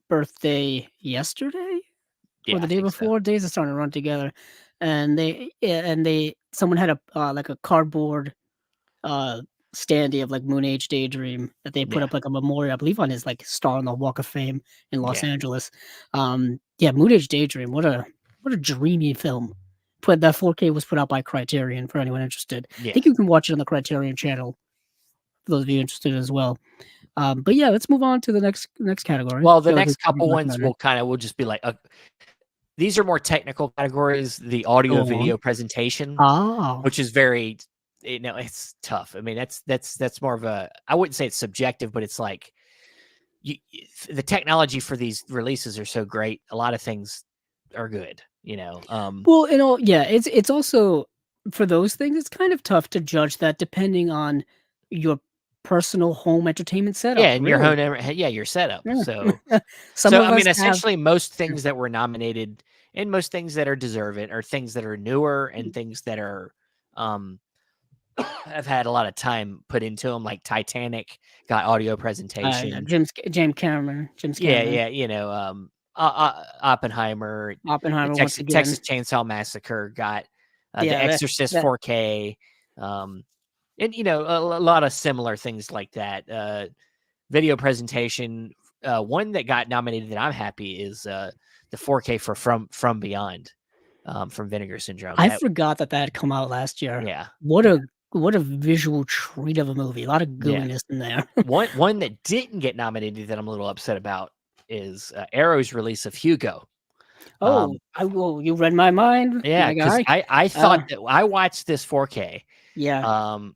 birthday yesterday or yeah. the I day think so. before. Days are starting to run together, and someone had a cardboard uh standee of like Moon Age Daydream that they put Yeah, up like a memorial, I believe, on his like star on the Walk of Fame in Los yeah, Angeles. Yeah, Moon Age Daydream. What a dreamy film. Put that 4K was put out by Criterion for anyone interested. I yeah. think you can watch it on the Criterion channel for those of you interested as well. But yeah, let's move on to the next category. I Well, the feel like next we've covered couple ones documentary. will just be like these are more technical categories. The audio Go on. video presentation, Ah, which is very, it's tough. I mean, that's more of a, I wouldn't say it's subjective, but it's like the technology for these releases are so great. A lot of things are good, well, yeah, it's also for those things, it's kind of tough to judge that depending on your personal home entertainment yeah, setup, and your really. yeah, your setup. Yeah. So, Some I of mean, us have essentially, most things that were nominated and most things that are deserving are things that are newer and things that are, um, have had a lot of time put into them. Like Titanic got audio yeah, presentation. James Yeah, Cameron, yeah, Oppenheimer, the Oppenheimer once Texas again. Chainsaw Massacre got The Yeah, Exorcist that 4K, and a lot of similar things like that. Video presentation. One that got nominated that I'm happy is the 4K for From Beyond, from Vinegar Syndrome. I That forgot that had come out last year. yeah, What yeah, a what a visual treat of a movie. A lot of yeah. gooiness in there. One that didn't get nominated that I'm a little upset about is Arrow's release of Hugo. Oh, you read my mind, Yeah, my because guy. I thought Uh, that I watched this 4K. yeah. Um,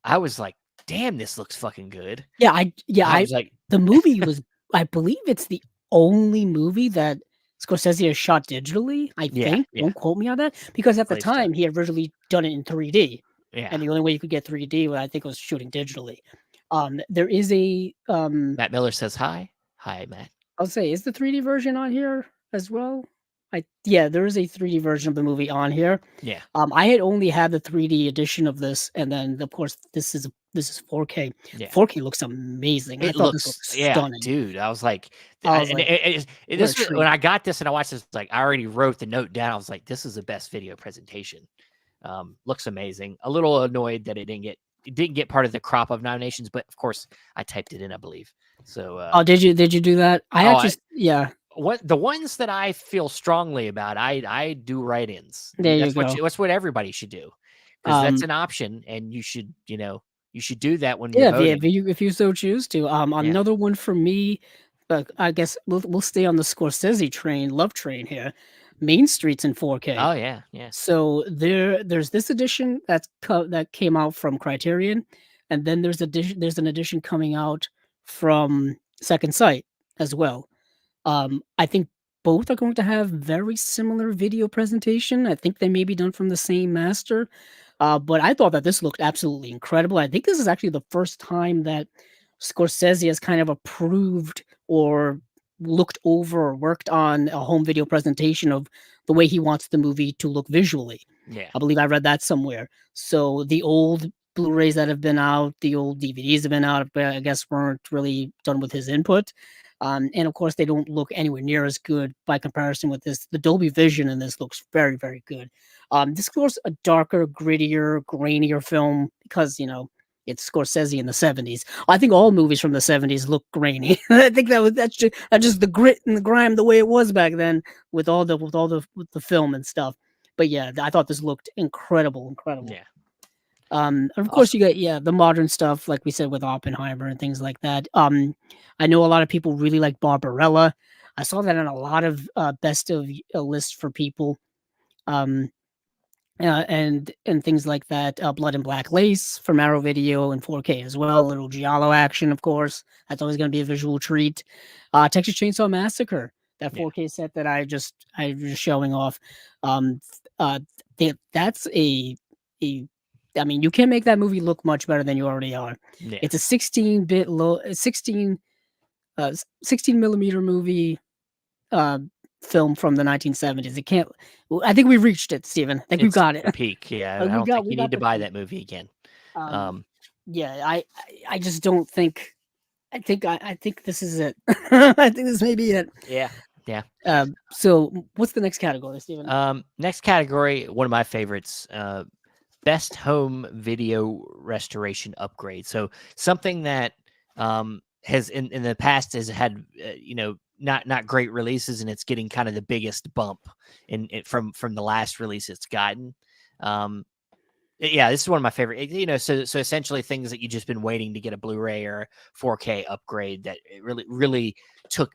I was like, "Damn, this looks fucking good." I I was like, the movie was I believe it's the only movie that Scorsese has shot digitally, I "Yeah, think, yeah, don't quote me on that, because I at the believe so." time, he had originally done it in 3D, Yeah, and the only way you could get 3D, I think, was shooting digitally. There is Matt Miller says hi. Hi, Matt. I'll say, is the 3D version on here as well? Yeah, there is a 3D version of the movie on here. Yeah, I had only had the 3D edition of this, and then of course this is 4K. yeah. 4K looks amazing. I It thought this looks, looked yeah, stunning. dude. I was like, I was like, what a this was when treat. I got this and I watched this. Like, I already wrote the note down. I was like, this is the best video presentation. Looks amazing. A little annoyed that it didn't get part of the crop of nominations, but of course I typed it in, I believe. So, Oh, did you do that? I oh, actually yeah, what the ones that I feel strongly about, I do write-ins. there you go. That's what everybody should do, because that's Um, an option, and you should do that when you're yeah, voting. if you so choose to. Yeah. Another one for me, I guess we'll stay on the Scorsese train, love train here. Main Streets in 4K. Oh yeah, yeah, So there's this edition that came out from Criterion, and then there's an edition coming out from Second Sight as well. I think both are going to have very similar video presentation. I think they may be done from the same master, but I thought that this looked absolutely incredible. I think this is actually the first time that Scorsese has kind of approved or looked over or worked on a home video presentation of the way he wants the movie to look visually. Yeah. I believe I read that somewhere. So the old Blu-rays that have been out, the old DVDs have been out, but I guess weren't really done with his input. And of course, they don't look anywhere near as good by comparison with this. The Dolby Vision in this looks very, very good. This, of course, a darker, grittier, grainier film because it's Scorsese in the '70s. I think all movies from the '70s look grainy. I think that's just the grit and the grime the way it was back then with the film and stuff. But yeah, I thought this looked incredible, incredible. Yeah. And of course, Awesome. you got the modern stuff, like we said with Oppenheimer and things like that. I know a lot of people really like Barbarella. I saw that on a lot of best of lists for people. Um, and things like that. Blood and Black Lace from Arrow Video in 4K as well. A little giallo action, of course. That's always going to be a visual treat. Texas Chainsaw Massacre, that Yeah. 4K set that I was showing off. Um, that's a. I mean, you can't make that movie look much better than you already are. Yeah. It's a 16-bit 16 millimeter movie. Film from the 1970s. It can't. I think we've reached it, Steven. I think we've It's got it. the peak. Yeah. I don't think We you got need to the buy peak. that movie again. Um, yeah, I just don't think. I think this is it. I think this may be it. Yeah. Yeah. So what's the next category, Steven? Next category, one of my favorites, best home video restoration upgrade. So something that has in the past has had not great releases, and it's getting kind of the biggest bump from the last release it's gotten. Yeah, this is one of my favorite. So essentially things that you just been waiting to get a Blu-ray or 4K upgrade that it really took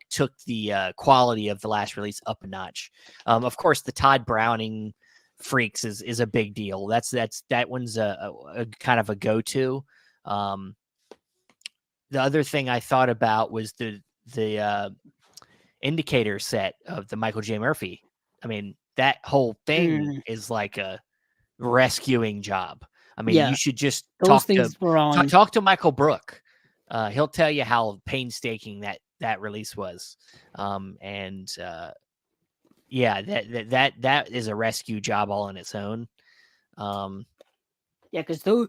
the quality of the last release up a notch. Of course, the Todd Browning Freaks is a big deal. That one's a kind of a go-to. The other thing I thought about was the indicator set of the Michael J. Murphy. I mean, that whole thing is like a rescuing job. I mean, Yeah, you should just those things were on. talk to Michael Brook. He'll tell you how painstaking that release was. Yeah, that is a rescue job all on its own. Yeah, because though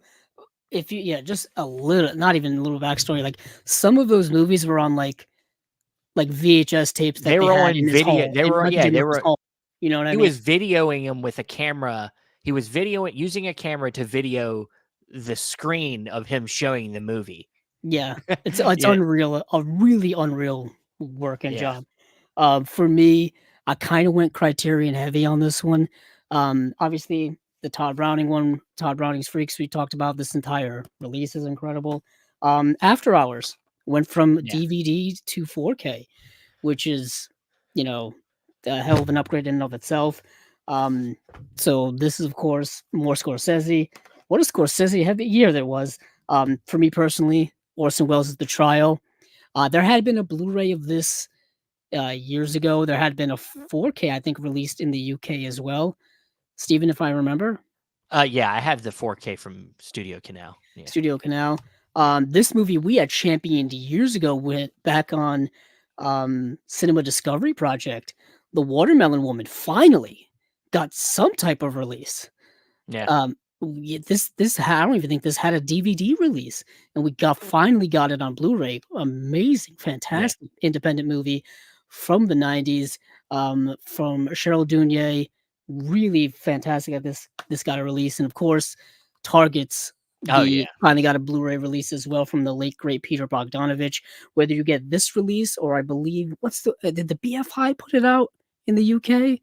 if you just a little, not even a little backstory, like some of those movies were on like VHS tapes that They they were had on in his video. hall, They in were Michael yeah. J. They Murphy's were. hall. You know what I He mean? was videoing them with a camera. He was using a camera to video the screen of him showing the movie. Yeah, it's Yeah, unreal, a really unreal work and yeah, job. For me, I kind of went Criterion heavy on this one. Obviously, the Todd Browning one, Todd Browning's Freaks, we talked about. This entire release is incredible. After Hours went from yeah. DVD to 4K, which is, you know, a hell of an upgrade in and of itself. Um, so this is, of course, more Scorsese. What a Scorsese heavy year there was. For me personally, Orson Welles' The Trial. There had been a Blu-ray of this years ago. There had been a 4K, I think, released in the UK as well. Stephen, if I remember, Yeah, I have the 4K from Studio Canal. Yeah, Studio Canal. This movie we had championed years ago went back on Cinema Discovery Project. The Watermelon Woman finally got some type of release. yeah, I don't even think this had a DVD release, and we finally got it on Blu-ray. Amazing, yeah. fantastic independent movie from the '90s, from Cheryl Dunye. Really fantastic at this. This got a release, and of course, Target's Oh yeah. the finally got a Blu-ray release as well from the late great Peter Bogdanovich. Whether you get this release or I believe did the BFI put it out in the UK?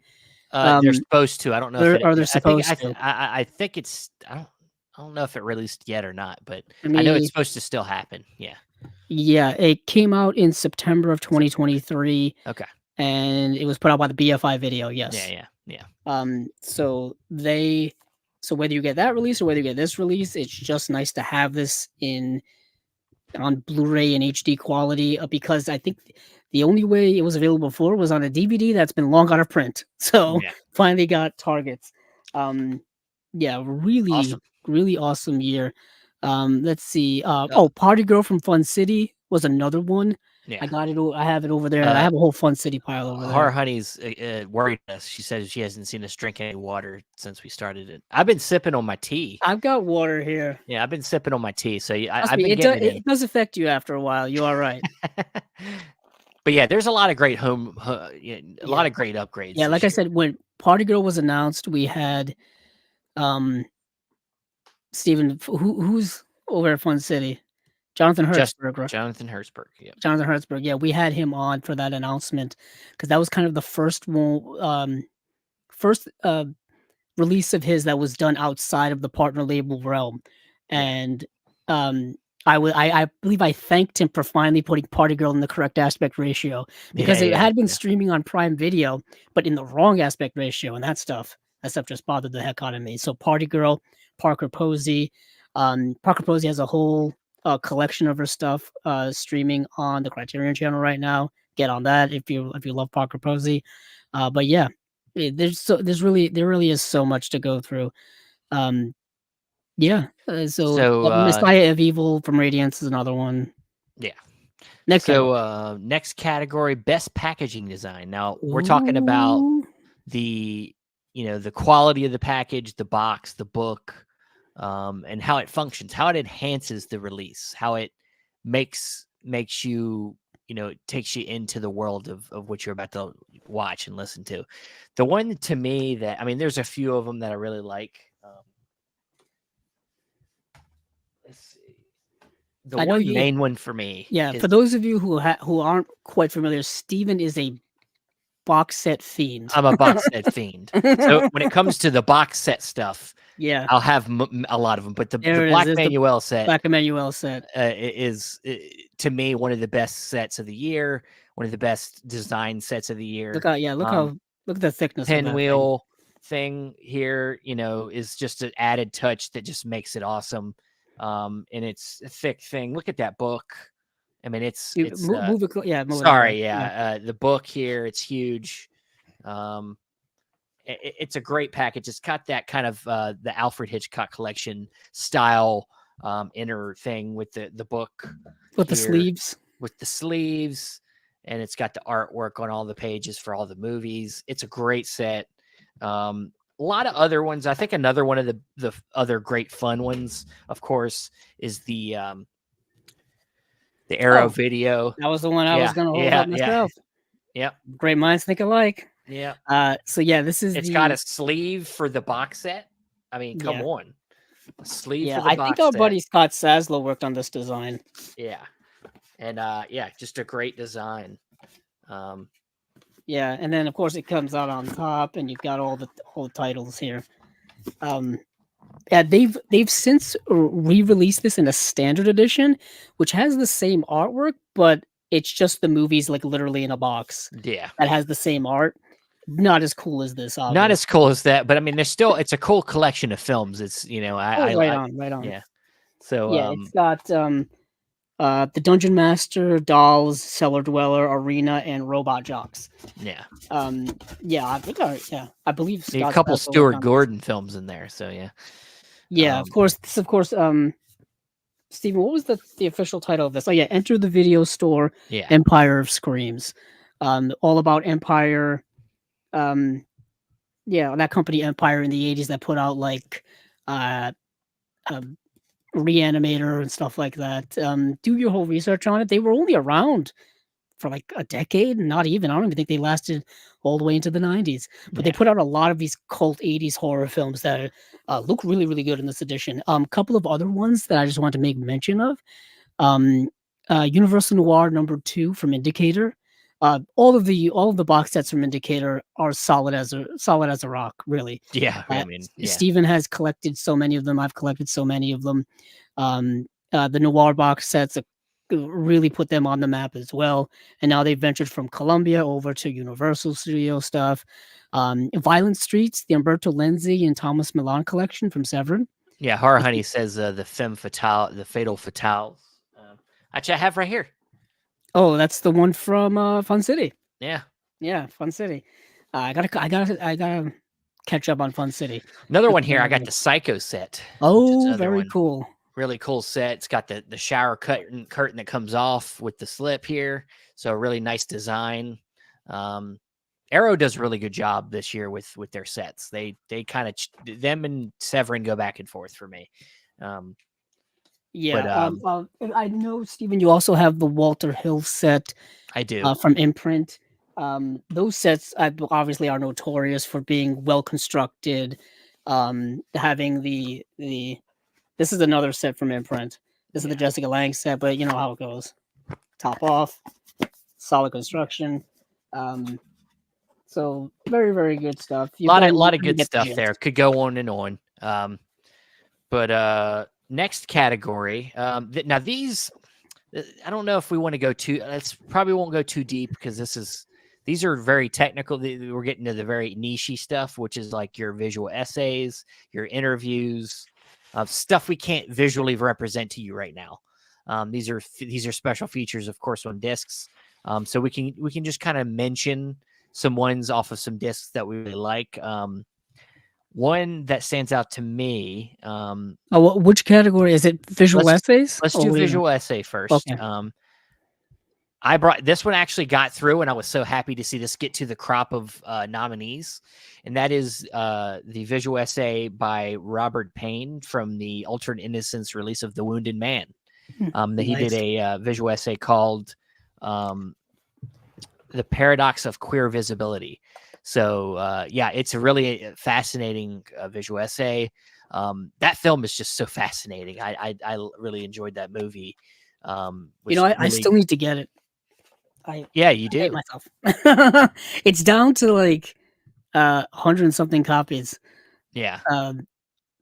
They're Um, supposed to. I don't know if it. they're supposed to. I think it's. I don't know if it released yet or not, but I I know it's mean, supposed to still happen. Yeah. yeah, it came out in September of 2023, Okay. and it was put out by the BFI Video. Yeah. Yes. Yeah. Yeah. So whether you get that release or whether you get this release, it's just nice to have this on Blu-ray and HD quality. Because I think the only way it was available before was on a DVD that's been long out of print. So Yeah. finally got Targets. Yeah, really, Awesome. really awesome year. Let's see. Party Girl from Fun City was another one. Yeah. I got it. I have it over there. I have a whole Fun City pile over there. Honey's worried us. She says she hasn't seen us drink any water since we started it. I've been sipping on my tea. I've got water here. Yeah, I've been sipping on my tea. So Trust I've me, been getting it in. it does affect you after a while. You are right. But yeah, there's a lot of great a lot of great upgrades. Yeah, like I said, when Party Girl was announced, we had Steven, who's over at Fun City? Jonathan Hertzberg, right? Jonathan Hertzberg, yeah. Jonathan Hertzberg, yeah, we had him on for that announcement because that was kind of the first one, first release of his that was done outside of the partner label realm, and I believe I thanked him for finally putting Party Girl in the correct aspect ratio because it had been streaming on Prime Video, but in the wrong aspect ratio, and that stuff just bothered the heck out of me. So Party Girl, Parker Posey, Parker Posey has a whole collection of her stuff streaming on the Criterion channel right now. Get on that if you love Parker Posey. But yeah, there really is so much to go through. Yeah. So Messiah of Evil from Radiance is another one. Yeah. Next category, best packaging design. Now we're talking about the quality of the package, the box, the book, and how it functions, how it enhances the release, how it makes you, it takes you into the world of what you're about to watch and listen to. The one to me that, there's a few of them that I really like. Let's see. The main one for me. Yeah, for those of you who aren't quite familiar, Steven is a box set fiend. I'm a box set fiend. So when it comes to the box set stuff, yeah, I'll have a lot of them. But the Black Manuel set is to me one of the best sets of the year, one of the best design sets of the year. Look at the thickness. Pinwheel thing here, is just an added touch that just makes it awesome. And it's a thick thing. Look at that book. It's move it. Yeah. Sorry. Yeah. The book here, it's huge. It's a great package. It's got that kind of the Alfred Hitchcock collection style inner thing with the book with here, the sleeves, and it's got the artwork on all the pages for all the movies. It's a great set. A lot of other ones. I think another one of the other great fun ones, of course, is the Arrow video. That was the one I was going to hold up myself. Yeah. Great minds think alike. Yeah. So yeah, it's got a sleeve for the box set. Come on. A sleeve for the box set. I think our buddy Scott Saslow worked on this design. Yeah. And just a great design. Yeah, and then of course it comes out on top, and you've got all the titles here. Yeah, they've since re-released this in a standard edition, which has the same artwork, but it's just the movies like literally in a box. Yeah, that has the same art. Not as cool as this, obviously. Not as cool as that, but there's still it's a cool collection of films. It's right on. Yeah, so yeah, it's got the Dungeon Master, Dolls, Cellar Dweller, Arena, and Robot Jocks. Yeah. I think I believe a couple Stuart Gordon films in there. So yeah. Yeah, of course. Steven, what was the official title of this? Oh yeah, Enter the Video Store. Yeah. Empire of Screams. All about Empire. That company Empire in the 80s that put out like Reanimator and stuff like that. Do your whole research on it. They were only around for like a decade, not even. I don't even think they lasted all the way into the 90s. But they put out a lot of these cult 80s horror films that look really, really good in this edition. A couple of other ones that I just want to make mention of. Universal Noir #2 from Indicator. All of the box sets from Indicator are solid as a rock, really. Yeah, Steven has collected so many of them. I've collected so many of them. The Noir box sets really put them on the map as well. And now they've ventured from Columbia over to Universal Studio stuff. Violent Streets, the Umberto Lenzi and Thomas Milan collection from Severin. Yeah, Horror Honey says the Femme Fatale, the Fatal Fatales. Actually, I have right here. Oh, that's the one from Fun City. Yeah, Fun City. I gotta catch up on Fun City. Another one here. I got the Psycho set. Oh, very cool. really cool set. It's got the shower curtain that comes off with the slip here. So really nice design. Arrow does a really good job this year with their sets. They kind of them and Severin go back and forth for me. Yeah. But I know, Stephen, you also have the Walter Hill set I do. from Imprint. Those sets obviously are notorious for being well constructed. Having the this is another set from Imprint. This is the Jessica Lange set, but you know how it goes. Top off, solid construction. So very, very good stuff. A lot of good stuff there. Could go on and on. But next category. Now these, I don't know if we want to go too. Let's probably won't go too deep because these are very technical. We're getting to the very niche stuff, which is like your visual essays, your interviews, stuff we can't visually represent to you right now. These are special features, of course, on discs. So we can just kind of mention some ones off of some discs that we really like. One that stands out to me. Which category is it? Visual essays? Let's do visual essay first. Okay. I brought this one actually got through, and I was so happy to see this get to the crop of nominees, and that is the visual essay by Robert Payne from the Alternate Innocence release of The Wounded Man. He did a visual essay called The Paradox of Queer Visibility. So, it's a really fascinating visual essay. That film is just so fascinating. I really enjoyed that movie. I still need to get it. You do. I hate myself. It's down to like 100 and something copies. Yeah.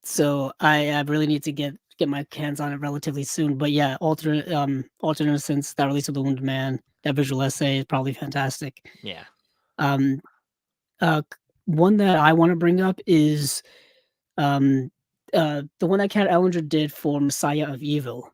So I really need to get my hands on it relatively soon. But yeah, Alternate Innocence, that release of The Wounded Man, that visual essay is probably fantastic. Yeah. One that I want to bring up is the one that Kat Ellinger did for Messiah of Evil.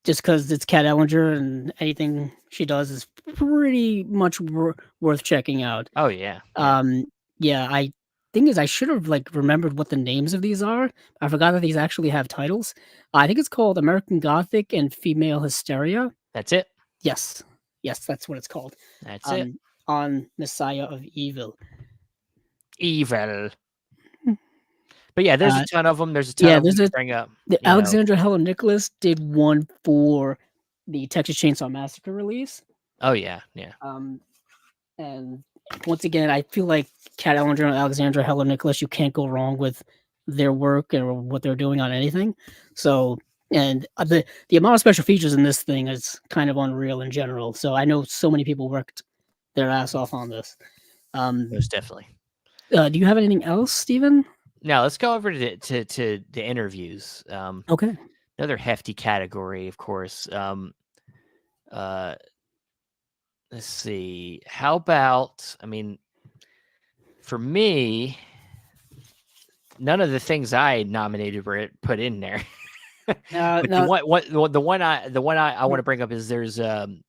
Just because it's Kat Ellinger and anything she does is pretty much worth checking out. Oh yeah. I thing is I should have remembered what the names of these are. I forgot that these actually have titles. I think it's called American Gothic and Female Hysteria. That's it. Yes, that's what it's called. That's it. On Messiah of Evil. But yeah, there's a ton of them. There's a ton of them to bring up. Alexandra Helen Nicholas did one for the Texas Chainsaw Massacre release. Oh yeah. And once again, I feel like Kat Ellinger and Alexandra Helen Nicholas, you can't go wrong with their work or what they're doing on anything. So, and the amount of special features in this thing is kind of unreal in general. So I know so many people worked their ass off on this. Most definitely. Do you have anything else, Stephen? Now let's go over to the interviews. Okay. Another hefty category, of course. Let's see. How about? I mean, for me, none of the things I nominated were put in there. No. The one I want to bring up is there's an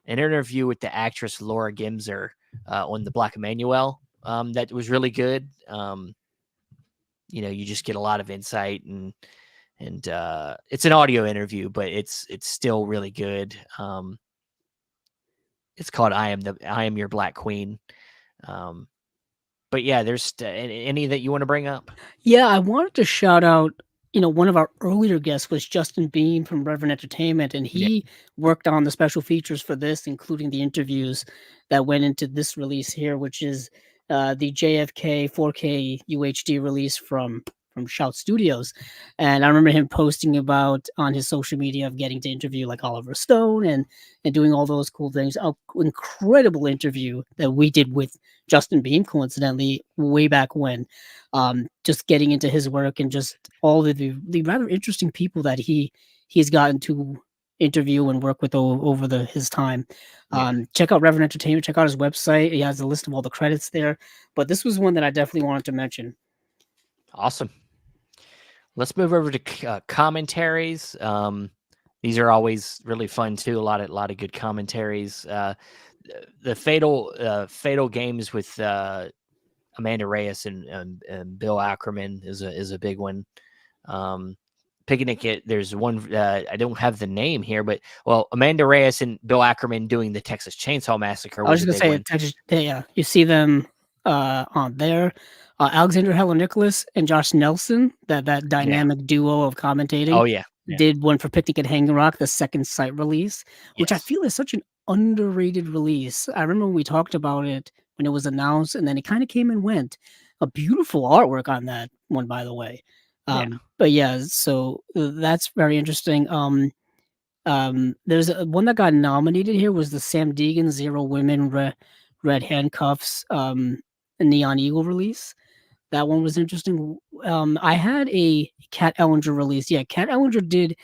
interview with the actress Laura Gimser on the Black Emanuel that was really good. You just get a lot of insight and it's an audio interview, but it's still really good. It's called I Am Your Black Queen. But yeah, there's any that you want to bring up? Yeah, I wanted to shout out, one of our earlier guests was Justin Beam from Reverend Entertainment, and he worked on the special features for this, including the interviews that went into this release here, which is the JFK 4K UHD release from Shout Studios. And I remember him posting about on his social media of getting to interview like Oliver Stone and doing all those cool things. An incredible interview that we did with Justin Beam, coincidentally, way back when. Just getting into his work and just all the rather interesting people that he's gotten to interview and work with over his time. Check out Reverend Entertainment, check out his website. He has a list of all the credits there. But this was one that I definitely wanted to mention. Awesome. Let's move over to commentaries. These are always really fun too. A lot of good commentaries. The Fatal Games with Amanda Reyes and Bill Ackerman is a big one. Picnic it. There's one. I don't have the name here, but Amanda Reyes and Bill Ackerman doing the Texas Chainsaw Massacre I was was a gonna big say one. Texas. Yeah, you see them on there. Alexander Helen Nicholas and Josh Nelson, that Yeah. dynamic duo of commentating, Oh yeah. Yeah. did one for Picnic at Hanging Rock, the second site release, which I Yes. feel is such an underrated release. I remember we talked about it when it was announced, and then it kind of came and went. A beautiful artwork on that one, by the way. Yeah. But yeah, so that's very interesting. There's one that got nominated here was the Sam Deegan Zero Women Red Handcuffs Neon Eagle release. That one was interesting. I had a Kat Ellinger release. Yeah, Kat Ellinger did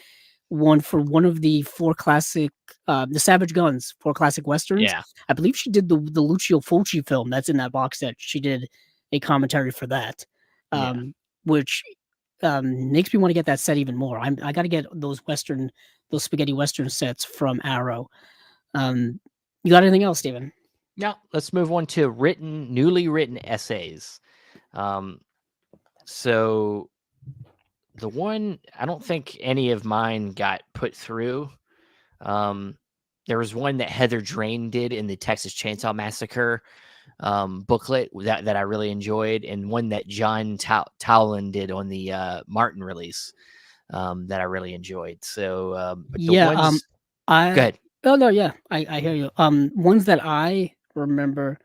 one for one of the four classic, the Savage Guns, four classic westerns. Yeah. I believe she did the Lucio Fulci film that's in that box set. She did a commentary for that, Yeah. which makes me want to get that set even more. I got to get those spaghetti western sets from Arrow. You got anything else, Steven? Now let's move on to newly written essays. So the one I don't think any of mine got put through. There was one that Heather Drain did in the Texas Chainsaw Massacre booklet that I really enjoyed, and one that John Towland did on the Martin release that I really enjoyed. So, but the Yeah, ones, go I ahead. oh no, yeah, I hear you. Ones that I remember,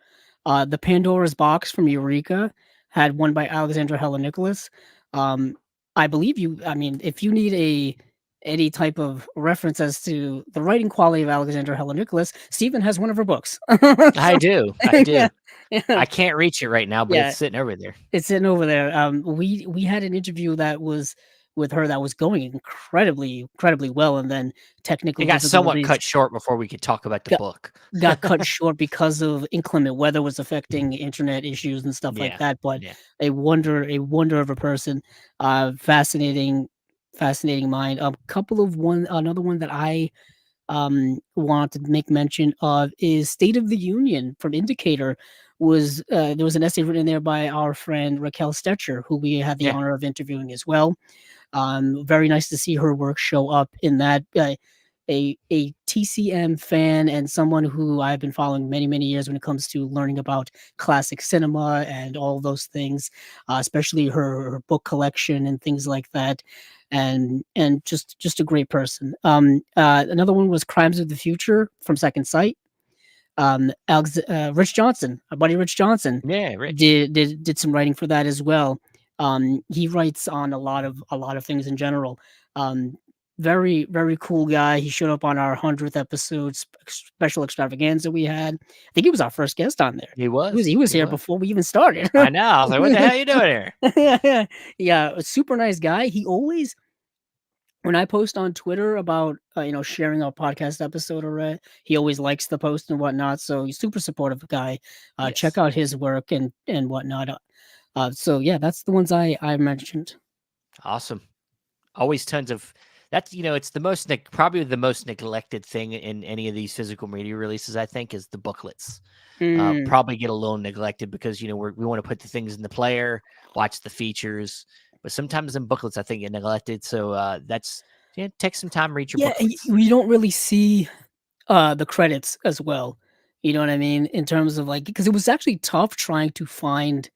the Pandora's Box from Eureka had one by Alexandra Helen Nicholas. Um, I believe you. I mean, if you need any type of reference as to the writing quality of Alexandra Helen Nicholas, Stephen has one of her books. I So, do, I yeah, do. yeah, I can't reach it right now, but it's yeah. sitting over there. It's sitting over there. We had an interview that was with her that was going incredibly well, and then It technical got somewhat difficulties cut short before we could talk about the got book. got cut short because of inclement weather was affecting internet issues and stuff like Yeah, that. But yeah, a wonder of a person, fascinating mind. A couple of another one that I want to make mention of is State of the Union from Indicator. There was an essay written there by our friend Raquel Stetcher, who we had the yeah. honor of interviewing as well. Very nice to see her work show up in that. A TCM fan and someone who I've been following many years when it comes to learning about classic cinema and all those things, especially her book collection and things like that, and just a great person. Another one was Crimes of the Future from Second Sight. Rich Johnson, our buddy Rich Johnson, Yeah, Rich. did some writing for that as well. He writes on a lot of things in general. Um, very cool guy. He showed up on our 100th episode special extravaganza we had. I think he was our first guest on there. He He was. was He here was. before we even started. I know. I was like, what the hell are you doing here? Yeah, a super nice guy. He always when I post on Twitter about sharing our podcast episode or he always likes the post and whatnot. So he's super supportive guy. Check Yes. out his work and whatnot. So yeah, that's the ones I mentioned. Awesome. Always tons of that's it's the most probably the most neglected thing in any of these physical media releases. I think is the booklets. Mm. Probably get a little neglected because we want to put the things in the player, watch the features, but sometimes in booklets I think get neglected. So that's take some time, read your Yeah, booklets. we don't really see the credits as well. You know what I mean? In terms of because it was actually tough trying to find.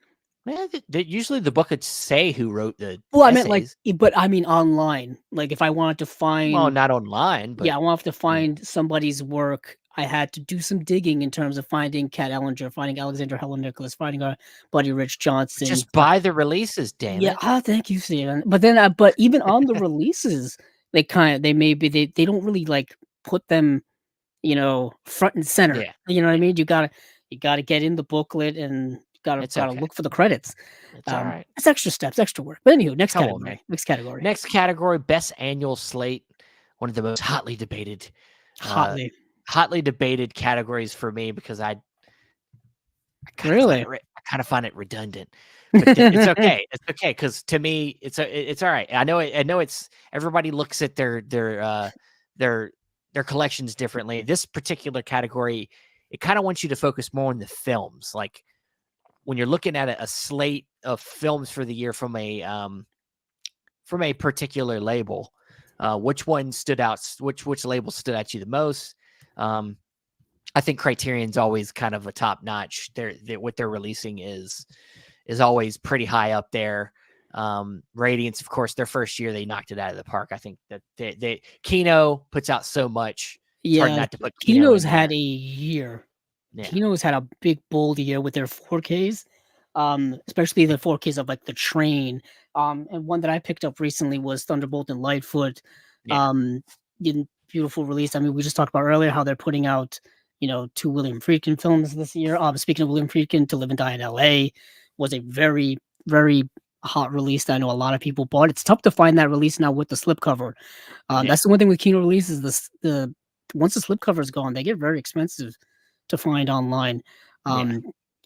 Man, usually the booklets say who wrote the Well, I meant essays. but I mean online. Like if I wanted to Well, find not online, but yeah, I wanted to yeah. find somebody's work. I had to do some digging in terms of finding Kat Ellinger, finding Alexander Helen Nicholas, finding our buddy Rich Johnson. Just buy the releases, damn Yeah, it. thank you, Steven. But then, but even on the releases, they maybe they don't really put them, front and center. Yeah, You know what I yeah. mean? You gotta get in the booklet and It's gotta okay. look for the credits. It's all right. It's extra steps, extra work. But anywho, next Come on, man. category. Next category. Next category, best annual slate. One of the most uh, Hotly. hotly debated categories for me because I kind of Really? find it redundant, but it's okay. It's okay because to me, it's all right. I know it's everybody looks at their collections differently. This particular category, it kind of wants you to focus more on the films, like when you're looking at a slate of films for the year from from a particular label, which one stood out? Which label stood out to you the most? I think Criterion's always kind of a top notch. What they're releasing is always pretty high up there. Radiance, of course, their first year they knocked it out of the park. I think that they Kino puts out so much. It's hard Yeah, not to put Kino Kino's in had there. a year. Yeah, Kino's had a big bold year with their 4Ks, especially the 4Ks of like the train. And one that I picked up recently was Thunderbolt and Lightfoot. yeah, Um, Beautiful release. I mean, we just talked about earlier how they're putting out, two William Friedkin films this year. Speaking of William Friedkin, To Live and Die in L.A. was a very, very hot release that I know a lot of people bought. It's tough to find that release now with the slipcover. yeah, That's the one thing with Kino releases. The once the slipcover is gone, they get very expensive to find online. yeah.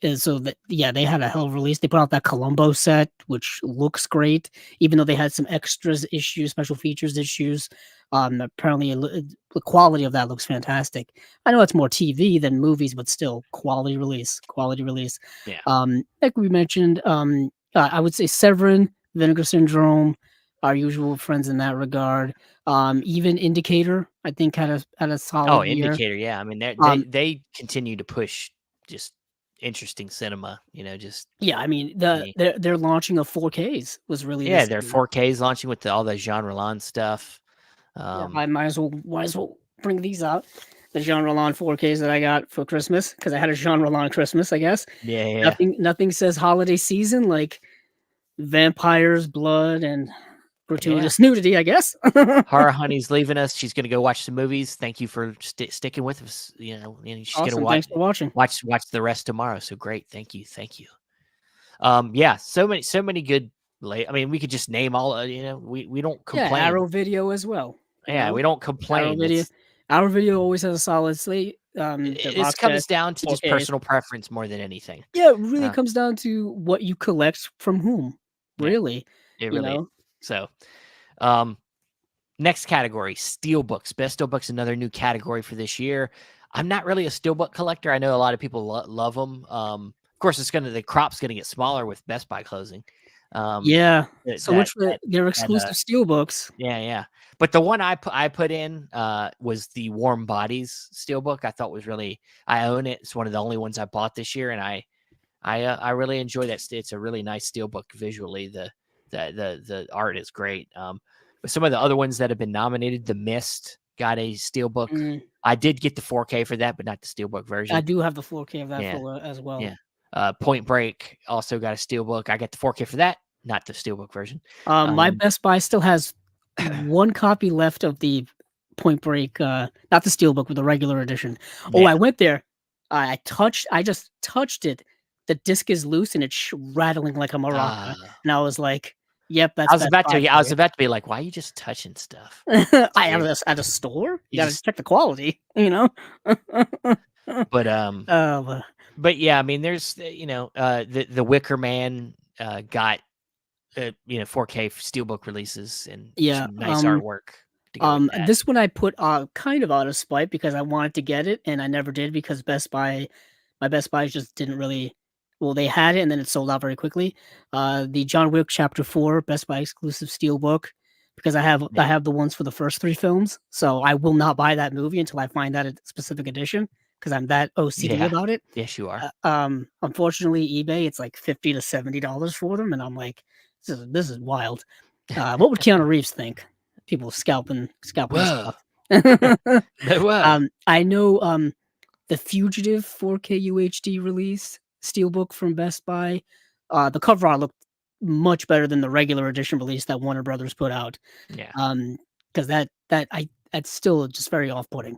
And so that yeah, they had a hell of a release. They put out that Columbo set, which looks great, even though they had some extras issues, special features issues. Apparently, the quality of that looks fantastic. I know it's more TV than movies, but still, quality release, quality release. Yeah. Like we mentioned, I would say Severin, Vinegar Syndrome, our usual friends in that regard. Even Indicator, I think had a Oh, solid year. Indicator. Yeah, I mean Um, they continue to push just interesting cinema. Just yeah, I mean the they're launching a 4Ks was really yeah, this their year. 4Ks launching with all the Jean Roland stuff. Yeah, I might as well bring these out. The Jean Roland 4Ks that I got for Christmas because I had a Jean Roland Christmas, I guess. Yeah, yeah. Nothing says holiday season like vampires, blood, and Yeah. gratuitous nudity, I guess. Horror Honey's leaving us. She's going to go watch some movies. Thank you for sticking with us. And she's going to Awesome. Thanks for watching. watch the rest tomorrow. So great. Thank you. Thank you. Yeah, so many good I mean, we could just name all, we don't Yeah, complain. Arrow Video as well. Yeah, we don't Arrow complain. Video. Arrow Video always has a solid slate. The It Rocksteady comes down to just 4Ks. personal preference more than anything. Yeah, it really Uh, comes down to what you collect from whom. yeah, Really, it you really is. know. So, um, next category, steelbooks. Best steelbooks, another new category for this year. I'm not really a steelbook collector. I know a lot of people love them. Of course, the crop's gonna get smaller with Best Buy closing. Yeah. That So which were that their that exclusive steelbooks. Yeah, yeah. But the one I put in was the Warm Bodies steelbook. I thought was really I own it. It's one of the only ones I bought this year, and I really enjoy that. It's a really nice steelbook visually. The art is great. But some of the other ones that have been nominated, The Mist got a steelbook. Mm, I did get the 4K for that, but not the steelbook I version. do have the 4K of that Yeah, full as well. yeah. Point Break also got a steelbook. I got the 4K for that, not the steelbook version. My Best Buy still has one copy left of the Point Break, not the steelbook, but the regular edition. Oh, Yeah. I went there. I just touched it. The disc is loose and it's rattling like a maraca. And I was like, "Yep, that's Best Buy I for was you." about to be like, why are you just touching stuff? I Weird. at a store. You You gotta just check the quality, you know. but Uh, but yeah, I mean there's the Wicker Man got 4K steelbook releases and yeah. some nice artwork to go with that. This one I put kind of out of spite because I wanted to get it and I never did because my Best Buys just didn't really. Well, they had it and then it sold out very quickly. The John Wick Chapter 4 Best Buy exclusive steelbook because I Yeah. have the ones for the first 3 films, so I will not buy that movie until I find that specific edition because I'm that OCD Yeah. about it. Yes, you are. Unfortunately, eBay it's like $50 to $70 for them, and I'm like, this is wild. What would Keanu Reeves think? People scalping his Whoa. stuff. Whoa. I know the Fugitive 4K UHD release steelbook from Best Buy. The cover art looked much better than the regular edition release that Warner Brothers put out. Yeah. Because that's still just very off-putting.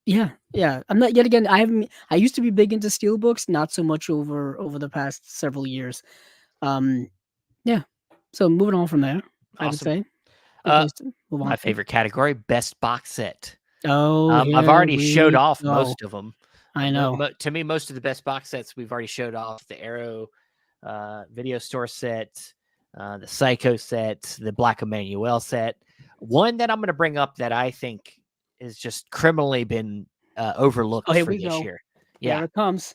Yeah. I'm not yet again. I used to be big into steelbooks, not so much over the past several years. Yeah. So moving on from there, I would Awesome. say. Good place to move on My to. favorite category, best box set. Oh, I've here already showed we off go. most of them. I know. To me, most of the best box sets we've already showed off. The Arrow video store set, the Psycho set, the Black Emmanuel set. One that I'm going to bring up that I think has just criminally been overlooked Oh, here for we this go. year. Here Yeah, it comes.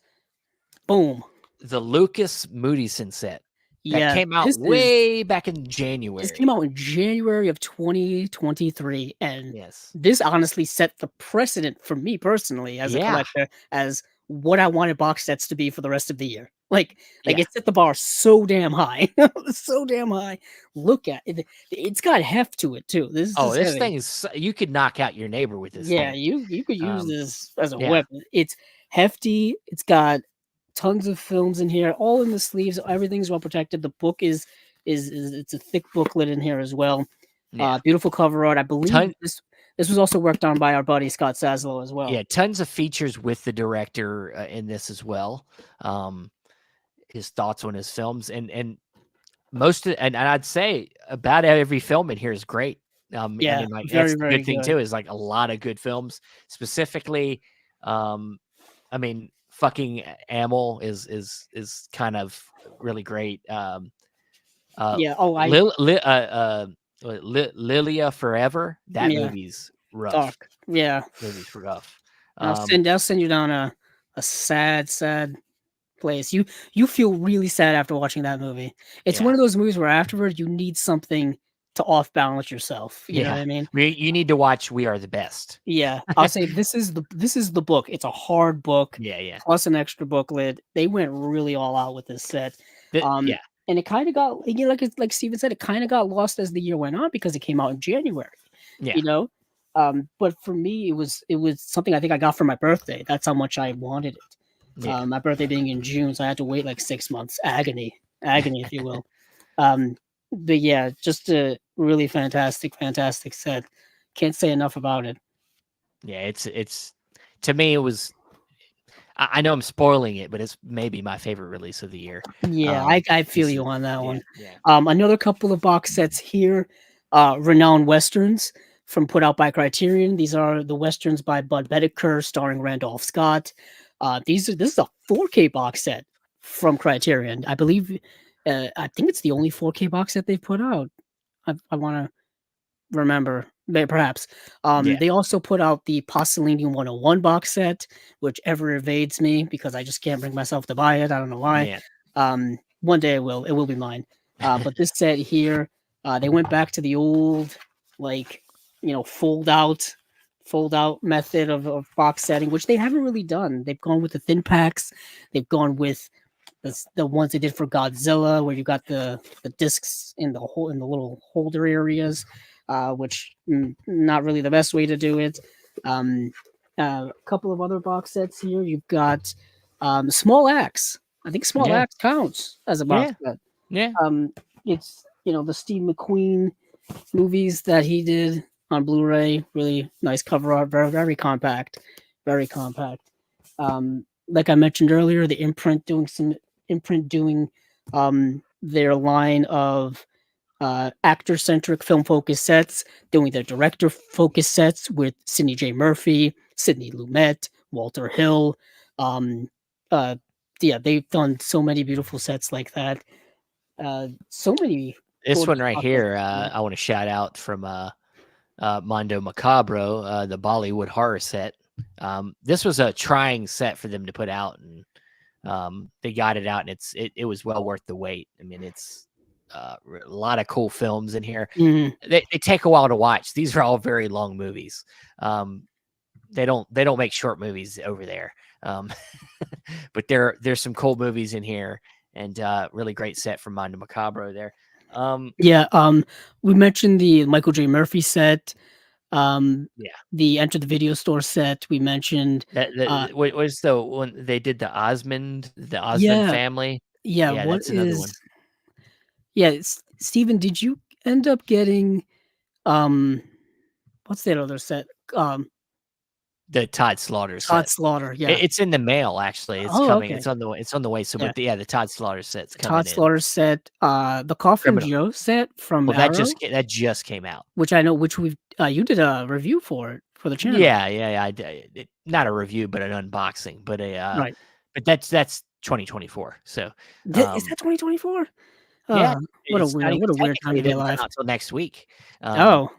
Boom. the Lucas Moodysson set. That Yeah, came out way back in this came January. out in January of 2023, and Yes. this honestly set the precedent for me personally as a Yeah. collector as what I wanted box sets to be for the rest of the year. Like Yeah. it set the bar so damn high, so damn high. Look at it; it's got heft to it too. This Oh, is this heavy. thing is you could knock out your neighbor with this Yeah, thing. you could use Um, this as a yeah. weapon. It's hefty. It's got tons of films in here, all in the sleeves. Everything's well protected. The book is it's a thick booklet in here as well. Yeah. Beautiful cover art. I believe Ton this was also worked on by our buddy Scott Saslow as well. yeah, tons of features with the director in this as well. His thoughts on his films and most of, and I'd say about every film in here is great. I Yeah, mean, like that's very the very good thing good. too is like a lot of good films. Specifically, I mean, fucking Amel is kind of really great. Yeah. Oh, Lilia Forever. That yeah. movie's rough. Dark. Yeah. Movie's rough. I'll send you down a sad place. You feel really sad after watching that movie. It's one Yeah. of those movies where afterward you need something to off balance yourself. You know what Yeah. I mean? You need to watch We Are the Best. Yeah, I'll say this is the book. It's a hard book Yeah, yeah. plus an extra booklet. They went really all out with this set. Um, Yeah. and it kind of got like Steven said, it kind of got lost as the year went on because it came out in January. Yeah. You know, but for me, it was something I think I got for my birthday. That's how much I wanted it. Yeah. My birthday being in June, so I had to wait like 6 months. Agony, if you will. But yeah, just a really fantastic set. Can't say enough about it. Yeah, it's to me it was I know I'm spoiling it, but it's maybe my favorite release of the year. Yeah, I feel This you is on that yeah, one. yeah. Another couple of box sets here, renowned westerns from put out by Criterion. These are the westerns by Bud Bedecker, starring Randolph Scott. This is a 4K box set from Criterion. I believe, I think it's the only 4K box set they've put out. I want to remember, perhaps. Yeah. They also put out the Pasolini 101 box set, which ever evades me because I just can't bring myself to buy it. I don't know why. Yeah. One day I will. It will be mine. But this set here, they went back to the old, like, fold out method of box setting, which they haven't really done. They've gone with the thin packs. They've gone with the ones they did for Godzilla, where you got the discs in the little holder areas, which not really the best way to do it. A couple of other box sets here. You've got Small Axe. I think Small Yeah. Axe counts as a box Yeah. set. Yeah. It's the Steve McQueen movies that he did on Blu-ray. Really nice cover art. Very very compact. Very compact. Like I mentioned earlier, the imprint doing their line of actor centric film focus sets, doing their director focus sets with Sidney J. Murphy, Sidney Lumet, Walter Hill. Um, uh, yeah, they've done so many beautiful sets like that. So many This one gorgeous right box sets. here, I want to shout out from Mondo Macabro, the Bollywood horror set. This was a trying set for them to put out, and they got it out, and it was well worth the wait. I mean, it's a lot of cool films in here. Mhm. They take a while to watch. These are all very long movies. They don't make short movies over there. But there's some cool movies in here, and really great set from Mondo Macabro there. Yeah, we mentioned the Michael J. Murphy set, Yeah. the Enter the Video Store set. We mentioned, What was the one they did the Osmond yeah, family? yeah. Yeah, What that's another is, one. yeah, Steven, did you end up getting, um, what's that other set? Um, The Todd Slaughter Todd set. Slaughter. Yeah. It's in the mail actually. It's Oh, coming. okay. It's on the way. So, Yeah. but yeah, the Todd Slaughter set's The Todd coming in. Slaughter set, the Coffin Criminal. Joe set from Well, Arrow, that just came out. which I know, which you did a review for it for the channel. Yeah. I did not a review, but an unboxing. But Right. but that's 2024. So Is that 2024? yeah, What a it's not weird, even what a weird time technically to it be didn't alive. come out till next week. Oh,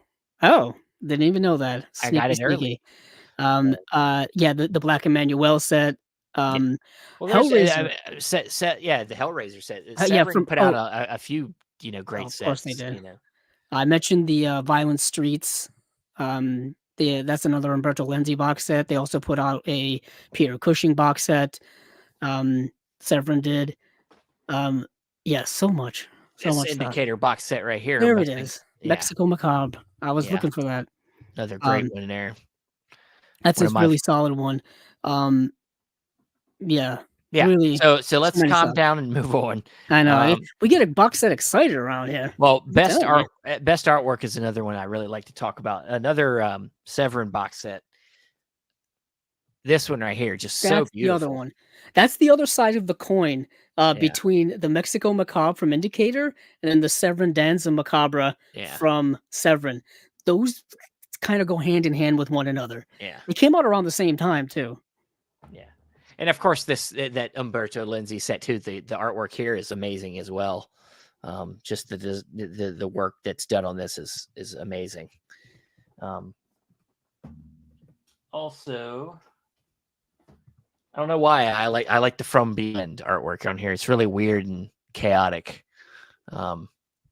oh, didn't even know that. I got Sneaky, it sneaky. early. So, Yeah, the Black Emmanuel set. Yeah. Um, Well, there's Hellraiser, yeah, the Hellraiser set. yeah, Severin from put out a few, great of course they sets. did. I mentioned the Violent Streets. That's another Umberto Lenzi box set. They also put out a Peter Cushing box set. Um, Severin did. Um, yeah, so This much stuff. indicator box set right here There it must be, is, yeah, Mexico Macabre. I was yeah, looking for that. another great Um, one in there. that's One a of my really solid one. Um, yeah, Yeah. really, So so let's many calm stuff. down and move on. I know. Um, We get a box set excited around here. well, I'm telling you. best artwork is another one I really like to talk about. Another Severin box set. This one right here, just so That's the other beautiful. one. That's the other side of the coin, Yeah, between the Mexico Macabre from Indicator and then the Severin Danza Macabre yeah, from Severin. Those kind of go hand in hand with one another. yeah, They came out around the same time too. yeah. And of course, that Umberto Lenzi set too. The artwork here is amazing as well. Just the work that's done on this is amazing. Um, also, I don't know why I like the From Beyond artwork on here. It's really weird and chaotic. Um,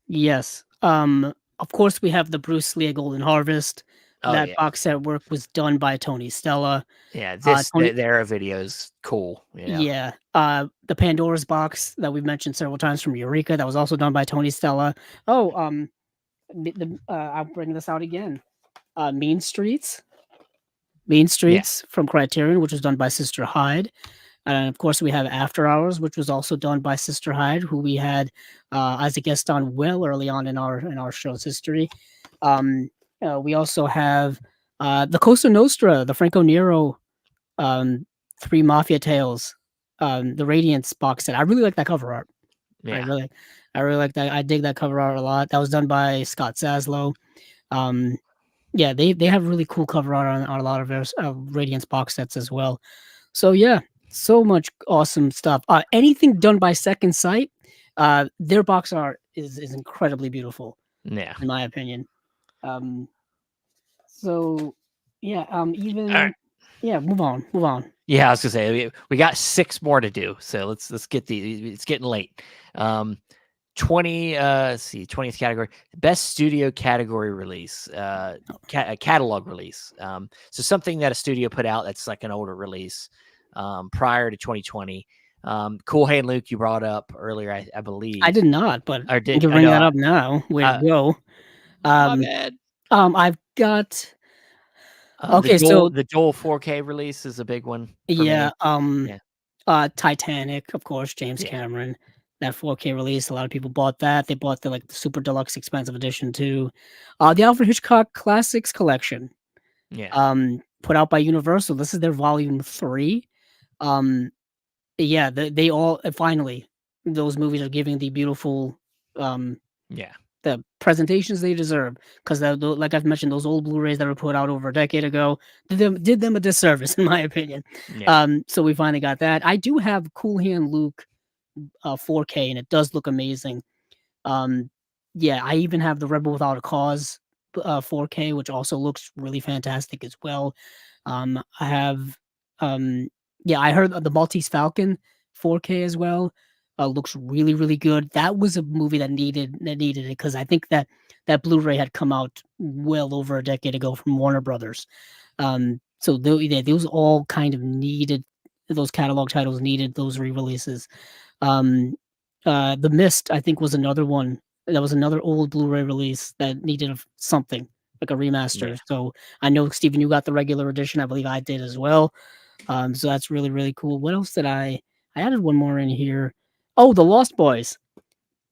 Yes. Of course, we have the Bruce Lee Golden Harvest. oh That yeah, box set work was done by Tony Stella. yeah. Tony, The era video is cool. yeah. The Pandora's box that we've mentioned several times from Eureka, that was also done by Tony Stella. Oh, I'll bring this out again. Mean Streets, Mean Yeah, Streets from Criterion, which was done by Sister Hyde. And of course, we have After Hours, which was also done by Sister Hyde, who we had as a guest on well early on in our show's history. We also have the Cosa Nostra, the Franco Nero, um, Three Mafia Tales, the Radiance box set. I really like that cover art. I yeah. really, I really like that. I dig that cover art a lot. That was done by Scott Zaslow. Um, yeah, they have really cool cover art on a lot of their Radiance box sets as well. So yeah, so much awesome stuff. Anything done by Second Sight, their box art is incredibly beautiful, Yeah. in my opinion. Um, so yeah, All right. even yeah, move on. Yeah, I was gonna say we got 6 more to do, so let's get it's getting late. 20 let's see, 20th category, best studio category release, catalog release. So something that a studio put out that's like an older release, prior to 2020. Cool Hand Luke, you brought up earlier, I believe, I did not, but or you did can I bring know? that up now. Way to go. My Um, bad. I've got okay. So The Joel 4K release is a big one for yeah, me. Yeah, Titanic, of course, James yeah, Cameron. That 4K release, a lot of people bought that. They bought the the super deluxe expensive edition too. The Alfred Hitchcock Classics collection, yeah, put out by Universal. This is their volume 3. Um, yeah, they all finally those movies are giving the beautiful um yeah, the presentations they deserve because like I've mentioned, those old Blu-rays that were put out over a decade ago did them a disservice, in my opinion. yeah, So we finally got that. I do have Cool Hand Luke 4K, and it does look amazing. Um, yeah, I even have the Rebel Without a Cause 4K, which also looks really fantastic as well. I have, um, yeah, I heard the Maltese Falcon 4K as well. Looks really, really good. That was a movie that needed it because I think that Blu-ray had come out well over a decade ago from Warner Brothers. So those all kind of needed those catalog titles needed those re-releases. Um, The Mist, I think, was another one. That was another old Blu-ray release that needed something like a yeah. remaster. So I know, Steven, you got the regular edition. I believe I did as well. So that's really, really cool. What else did I added one more in here. Oh, The Lost Boys.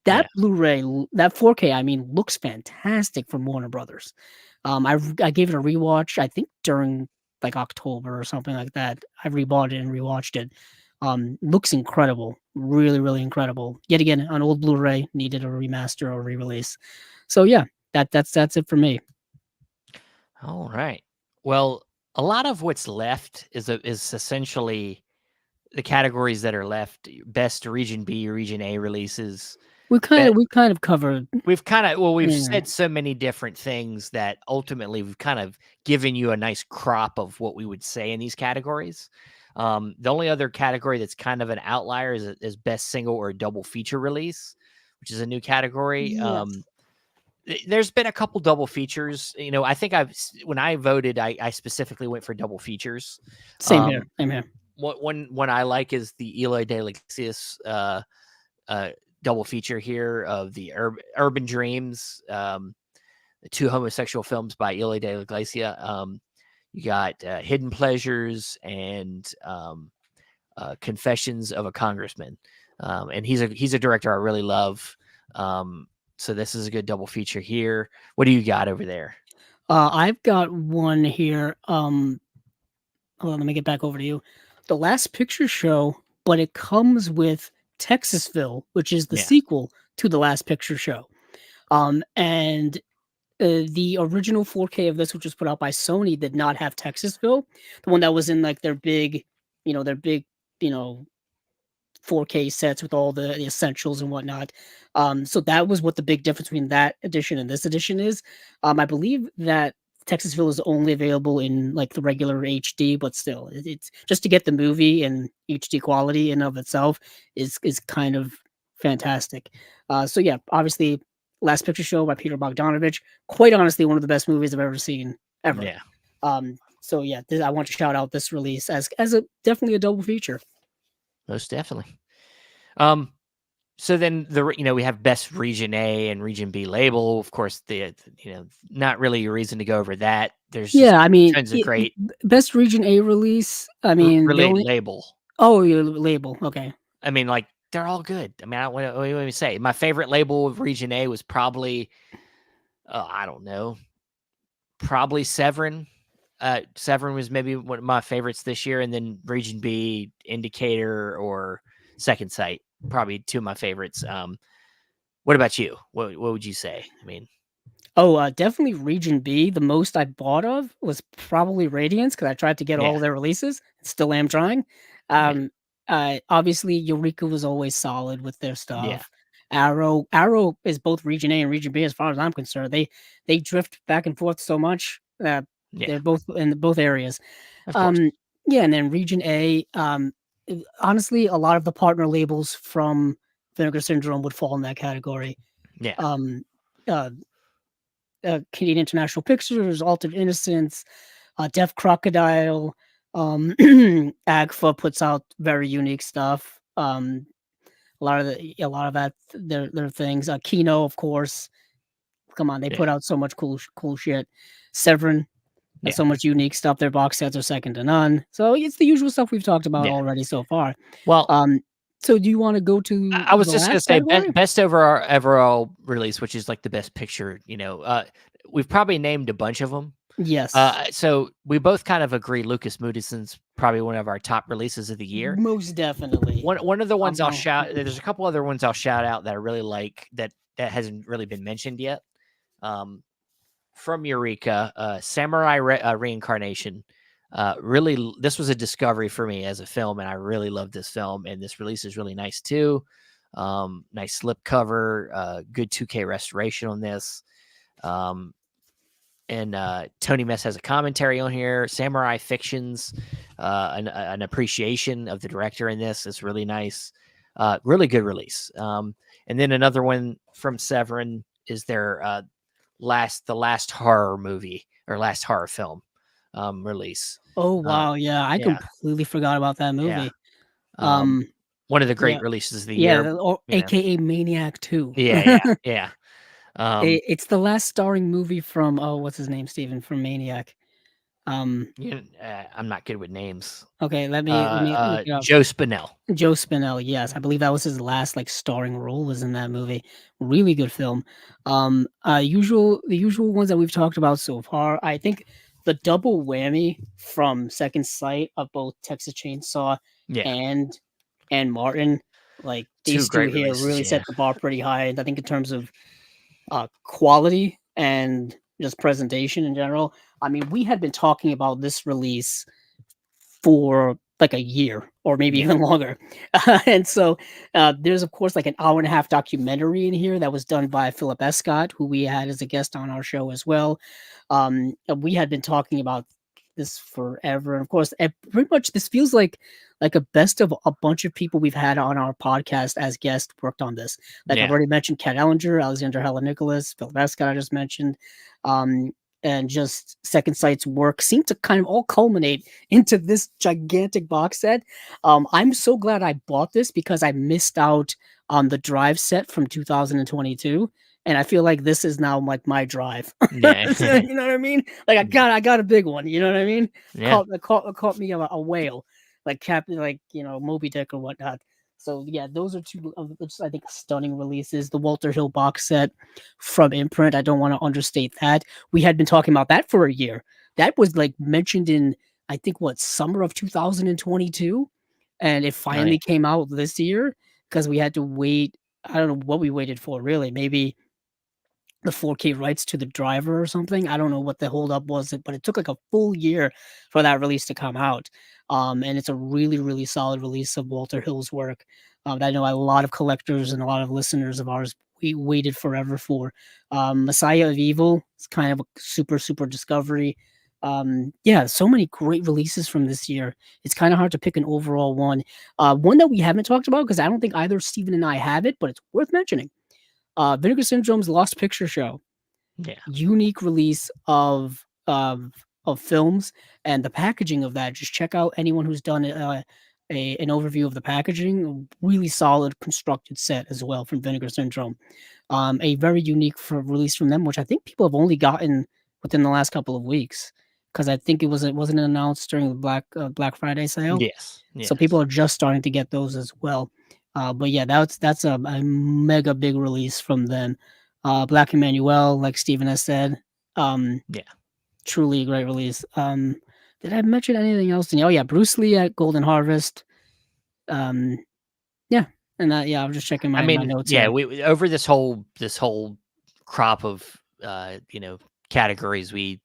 That Yeah. Blu-ray, that 4K, I mean, looks fantastic from Warner Brothers. I gave it a rewatch, I think during like October or something like that. I rebought it and rewatched it. Looks incredible, really, really incredible. Yet again, an old Blu-ray needed a remaster or re-release. So yeah, that's it for me. All right. Well, a lot of what's left is essentially the categories that are left: best Region B, Region A releases. Bet We kind of covered. we've Yeah, said so many different things that ultimately we've kind of given you a nice crop of what we would say in these categories. The only other category that's kind of an outlier is best single or double feature release, which is a new category. Yes. There's been a couple double features. I think when I voted, I specifically went for double features. Same here. Same here. One I like is the Eloy de Iglesias double feature here of the Urban Dreams, the 2 homosexual films by Eloy de Iglesias. You got Hidden Pleasures and Confessions of a Congressman, and he's a director I really love. So this is a good double feature here. What do you got over there? I've got one here. Hold on, let me get back over to you. The Last Picture Show, but it comes with Texasville, which is the sequel to The Last Picture Show. And the original 4K of this, which was put out by Sony, did not have Texasville. The one that was in like their big, their big, 4K sets with all the essentials and whatnot. So that was what the big difference between that edition and this edition is. I believe that Texasville is only available in like the regular HD, but still, it's just to get the movie in HD quality in of itself is kind of fantastic. So yeah, obviously, Last Picture Show by Peter Bogdanovich. Quite honestly, one of the best movies I've ever seen ever. Yeah. So yeah, I want to shout out this release as a definitely a double feature. Most definitely. So then we have best region A and region B label. Of course, not really a reason to go over that. There's tons of great best region A release. I mean, label. Oh, your label. Okay. I mean, like they're all good. I mean, what do you say? My favorite label of region A was probably, I don't know, probably Severin. Severin was maybe one of my favorites this year, and then region B, Indicator or Second Sight, probably 2 of my favorites. What about you? What would you say? I mean, definitely region B. The most I bought of was probably Radiance because I tried to get all their releases. Still am trying. Obviously Eureka was always solid with their stuff. Yeah. Arrow is both region A and region B as far as I'm concerned. They drift back and forth so much. They're both in both areas. And then region A, honestly, a lot of the partner labels from Vinegar Syndrome would fall in that category. Yeah. Canadian International Pictures, Altered Innocence, Deaf Crocodile, Agfa puts out very unique stuff. A lot of that their things. Kino, of course. Come on, they put out so much cool shit. Severin has so much unique stuff. Their box sets are second to none. So it's the usual stuff we've talked about already so far. Well, so do you want to go to? I was just going to say best overall release, which is like the best picture. We've probably named a bunch of them. Yes. So we both kind of agree. Lucas Moodyson's probably one of our top releases of the year. Most definitely. One of the ones I'll shout. There's a couple other ones I'll shout out that I really like that hasn't really been mentioned yet. From Eureka, Samurai Reincarnation. Really, this was a discovery for me as a film, and I really love this film. And this release is really nice too. Nice slip cover, good 2K restoration on this. And Tony Mess has a commentary on here. Samurai Fictions, an appreciation of the director in this is really nice. Really good release. And then another one from Severin is their the last horror movie or last horror film release. Oh wow, I completely forgot about that movie. One of the great releases of the year, aka Maniac 2. Yeah. It's the last starring movie from what's his name, Steven, from Maniac. I'm not good with names. Okay, let me look it up. Joe Spinell. Joe Spinell, yes, I believe that was his last starring role was in that movie. Really good film. The usual ones that we've talked about so far. I think the double whammy from Second Sight of both Texas Chainsaw and Martin, like these two here, really set the bar pretty high. I think in terms of quality and just presentation in general. I mean, we had been talking about this release for like a year or maybe even longer. And so there's, of course, like an hour-and-a-half documentary in here that was done by Philip Escott, who we had as a guest on our show as well. We had been talking about this forever. And of course, pretty much this feels like a best of a bunch of people we've had on our podcast as guests worked on this. Like I've Yeah. already mentioned Kat Ellinger, Alexander Helen Nicholas, Phil Vescott I just mentioned. And just Second Sight's work seemed to kind of all culminate into this gigantic box set. I'm so glad I bought this because I missed out on the Drive set from 2022, and I feel like this is now like my Drive. Yeah. So, you know what I mean? Like I got a big one. You know what I mean? Yeah. Caught me a whale, like Captain, like Moby Dick or whatnot. So yeah, those are two of just, I think, stunning releases. The Walter Hill box set from Imprint. I don't want to understate that. We had been talking about that for a year. That was like mentioned in, I think, what, summer of 2022, and it Oh, yeah. finally came out this year because we had to wait. I don't know what we waited for, really. Maybe the 4K rights to the driver or something. I don't know what the holdup was, but it took like a full year for that release to come out. And it's a really, really solid release of Walter Hill's work that I know a lot of collectors and a lot of listeners of ours we waited forever for. Messiah of Evil is kind of a super, super discovery. Yeah, so many great releases from this year. It's kind of hard to pick an overall one. One that we haven't talked about because I don't think either Steven and I have it, but it's worth mentioning. Vinegar Syndrome's Lost Picture Show, Yeah. unique release of films, and the packaging of that. Just check out anyone who's done an overview of the packaging. Really solid constructed set as well from Vinegar Syndrome. A very unique release from them, which I think people have only gotten within the last couple of weeks because I think it wasn't announced during the Black Friday sale. Yes. So Yes. people are just starting to get those as well. But yeah, that's a mega big release from them. Black Emmanuel, like Steven has said, Yeah. truly a great release. Did I mention anything else? Oh yeah, Bruce Lee at Golden Harvest. Um, yeah, and yeah, I'm just checking I my mean, notes yeah, here. we over this whole crop of categories, we've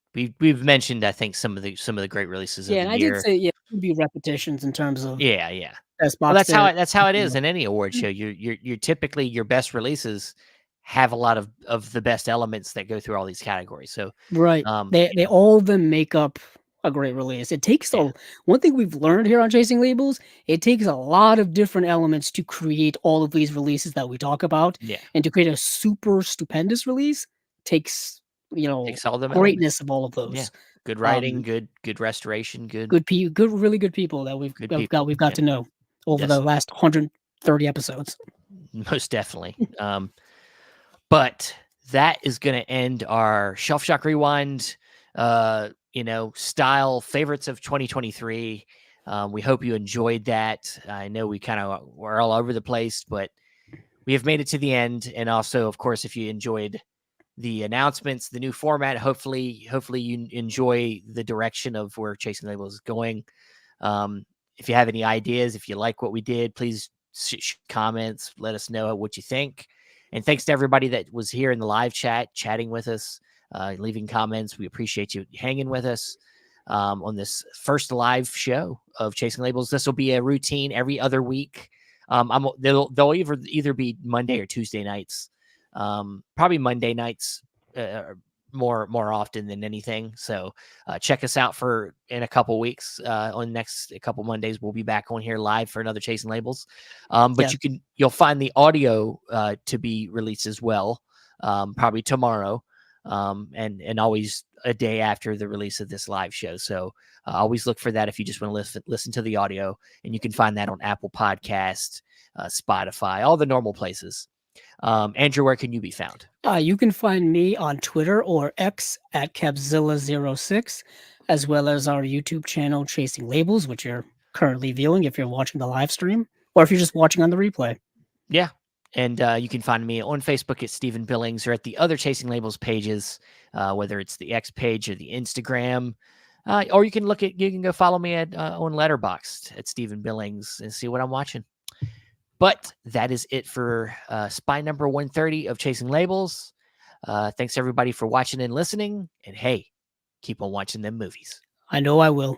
mentioned, I think, some of the great releases of Yeah, the and I did year. say, yeah, it would be repetitions in terms of Yeah, yeah. best Well, box set. that's how it is in any award show. You're typically, your best releases have a lot of the best elements that go through all these categories. So, Right. They all of them make up a great release. It takes yeah, a one thing we've learned here on Chasing Labels, it takes a lot of different elements to create all of these releases that we talk about. yeah, And to create a super stupendous release takes, takes all them elements. greatness of all of Yeah, those. good writing, Um, good restoration, really good people that good people. we've got Yeah, to know over the yes, last 130 episodes. most definitely. But that is going to end our Shelf Shock Rewind, style favorites of 2023. We hope you enjoyed that. I know we kind of were all over the place, but we have made it to the end. And also, of course, if you enjoyed the announcements, the new format, hopefully you enjoy the direction of where Chasing Labels is going. If you have any ideas, if you like what we did, please comments, let us know what you think. And thanks to everybody that was here in the live chat, chatting with us, leaving comments. We appreciate you hanging with us on this first live show of Chasing Labels. This will be a routine every other week. They'll either be Monday or Tuesday nights. Probably Monday nights more often than anything. So check us out for in a couple weeks. On next a couple Mondays, we'll be back on here live for another Chasing Labels. But Yeah. you'll find the audio to be released as well, probably tomorrow, and always a day after the release of this live show. So always look for that if you just want to listen to the audio, and you can find that on Apple Podcast, Spotify, all the normal places. Andrew, where can you be found? You can find me on Twitter or X at Capzilla06, as well as our YouTube channel, Chasing Labels, which you're currently viewing if you're watching the live stream, or if you're just watching on the replay. Yeah. And you can find me on Facebook at Stephen Billings or at the other Chasing Labels pages, whether it's the X page or the Instagram. Or you can go follow me at on Letterboxd at Stephen Billings and see what I'm watching. But that is it for spy number 130 of Chasing Labels. Thanks everybody for watching and listening. And hey, keep on watching them movies. I know I will.